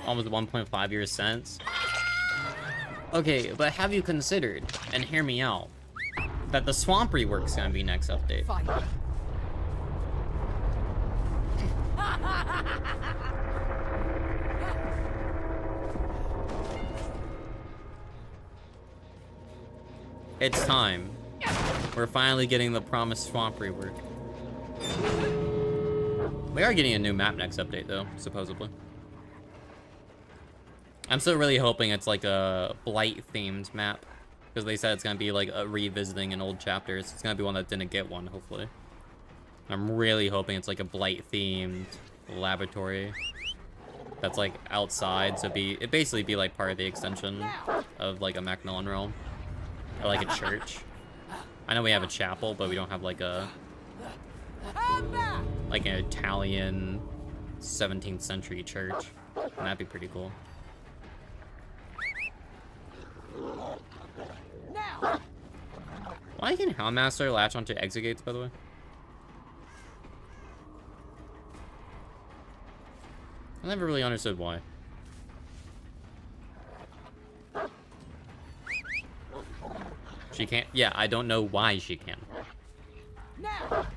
A: Almost 1.5 years since. Okay, but have you considered, and hear me out, that the swamp rework's gonna be next update?
E: Fight.
A: It's time. We're finally getting the promised swamp rework. We are getting a new map next update, though, supposedly. I'm still really hoping it's like a Blight-themed map, because they said it's gonna be like a revisiting an old chapters. It's gonna be one that didn't get one, hopefully. I'm really hoping it's like a Blight-themed laboratory that's like outside, so it basically be like part of the extension of like a Macmillan realm, or like a church. I know we have a chapel, but we don't have like an Italian 17th century church, and that'd be pretty cool.
E: Now.
A: Why can Houndmaster latch onto exit gates, by the way? I never really understood why. She can't. Yeah, I don't know why she can.
E: Now.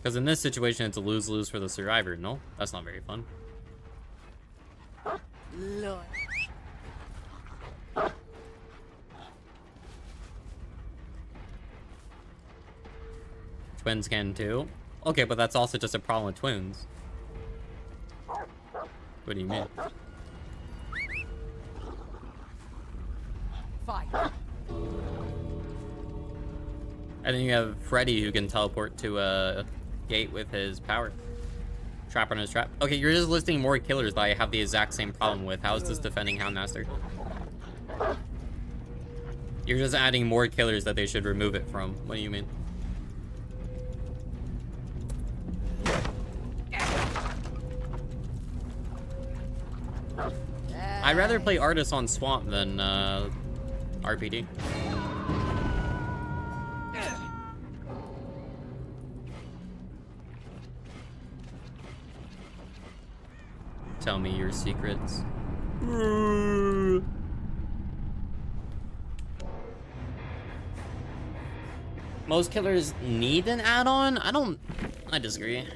A: Because in this situation, it's a lose-lose for the survivor. No, that's not very fun.
E: Lord.
A: Twins can too. Okay, but that's also just a problem with twins. What do you mean?
E: Fight.
A: And then you have Freddy, who can teleport to a gate with his power. Trap on his trap. Okay, you're just listing more killers that I have the exact same problem with. How is this defending Houndmaster? You're just adding more killers that they should remove it from. What do you mean? I'd rather play Artist on Swamp than RPD. Tell me your secrets. Most killers need an add-on? I disagree.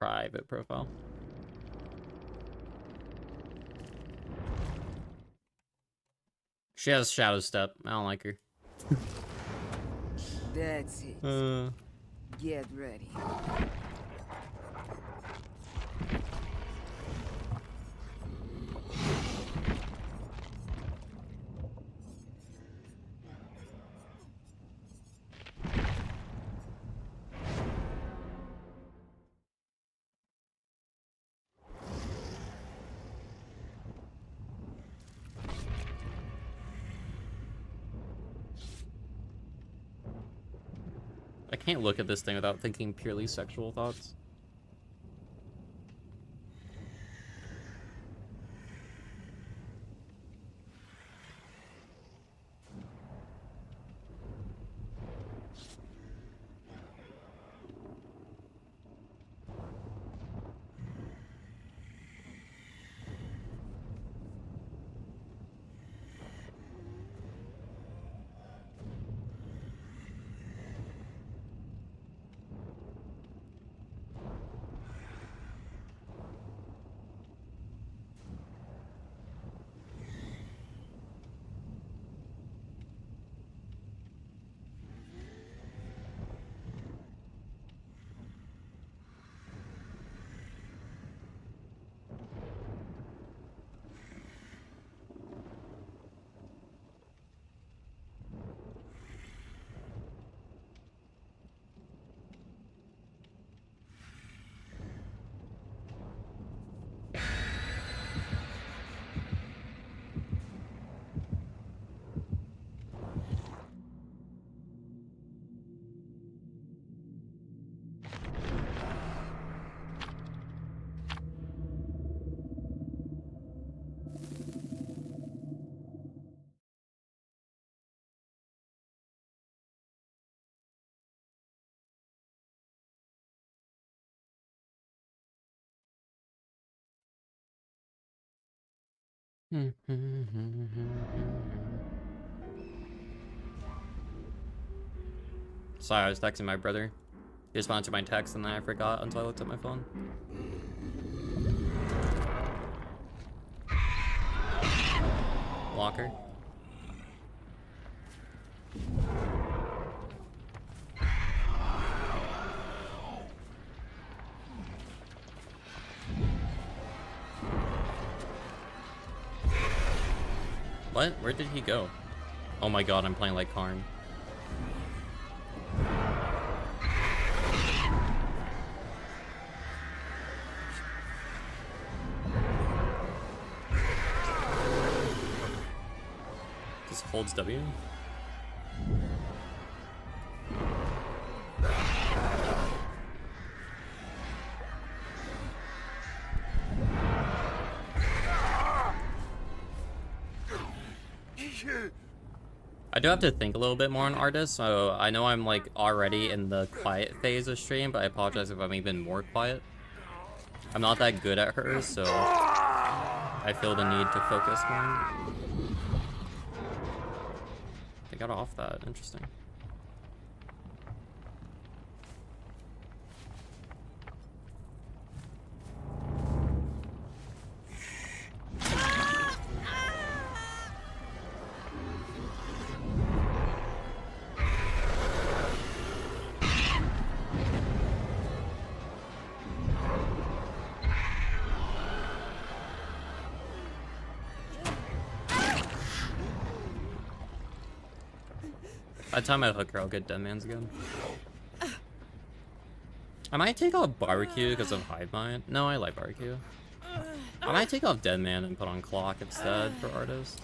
A: private profile. She has shadow step. I don't like her.
E: That's it. Get ready.
A: I can't look at this thing without thinking purely sexual thoughts. Sorry, I was texting my brother. He responded to my text and then I forgot until I looked at my phone. Walker. What? Where did he go? Oh my god, I'm playing like Karn. Just holds W? I do have to think a little bit more on Artist, so I know I'm like already in the quiet phase of stream, but I apologize if I'm even more quiet. I'm not that good at her, so I feel the need to focus more. They got off that, interesting. By the time I hook her, I'll get Deadman's again. I might take off Barbecue because of Hive Mind. No, I like Barbecue. I might take off Deadman and put on Clock instead for Artist.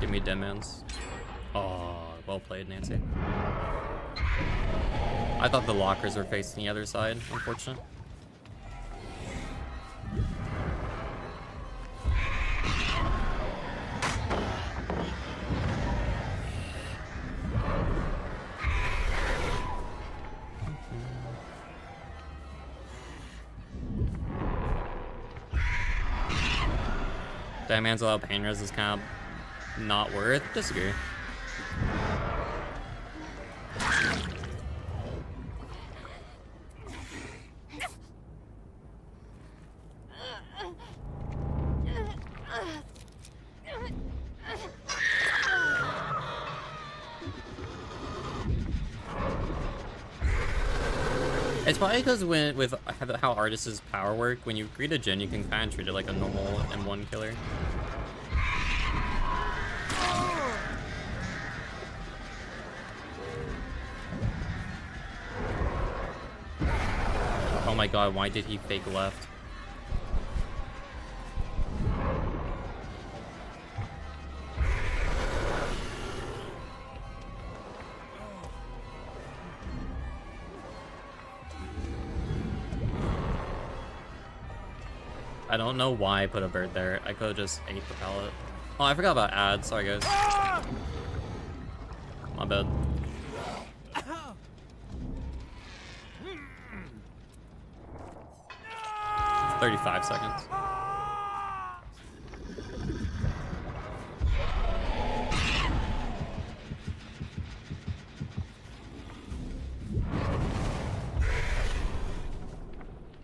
A: Give me Deadman's. Oh, well played, Nancy. I thought the lockers were facing the other side, unfortunate. That man's allowed pain res is kind of Not worth. Disagree. It's probably because with how Artist's power work, when you greet a Jinn, you can kind of treat it like a normal M1 killer. Oh my god, why did he fake left? I don't know why I put a bird there. I could have just ate the pallet. Oh, I forgot about ads. Sorry, guys. My bad. It's 35 seconds.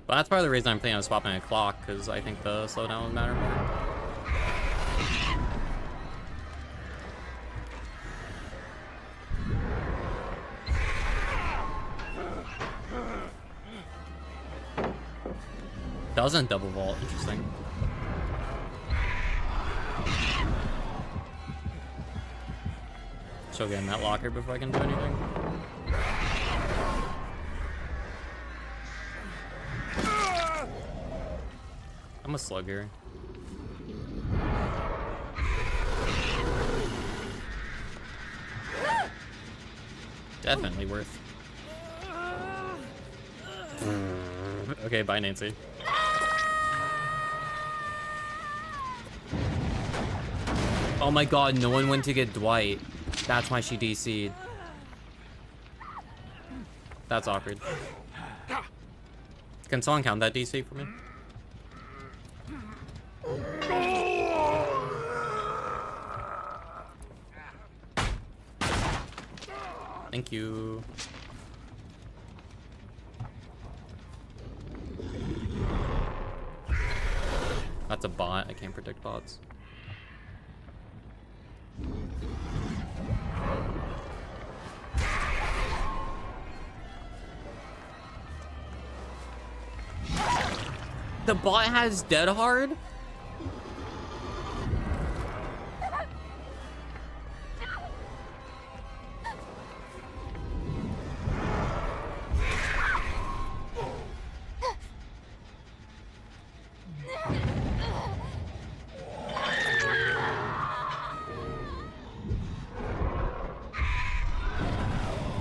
A: But that's part of the reason I'm thinking of swapping a clock, because I think the slowdown would matter more. Doesn't double vault, interesting. She'll get in that locker before I can do anything. I'm a slugger. Definitely worth. Okay, bye, Nancy. Oh my god, no one went to get Dwight. That's why she DC'd. That's awkward. Can someone count that DC for me? Thank you. That's a bot. I can't predict bots. The bot has dead hard?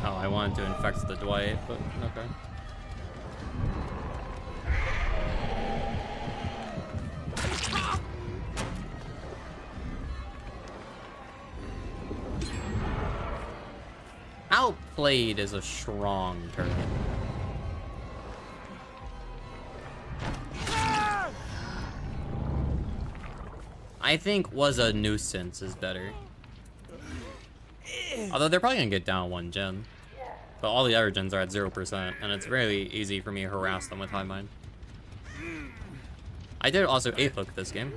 A: Oh, I wanted to infect the Dwight, but okay. Outplayed is a strong term. I think was a nuisance is better. Although they're probably gonna get down one gen. But all the other gens are at 0%, and it's very easy for me to harass them with high mind. I did also 8th hook this game.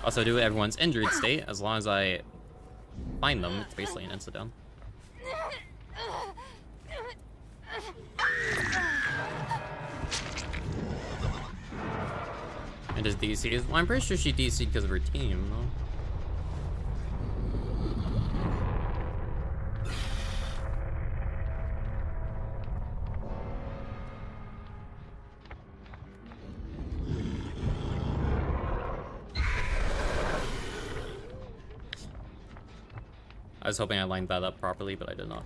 A: Also do everyone's injured state, as long as I find them, it's basically an insta down. And just DCs? Well, I'm pretty sure she DC'd because of her team, though. I was hoping I lined that up properly, but I did not.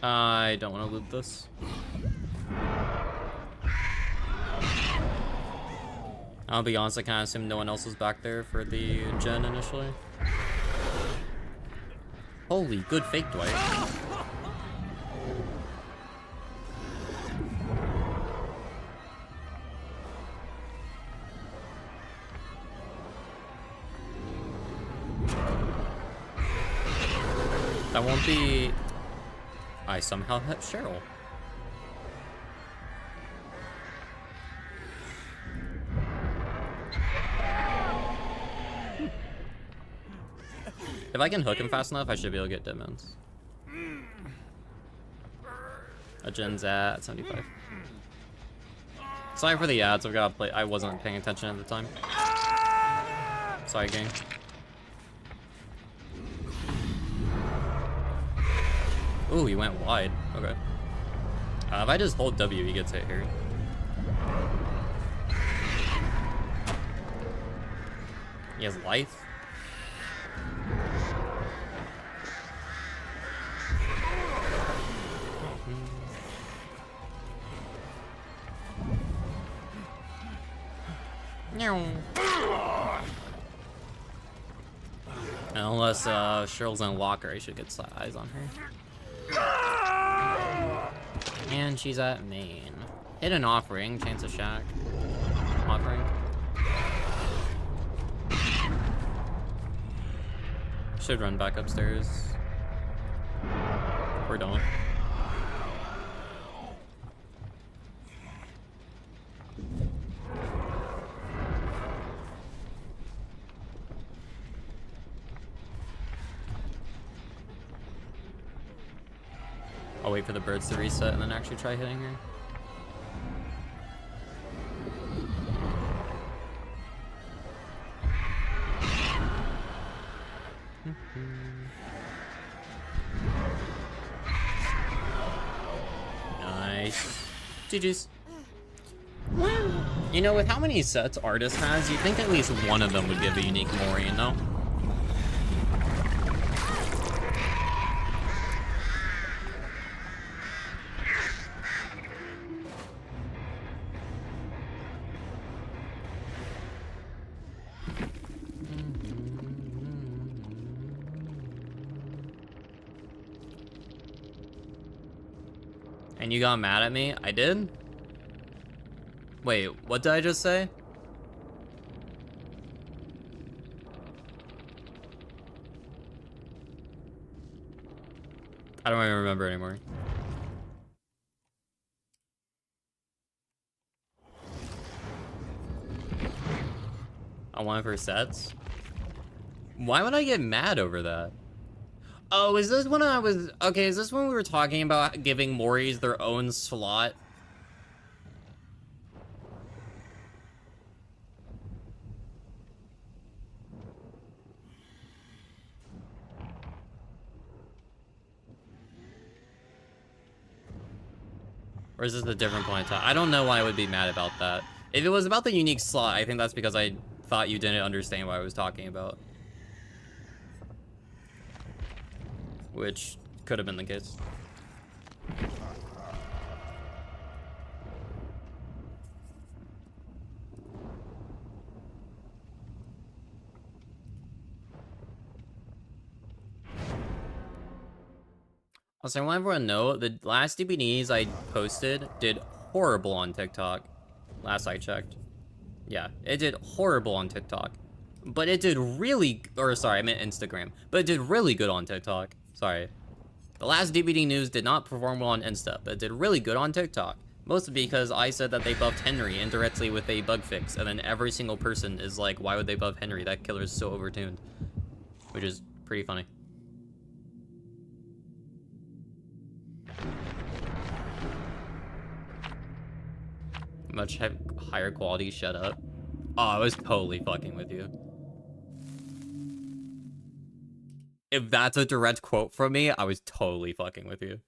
A: I don't want to loot this. I'll be honest, I kind of assumed no one else was back there for the gen initially. Holy, good fake, Dwight. That won't be... I somehow hit Cheryl. If I can hook him fast enough, I should be able to get Demons. A gen's at 75. Sorry for the ads, I've got to play. I wasn't paying attention at the time. Sorry, gang. Ooh, he went wide. Okay. If I just hold W, he gets hit here. He has life. Unless Cheryl's in a locker, I should get eyes on her. And she's at main. Hidden offering, chance of shack. Offering. Should run back upstairs. Or don't. I'll wait for the birds to reset and then actually try hitting her. Nice. GG's. You know, with how many sets Artist has, you'd think at least one of them would give a unique Mori, you know? And you got mad at me? I did? Wait, what did I just say? I don't even remember anymore. On one of her sets? Why would I get mad over that? Oh, is this when I was... Okay, is this when we were talking about giving Moris their own slot? Or is this a different point in time? I don't know why I would be mad about that. If it was about the unique slot, I think that's because I thought you didn't understand what I was talking about. Which could have been the case. Also, I want everyone to know, the last DVDs I posted did horrible on TikTok. Last I checked. Yeah, it did horrible on TikTok. But it did really... Or, sorry, I meant Instagram. But it did really good on TikTok. Sorry. The last DVD news did not perform well on Insta, but it did really good on TikTok. Mostly because I said that they buffed Henry indirectly with a bug fix, and then every single person is like, why would they buff Henry? That killer is so overtuned. Which is pretty funny. Much higher quality, shut up. Oh, I was totally fucking with you. If that's a direct quote from me, I was totally fucking with you.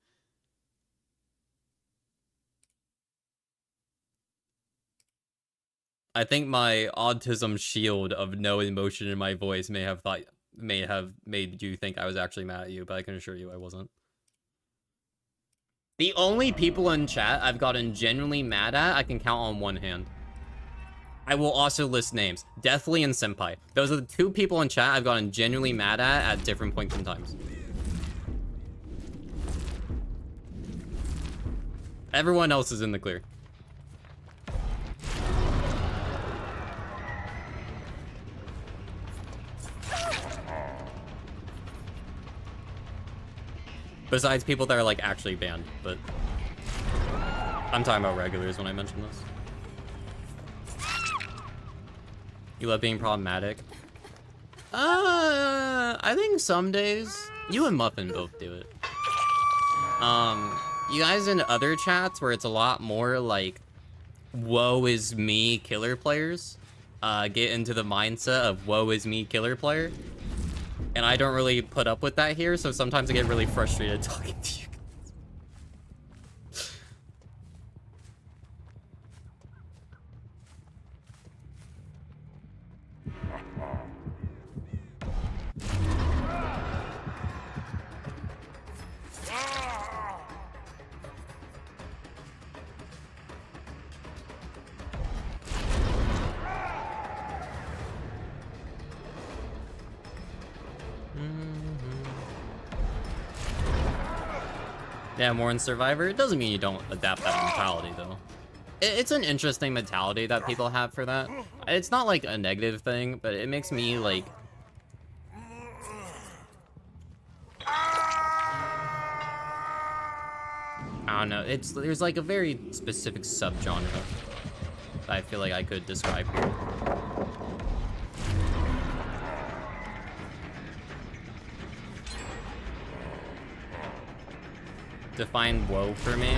A: I think my autism shield of no emotion in my voice may have made you think I was actually mad at you, but I can assure you I wasn't. The only people in chat I've gotten genuinely mad at, I can count on one hand. I will also list names. Deathly and Senpai. Those are the two people in chat I've gotten genuinely mad at different points in times. Everyone else is in the clear. Besides people that are like actually banned, but I'm talking about regulars when I mention this. You love being problematic? I think some days. You and Muffin both do it. You guys in other chats where it's a lot more like, woe is me killer players, get into the mindset of woe is me killer player. And I don't really put up with that here, so sometimes I get really frustrated talking to you. Yeah, more in Survivor. It doesn't mean you don't adapt that mentality, though. It's an interesting mentality that people have for that. It's not like a negative thing, but it makes me like... I don't know. There's like a very specific subgenre that I feel like I could describe here. Define woe for me.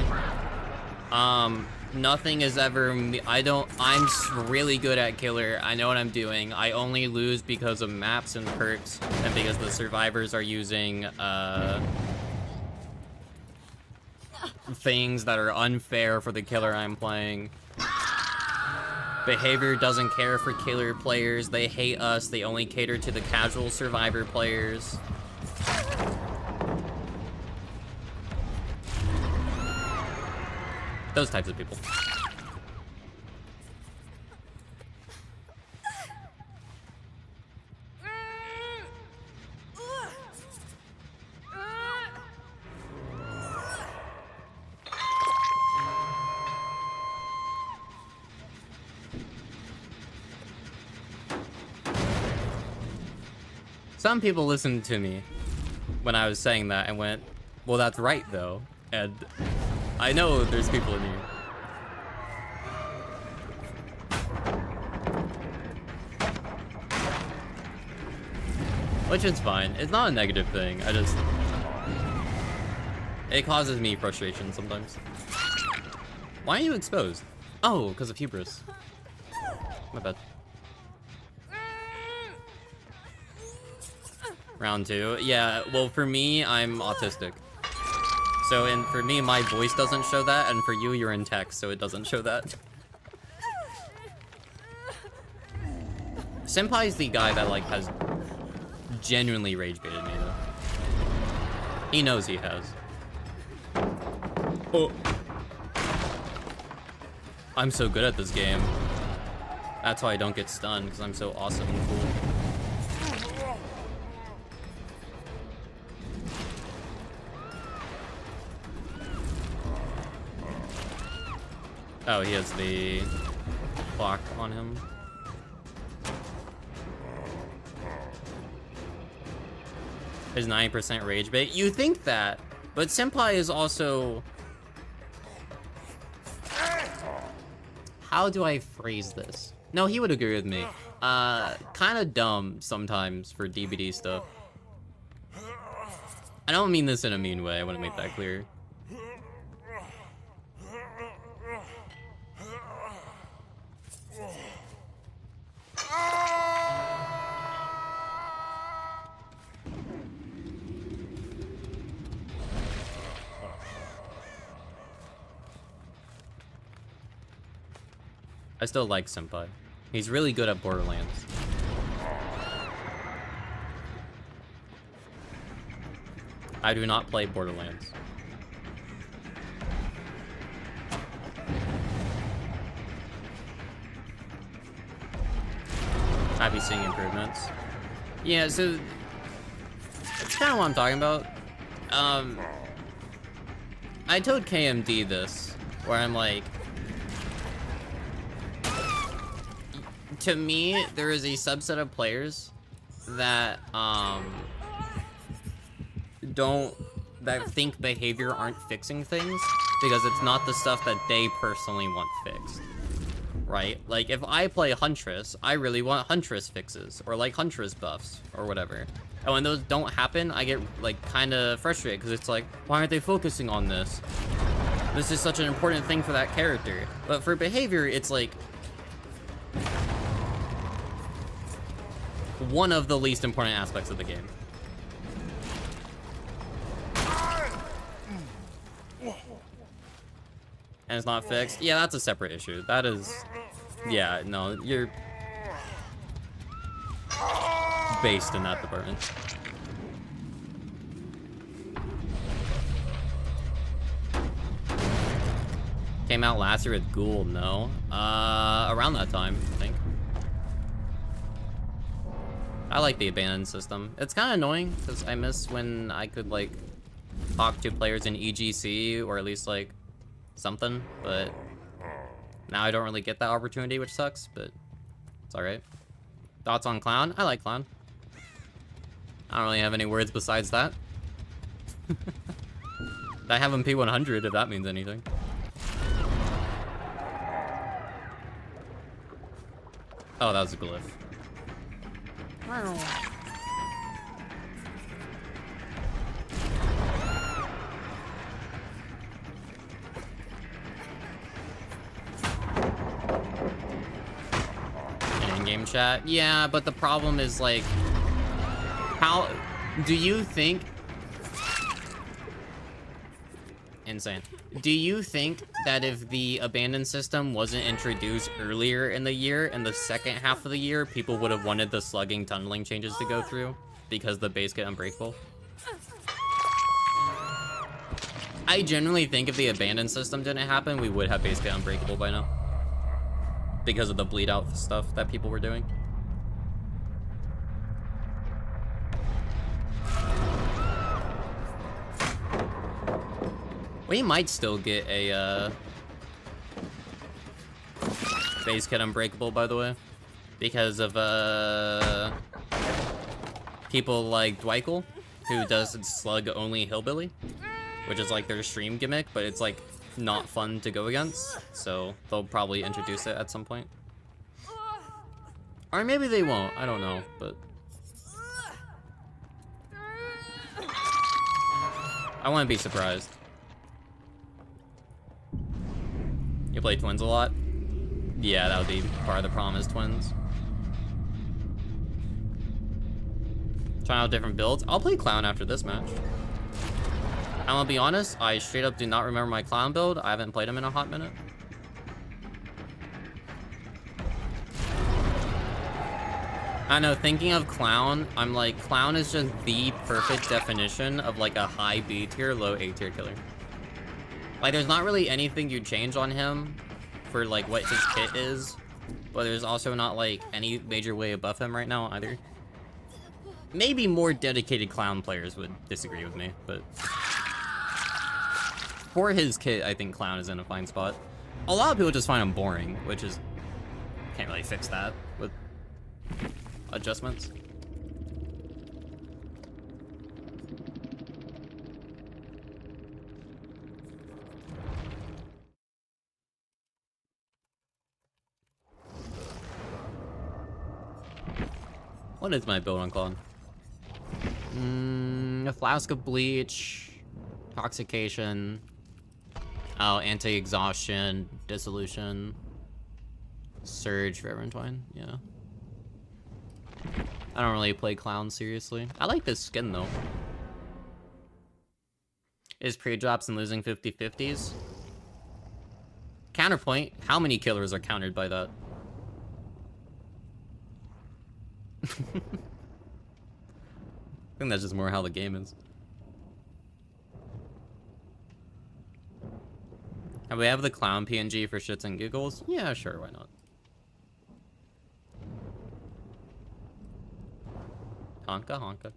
A: Nothing is ever I'm really good at killer. I know what I'm doing. I only lose because of maps and perks and because the survivors are using things that are unfair for the killer I'm playing. Behavior doesn't care for killer players. They hate us. They only cater to the casual survivor players. Those types of people. Some people listened to me when I was saying that and went, well, that's right, though. And I know there's people in here. Which is fine. It's not a negative thing. It causes me frustration sometimes. Why are you exposed? Oh, because of hubris. My bad. Round 2. Yeah, well, for me, I'm autistic. So, and for me, my voice doesn't show that, and for you, you're in text, so it doesn't show that. Senpai's the guy that, like, has genuinely rage baited me, though. He knows he has. Oh. I'm so good at this game. That's why I don't get stunned, because I'm so awesome and cool. Oh, he has the clock on him. His 9% rage bait. You think that, but Senpai is also... How do I phrase this? No, he would agree with me. Kind of dumb sometimes for DBD stuff. I don't mean this in a mean way. I want to make that clear. I still like Senpai. He's really good at Borderlands. I do not play Borderlands. Happy seeing improvements. Yeah, so that's kind of what I'm talking about. I told KMD this, where I'm like, to me, there is a subset of players that that think behavior aren't fixing things because it's not the stuff that they personally want fixed, right? Like, if I play Huntress, I really want Huntress fixes, or like Huntress buffs, or whatever. And when those don't happen, I get like kind of frustrated because it's like, why aren't they focusing on this? This is such an important thing for that character. But for behavior, it's like one of the least important aspects of the game. And it's not fixed? Yeah, that's a separate issue. That is... Yeah, no, you're... based in that department. Came out last year with Ghoul, no. Around that time, I think. I like the abandoned system. It's kind of annoying, because I miss when I could, like, talk to players in EGC, or at least, like, something, but now I don't really get that opportunity, which sucks, but it's alright. Thoughts on Clown? I like Clown. I don't really have any words besides that. I have him P100, if that means anything. Oh, that was a glyph. In-game chat? Yeah, but the problem is, like, how do you think... Insane. Do you think that if the abandoned system wasn't introduced earlier in the year, in the second half of the year, people would have wanted the slugging tunneling changes to go through because the base get unbreakable? I generally think if the abandoned system didn't happen, we would have base get unbreakable by now. Because of the bleed out stuff that people were doing. We might still get a base kit unbreakable, by the way, because of people like Dwykel, who does slug only Hillbilly, which is like their stream gimmick, but it's like not fun to go against, so they'll probably introduce it at some point. Or maybe they won't, I don't know, but I wouldn't be surprised. You play Twins a lot? Yeah, that would be part of the problem is Twins. Trying out different builds. I'll play Clown after this match. I'm gonna be honest, I straight up do not remember my Clown build. I haven't played him in a hot minute. I know, thinking of Clown, I'm like, Clown is just the perfect definition of like a high B tier, low A tier killer. Like, there's not really anything you change on him for, like, what his kit is. But there's also not, like, any major way to buff him right now, either. Maybe more dedicated Clown players would disagree with me, but... for his kit, I think Clown is in a fine spot. A lot of people just find him boring, which is... can't really fix that with adjustments. What is my build on Clown? A flask of bleach, intoxication, oh, anti-exhaustion, dissolution, surge for Everentwine, yeah. I don't really play Clown seriously. I like this skin though. Is pre-drops and losing 50-50s? Counterpoint, how many killers are countered by that? I think that's just more how the game is. Have we have the Clown PNG for shits and giggles? Yeah, sure, why not? Honka honka.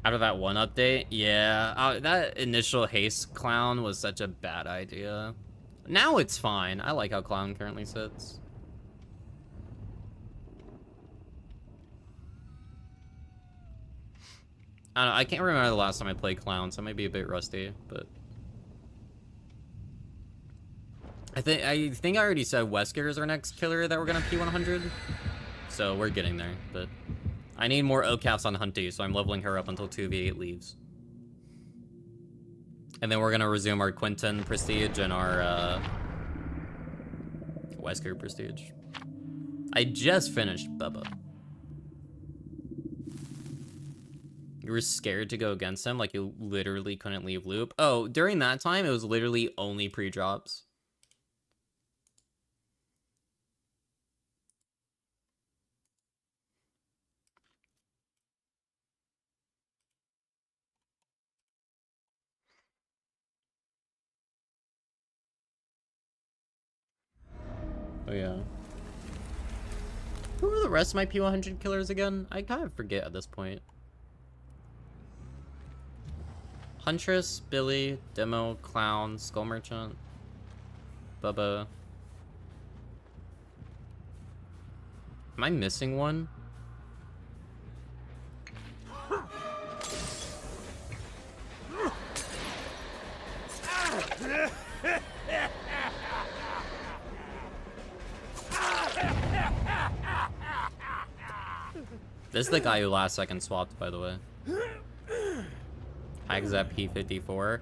A: Out of that one update, yeah, that initial haste clown was such a bad idea. Now it's fine. I like how clown currently sits. I don't know, I can't remember the last time I played clown, so I might be a bit rusty, but I think I already said Wesker is our next killer that we're gonna P100, so we're getting there. But I need more OCAFs on Hunty, so I'm leveling her up until 2v8 leaves, and then we're gonna resume our Quentin prestige and our Wesker prestige. I just finished Bubba. You were scared to go against him, like you literally couldn't leave loop. Oh, during that time, it was literally only pre-drops. Oh yeah. Who are the rest of my P100 killers again? I kind of forget at this point. Huntress, Billy, Demo, Clown, Skull Merchant, Bubba. Am I missing one? This is the guy who last second swapped, by the way. Hag's at P54.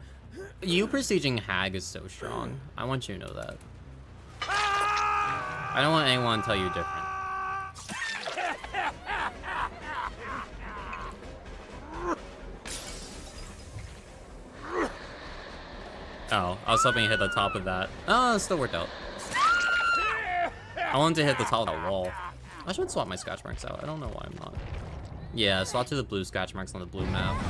A: You prestiging Hag is so strong. I want you to know that. I don't want anyone to tell you different. Oh, I was hoping to hit the top of that. Oh, it still worked out. I wanted to hit the top of that wall. I should swap my scratch marks out. I don't know why I'm not. Yeah, swap to the blue scratch marks on the blue map.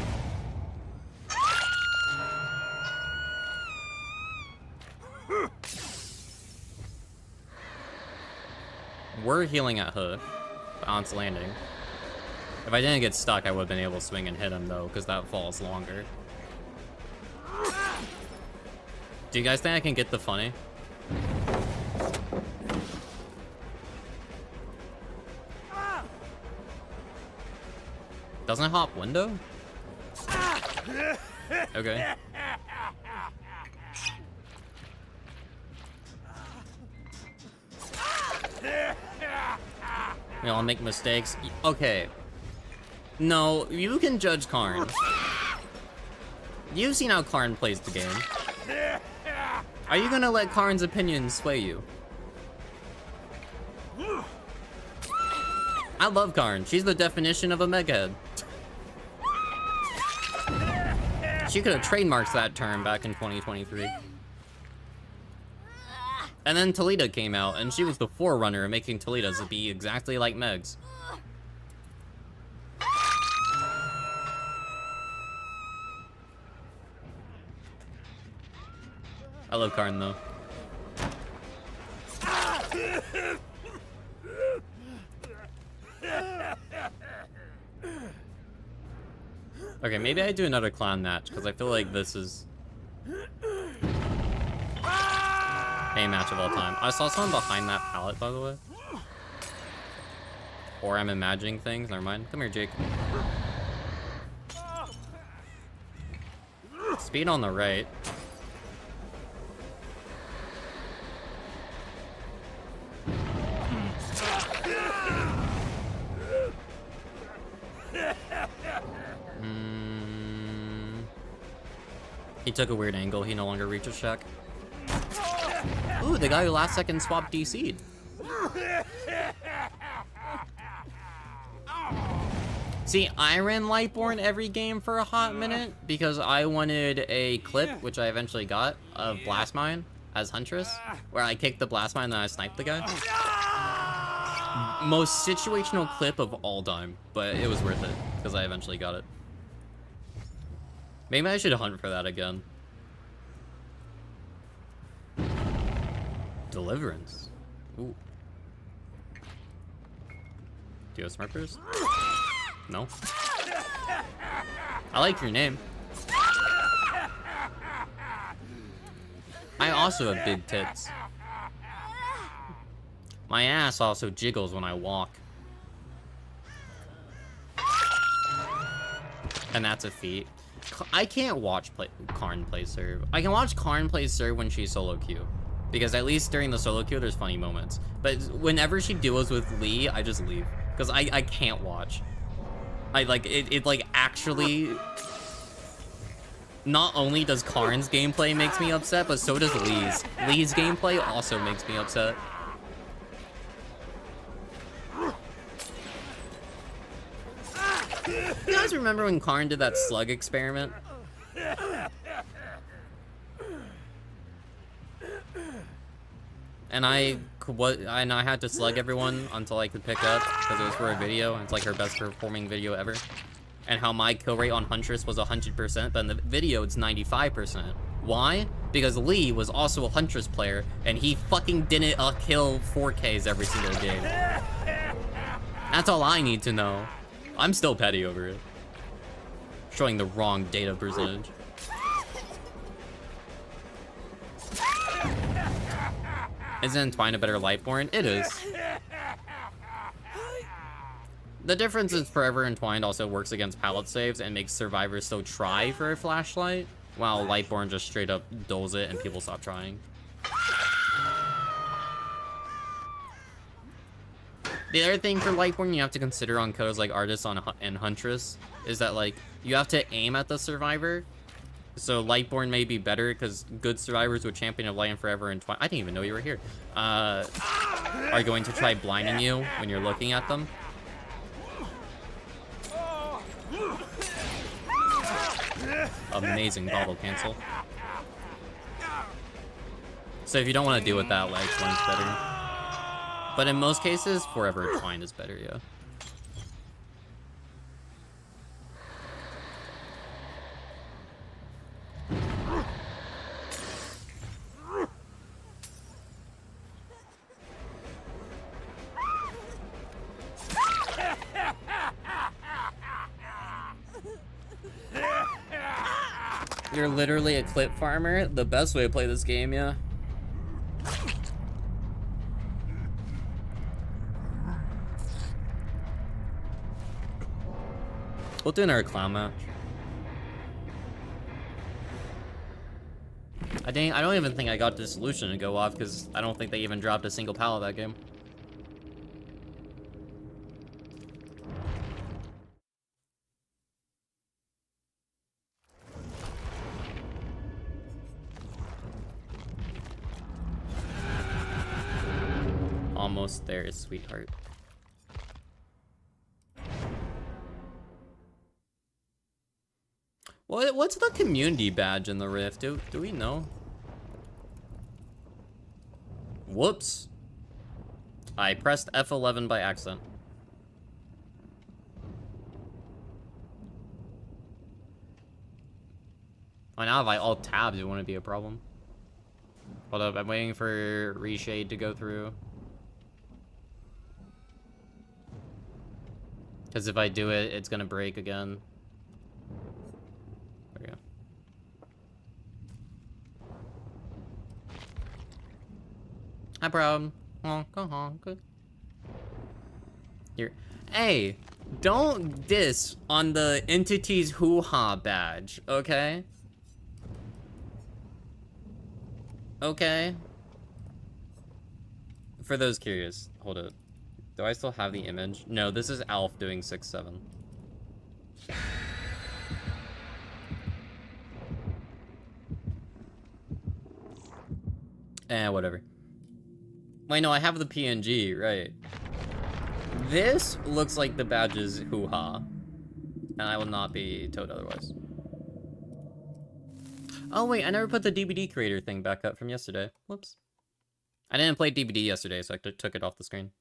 A: We're healing at Hook, bounce landing. If I didn't get stuck, I would have been able to swing and hit him though, because that falls longer. Do you guys think I can get the funny? Doesn't it hop window? Okay. We all make mistakes. Okay. No, you can judge Karn. You've seen how Karn plays the game. Are you gonna let Karn's opinions sway you? I love Karn. She's the definition of a meghead. She could have trademarked that term back in 2023. And then Talita came out, and she was the forerunner of making Talitas be exactly like Megs. I love Karn though. Okay, maybe I do another clown match, because I feel like this is a match of all time. I saw someone behind that pallet, by the way. Or I'm imagining things. Never mind. Come here, Jake. Speed on the right. He took a weird angle. He no longer reaches Shack. Ooh, the guy who last second swapped DC'd. See, I ran Lightborn every game for a hot minute because I wanted a clip, which I eventually got, of Blastmine as Huntress, where I kicked the Blastmine and then I sniped the guy. Most situational clip of all time, but it was worth it because I eventually got it. Maybe I should hunt for that again. Deliverance. Ooh. Do you have smart boost? No. I like your name. I also have big tits. My ass also jiggles when I walk. And that's a feat. I can't watch Karn play serve. I can watch Karn play serve when she's solo queue. Because at least during the solo queue, there's funny moments. But whenever she duos with Lee, I just leave. Because I can't watch. I like, it like actually... Not only does Karn's gameplay makes me upset, but so does Lee's. Lee's gameplay also makes me upset. You guys remember when Karn did that slug experiment? And I had to slug everyone until I could pick up because it was for a video. And it's like her best performing video ever. And how my kill rate on Huntress was 100%, but in the video it's 95%. Why? Because Lee was also a Huntress player, and he fucking didn't kill 4Ks every single game. That's all I need to know. I'm still petty over it. Showing the wrong data percentage. Isn't Entwine a better Lightborn? It is. The difference is Forever Entwined also works against pallet saves and makes survivors still try for a flashlight, while Lightborn just straight up doles it and people stop trying. The other thing for Lightborn you have to consider on codes like Artist and Huntress is that, like, you have to aim at the survivor. So Lightborn may be better because good survivors with Champion of Light and Forever Entwined, I didn't even know you were here, are going to try blinding you when you're looking at them. Amazing bottle cancel. So if you don't want to deal with that, Lightborn's better. But in most cases, Forever Entwined is better, yeah. You're literally a clip farmer? The best way to play this game, yeah. We'll do another clown match. I don't even think I got Dissolution to go off because I don't think they even dropped a single pallet that game. Almost there, sweetheart. What's the community badge in the Rift? Do we know? Whoops. I pressed F11 by accident. Oh, now if I alt tabs, it wouldn't be a problem. Hold up, I'm waiting for Reshade to go through. Because if I do it, it's gonna break again. There we go. Hi, problem. Honk, honk. Here. Hey, don't diss on the entity's hoo-ha badge, okay? Okay. For those curious, hold it. Do I still have the image? No, this is Alf doing 6-7. Whatever. Wait, no, I have the PNG, right. This looks like the badge's hoo-ha. And I will not be told otherwise. Oh, wait, I never put the DVD creator thing back up from yesterday. Whoops. I didn't play DVD yesterday, so I took it off the screen.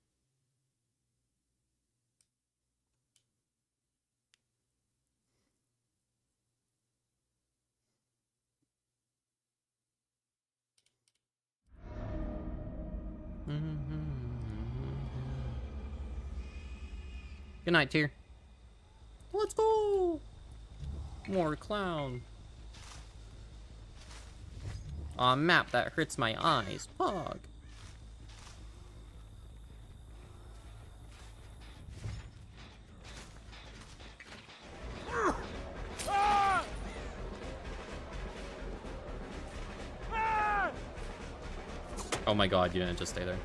A: Good night, Tyr. Let's go! More clown. A map that hurts my eyes. Pog. Oh my god, you didn't just stay there.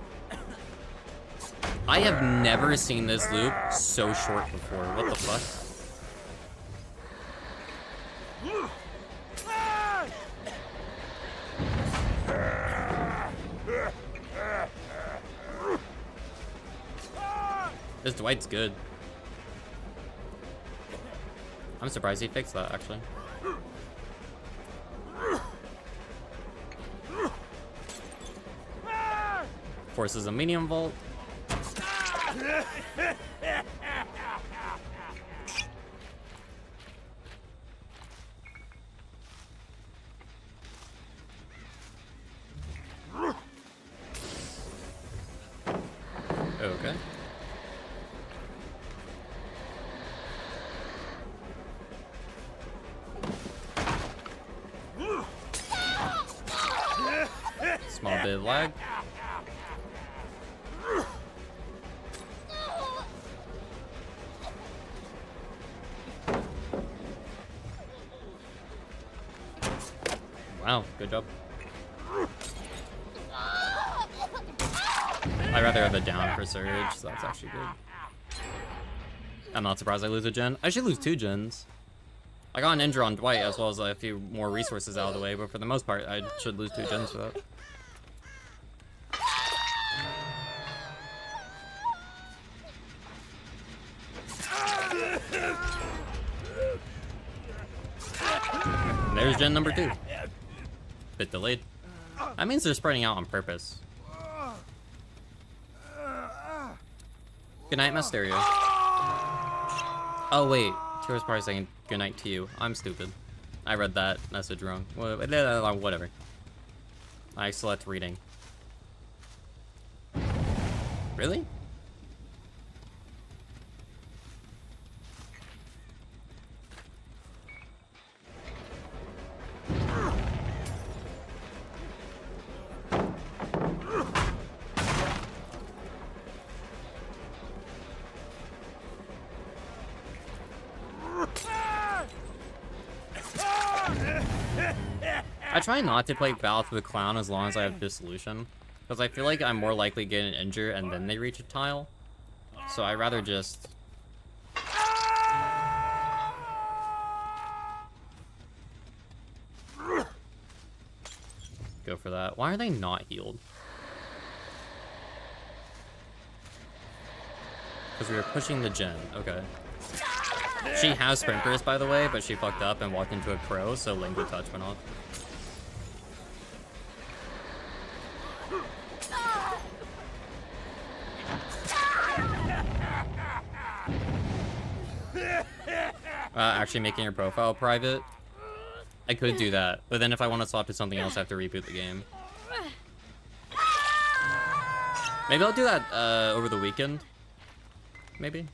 A: I have never seen this loop so short before. What the fuck? This Dwight's good. I'm surprised he fixed that, actually. Forces a medium vault. Okay. Small bit of lag. Wow, good job. I'd rather have a down for Surge, so that's actually good. I'm not surprised I lose a gen. I should lose 2 gens. I got an injure on Dwight as well as a few more resources out of the way, but for the most part, I should lose 2 gens for that. There's gen number 2. Bit delayed. That means they're spreading out on purpose. Good night, Mysterio. Oh wait, Tira's probably saying good night to you. I'm stupid. I read that message wrong. Whatever. I select reading. Really? I try not to play Battle with the Clown as long as I have Dissolution, because I feel like I'm more likely to get an injure and then they reach a tile. So I'd rather just... go for that. Why are they not healed? Because we were pushing the gen. Okay. She has Sprint Burst, by the way, but she fucked up and walked into a crow, so Languid Touch went off. Actually making your profile private. I could do that, but then if I want to swap to something else, I have to reboot the game. Maybe I'll do that over the weekend. Maybe.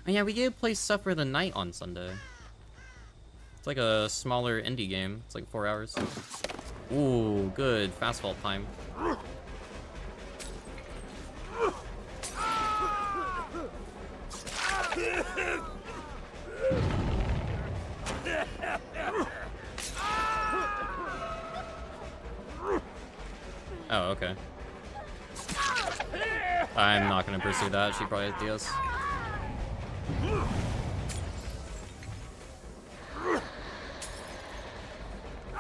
A: Oh yeah, we get to play Suffer the Night on Sunday. It's like a smaller indie game. It's like 4 hours. Ooh, good. Fast vault time. Oh, okay. I'm not gonna pursue that. She probably has DS.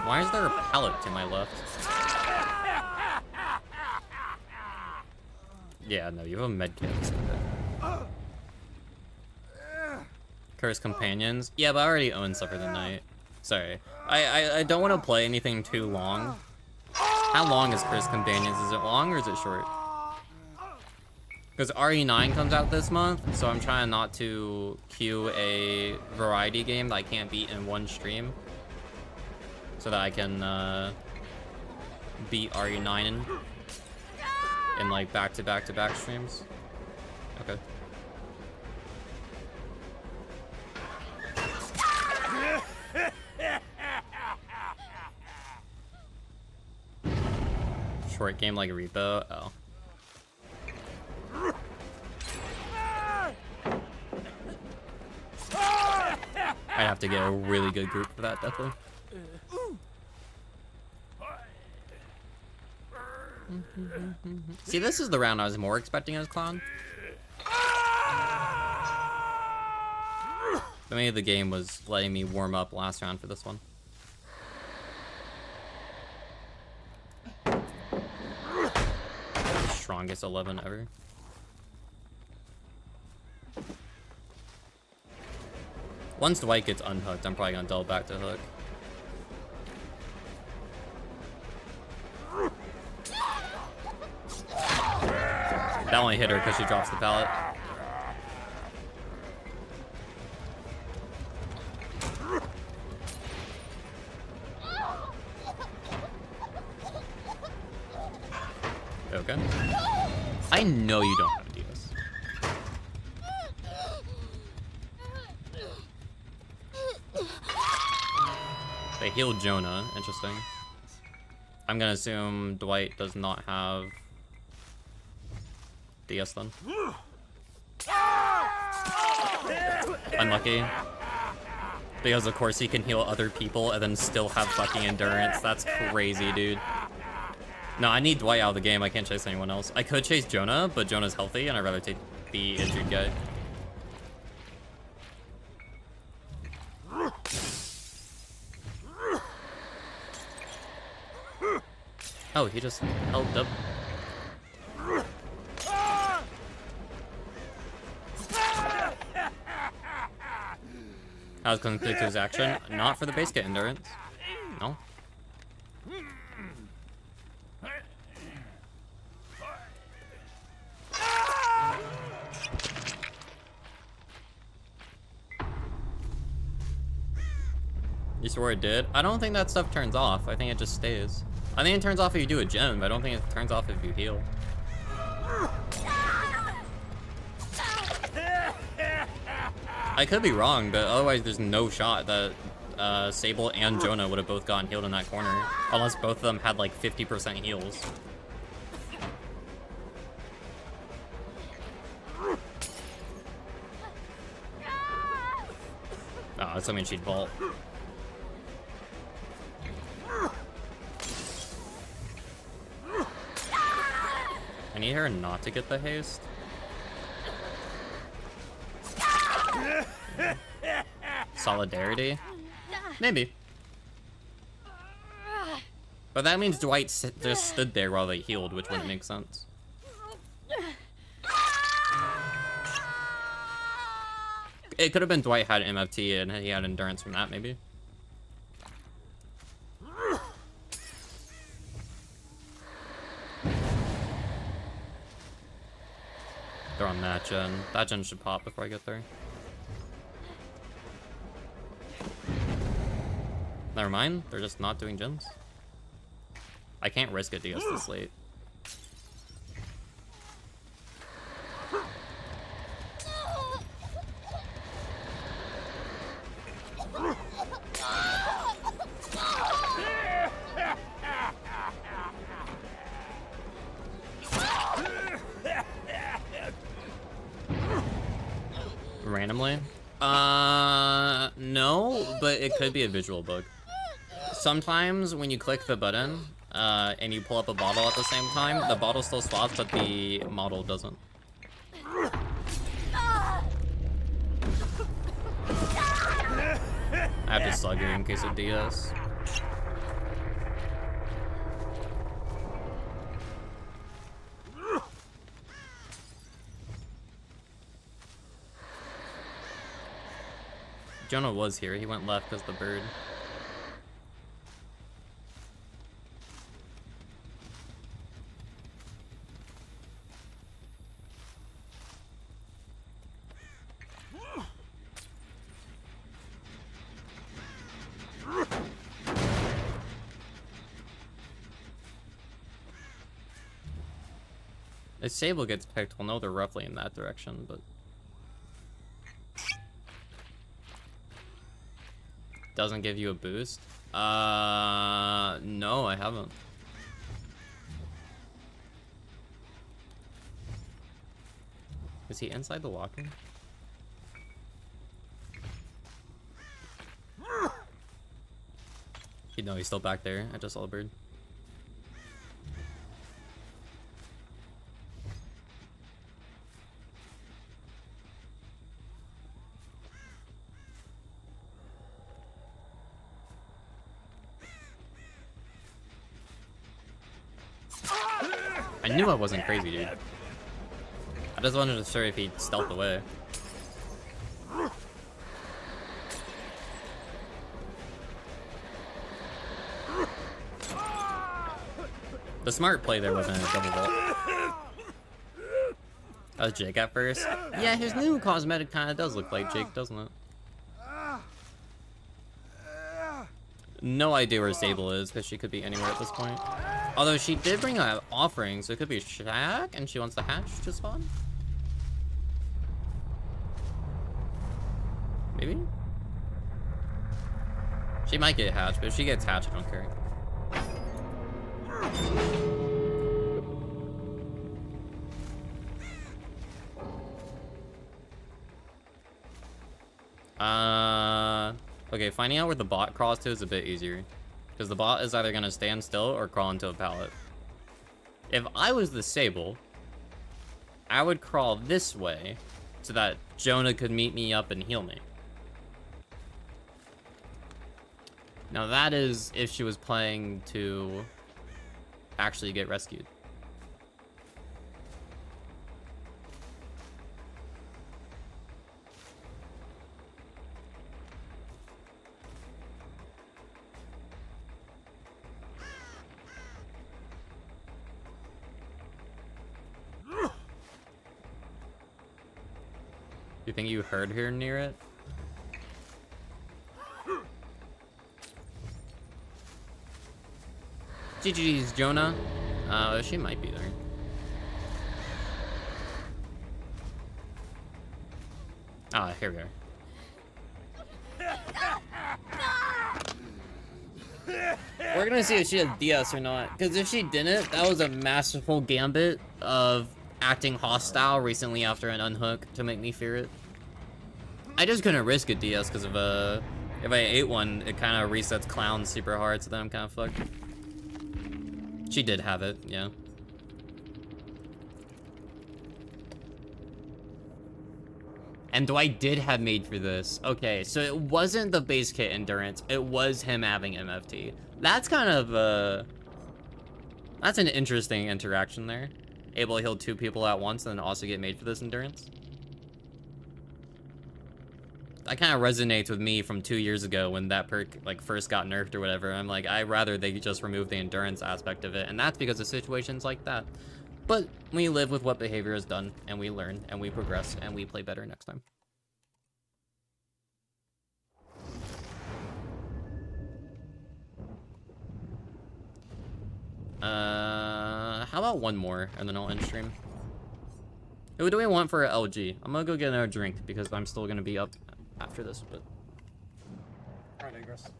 A: Why is there a pallet to my left? Yeah, no, you have a medkit. Cursed Companions? Yeah, but I already own Suffer the Night. Sorry. I don't want to play anything too long. How long is Cursed Companions? Is it long or is it short? Because RE9 comes out this month, so I'm trying not to queue a variety game that I can't beat in one stream. So that I can beat RE9 in like back-to-back-to-back streams. Okay. Short game like Repo? Oh. I'd have to get a really good group for that, definitely. See, this is the round I was more expecting as Clown. But maybe the game was letting me warm up last round for this one. The strongest 11 ever. Once Dwight gets unhooked, I'm probably gonna double back to hook. That only hit her because she drops the pallet. Okay. I know you don't have a DS. They healed Jonah. Interesting. I'm gonna assume Dwight does not have DS then. Unlucky. Because of course he can heal other people and then still have fucking endurance. That's crazy, dude. No, I need Dwight out of the game. I can't chase anyone else. I could chase Jonah, but Jonah's healthy and I'd rather take the injured guy. Oh, he just held up. I was going to click his action, not for the base kit endurance. No. You swore it did? I don't think that stuff turns off. I think it just stays. I think it turns off if you do a gem, but I don't think it turns off if you heal. I could be wrong, but otherwise there's no shot that Sable and Jonah would have both gotten healed in that corner. Unless both of them had like 50% heals. Oh, that's something she'd vault. I need her not to get the haste. Solidarity? Maybe. But that means Dwight just stood there while they healed, which wouldn't make sense. It could have been Dwight had MFT and he had endurance from that, maybe. They're on that gen. That gen should pop before I get there. Never mind, they're just not doing gens. I can't risk a DS this late. Randomly? No, but it could be a visual bug. Sometimes when you click the button and you pull up a bottle at the same time, the bottle still swaps, but the model doesn't. I have to slug it in case of DS. Jonah was here. He went left because the bird. If Sable gets picked, we'll know they're roughly in that direction, but... Doesn't give you a boost? No, I haven't. Is he inside the locker? No, he's still back there. I just saw the bird. I knew I wasn't crazy, dude. I just wanted to sure if he stealthed away. The smart play there wasn't a double vault. That was Jake at first. Yeah, his new cosmetic kind of does look like Jake, doesn't it? No idea where Sable is, because she could be anywhere at this point. Although she did bring an offering, so it could be Shaq, and she wants the hatch to spawn? Maybe? She might get hatched, but if she gets hatched, I don't care. Okay, finding out where the bot crawls to is a bit easier. Because the bot is either going to stand still or crawl into a pallet. If I was the Sable, I would crawl this way so that Jonah could meet me up and heal me. Now that is if she was playing to actually get rescued. You think you heard her near it? GG's, Jonah. She might be there. Ah, here we are. We're gonna see if she has DS or not. Because if she didn't, that was a masterful gambit of acting hostile recently after an unhook to make me fear it. I just couldn't risk a DS because of if I ate one, it kind of resets clown super hard, so then I'm kind of fucked. She did have it, yeah. And Dwight did have made for this. Okay, so it wasn't the base kit endurance, it was him having MFT. That's kind of that's an interesting interaction there. Able to heal 2 people at once and then also get made for this endurance. That kind of resonates with me from 2 years ago when that perk like first got nerfed or whatever. I'm like, I'd rather they just remove the endurance aspect of it, and that's because of situations like that. But we live with what behavior is done, and we learn, and we progress, and we play better next time. How about one more, and then I'll end stream? Who do we want for an LG? I'm gonna go get another drink, because I'm still gonna be up after this, but... Alright, I digress.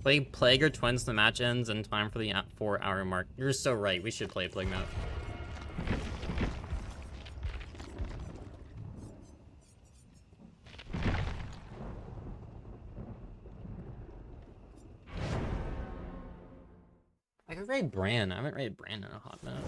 A: Play Plague or Twins, the match ends in time for the 4-hour mark. You're so right, we should play Plague map. I could raid Bran. I haven't raided Bran in a hot minute.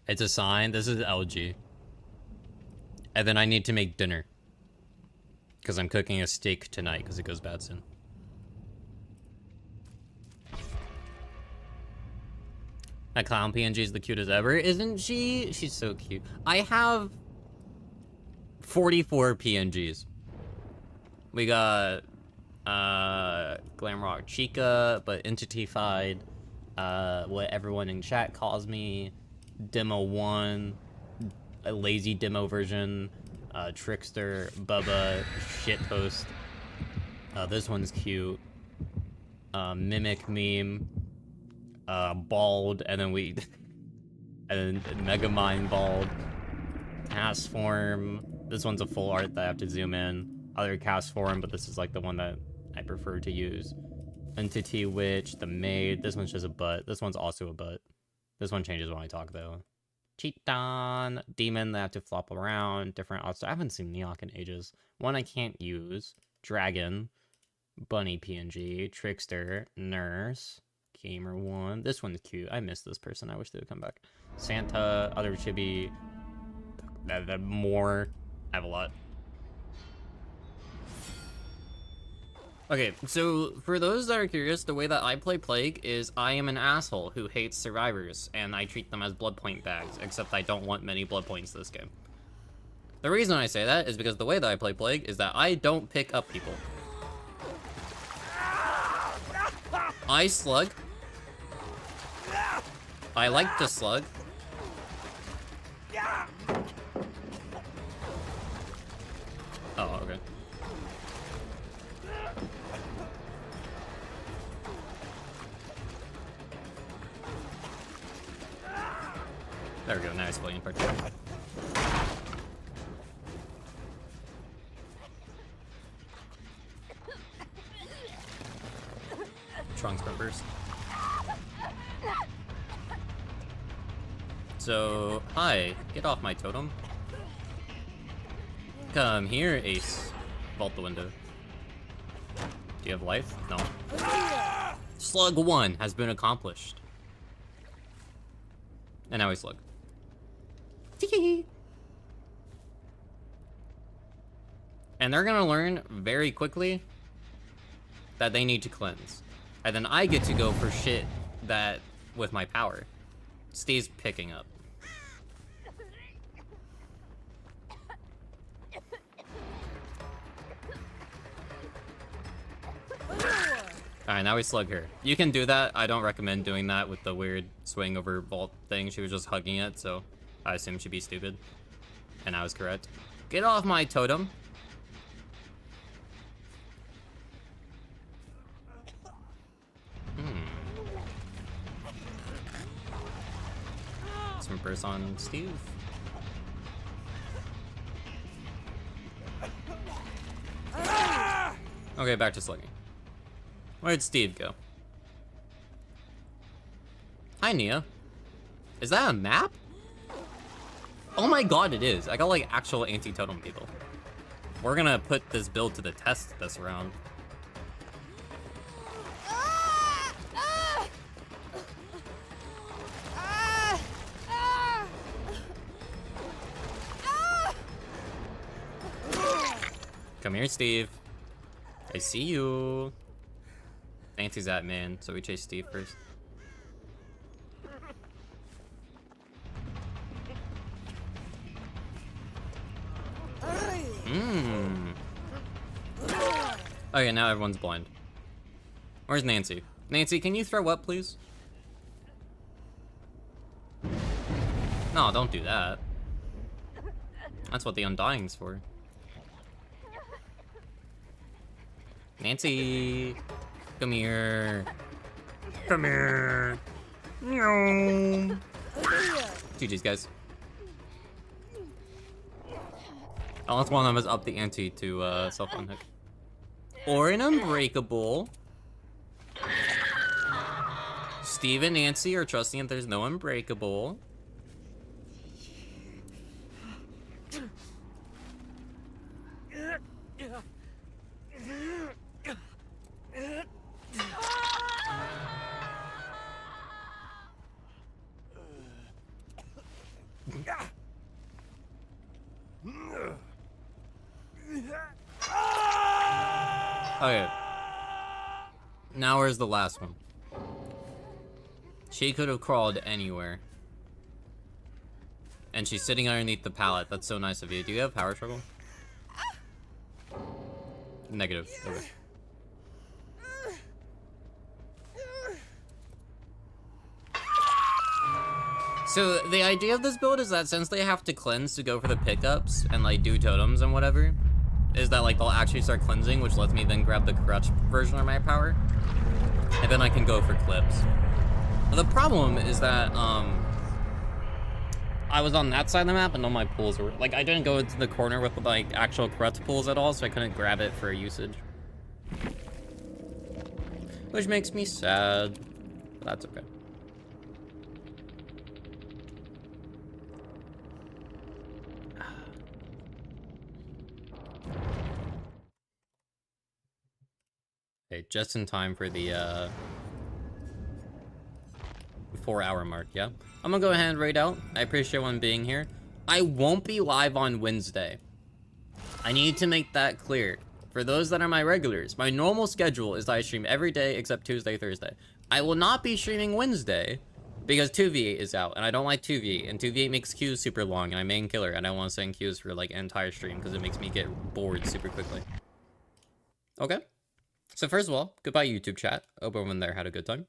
A: It's a sign. This is LG. And then I need to make dinner. Because I'm cooking a steak tonight because it goes bad soon. That clown PNG is the cutest ever, isn't she? She's so cute. I have 44 PNGs. We got Glamrock Chica, but Entity-fied, what everyone in chat calls me, Demo 1, a lazy demo version, Trickster, Bubba, Shitpost. This one's cute. Mimic Meme. Bald, and then we... and then Megamind Bald. Cast Form. This one's a full art that I have to zoom in. Other Cast Form, but this is like the one that I prefer to use. Entity Witch, the Maid. This one's just a butt. This one's also a butt. This one changes when I talk, though. Cheaton, Demon, they have to flop around. Different odds. I haven't seen Neok in ages. One I can't use. Dragon. Bunny PNG. Trickster. Nurse. Gamer 1. This one's cute. I miss this person. I wish they would come back. Santa. Other Chibi. More. I have a lot. Okay, so for those that are curious, the way that I play Plague is I am an asshole who hates survivors, and I treat them as blood point bags, except I don't want many blood points this game. The reason I say that is because the way that I play Plague is that I don't pick up people. I slug. I like to slug. Oh, okay. There we go, now it's playing part 2. Trunks bumpers. So, hi, get off my totem. Come here, Ace. Vault the window. Do you have life? No. Slug 1 has been accomplished. And now we slug. And they're gonna learn very quickly that they need to cleanse. And then I get to go for shit that with my power. Steve's picking up. Alright, now we slug her. You can do that. I don't recommend doing that with the weird swing over vault thing. She was just hugging it, so I assume she'd be stupid. And I was correct. Get off my totem. Some burst on Steve. Okay, back to slugging. Where'd Steve go? Hi, Nia. Is that a map? Oh my god, it is. I got like actual anti-totem people. We're gonna put this build to the test this round. Come here, Steve. I see you. Nancy's that man, so we chase Steve first. Okay, now everyone's blind. Where's Nancy? Nancy, can you throw up, please? No, don't do that. That's what the Undying's for. Nancy, come here. Come here. No. GG's, guys. Unless one of us up the ante to self-unhook. Or an Unbreakable. Steve and Nancy are trusting that there's no Unbreakable. Okay. Now where's the last one? She could have crawled anywhere. And she's sitting underneath the pallet. That's so nice of you. Do you have power struggle? Negative. Okay. So the idea of this build is that since they have to cleanse to go for the pickups and like do totems and whatever, is that like they'll actually start cleansing, which lets me then grab the crutch version of my power, and then I can go for clips. The problem is that I was on that side of the map and all my pulls were like, I didn't go into the corner with like actual crutch pulls at all, so I couldn't grab it for usage, which makes me sad, but that's okay. Okay, just in time for the 4-hour mark, yeah? I'm gonna go ahead and raid out. I appreciate everyone being here. I won't be live on Wednesday. I need to make that clear. For those that are my regulars, my normal schedule is that I stream every day except Tuesday, Thursday. I will not be streaming Wednesday because 2v8 is out, and I don't like 2v8, and 2v8 makes queues super long, and I'm main killer, and I don't want to send queues for like an entire stream because it makes me get bored super quickly. Okay? So first of all, goodbye YouTube chat. Hope everyone there had a good time.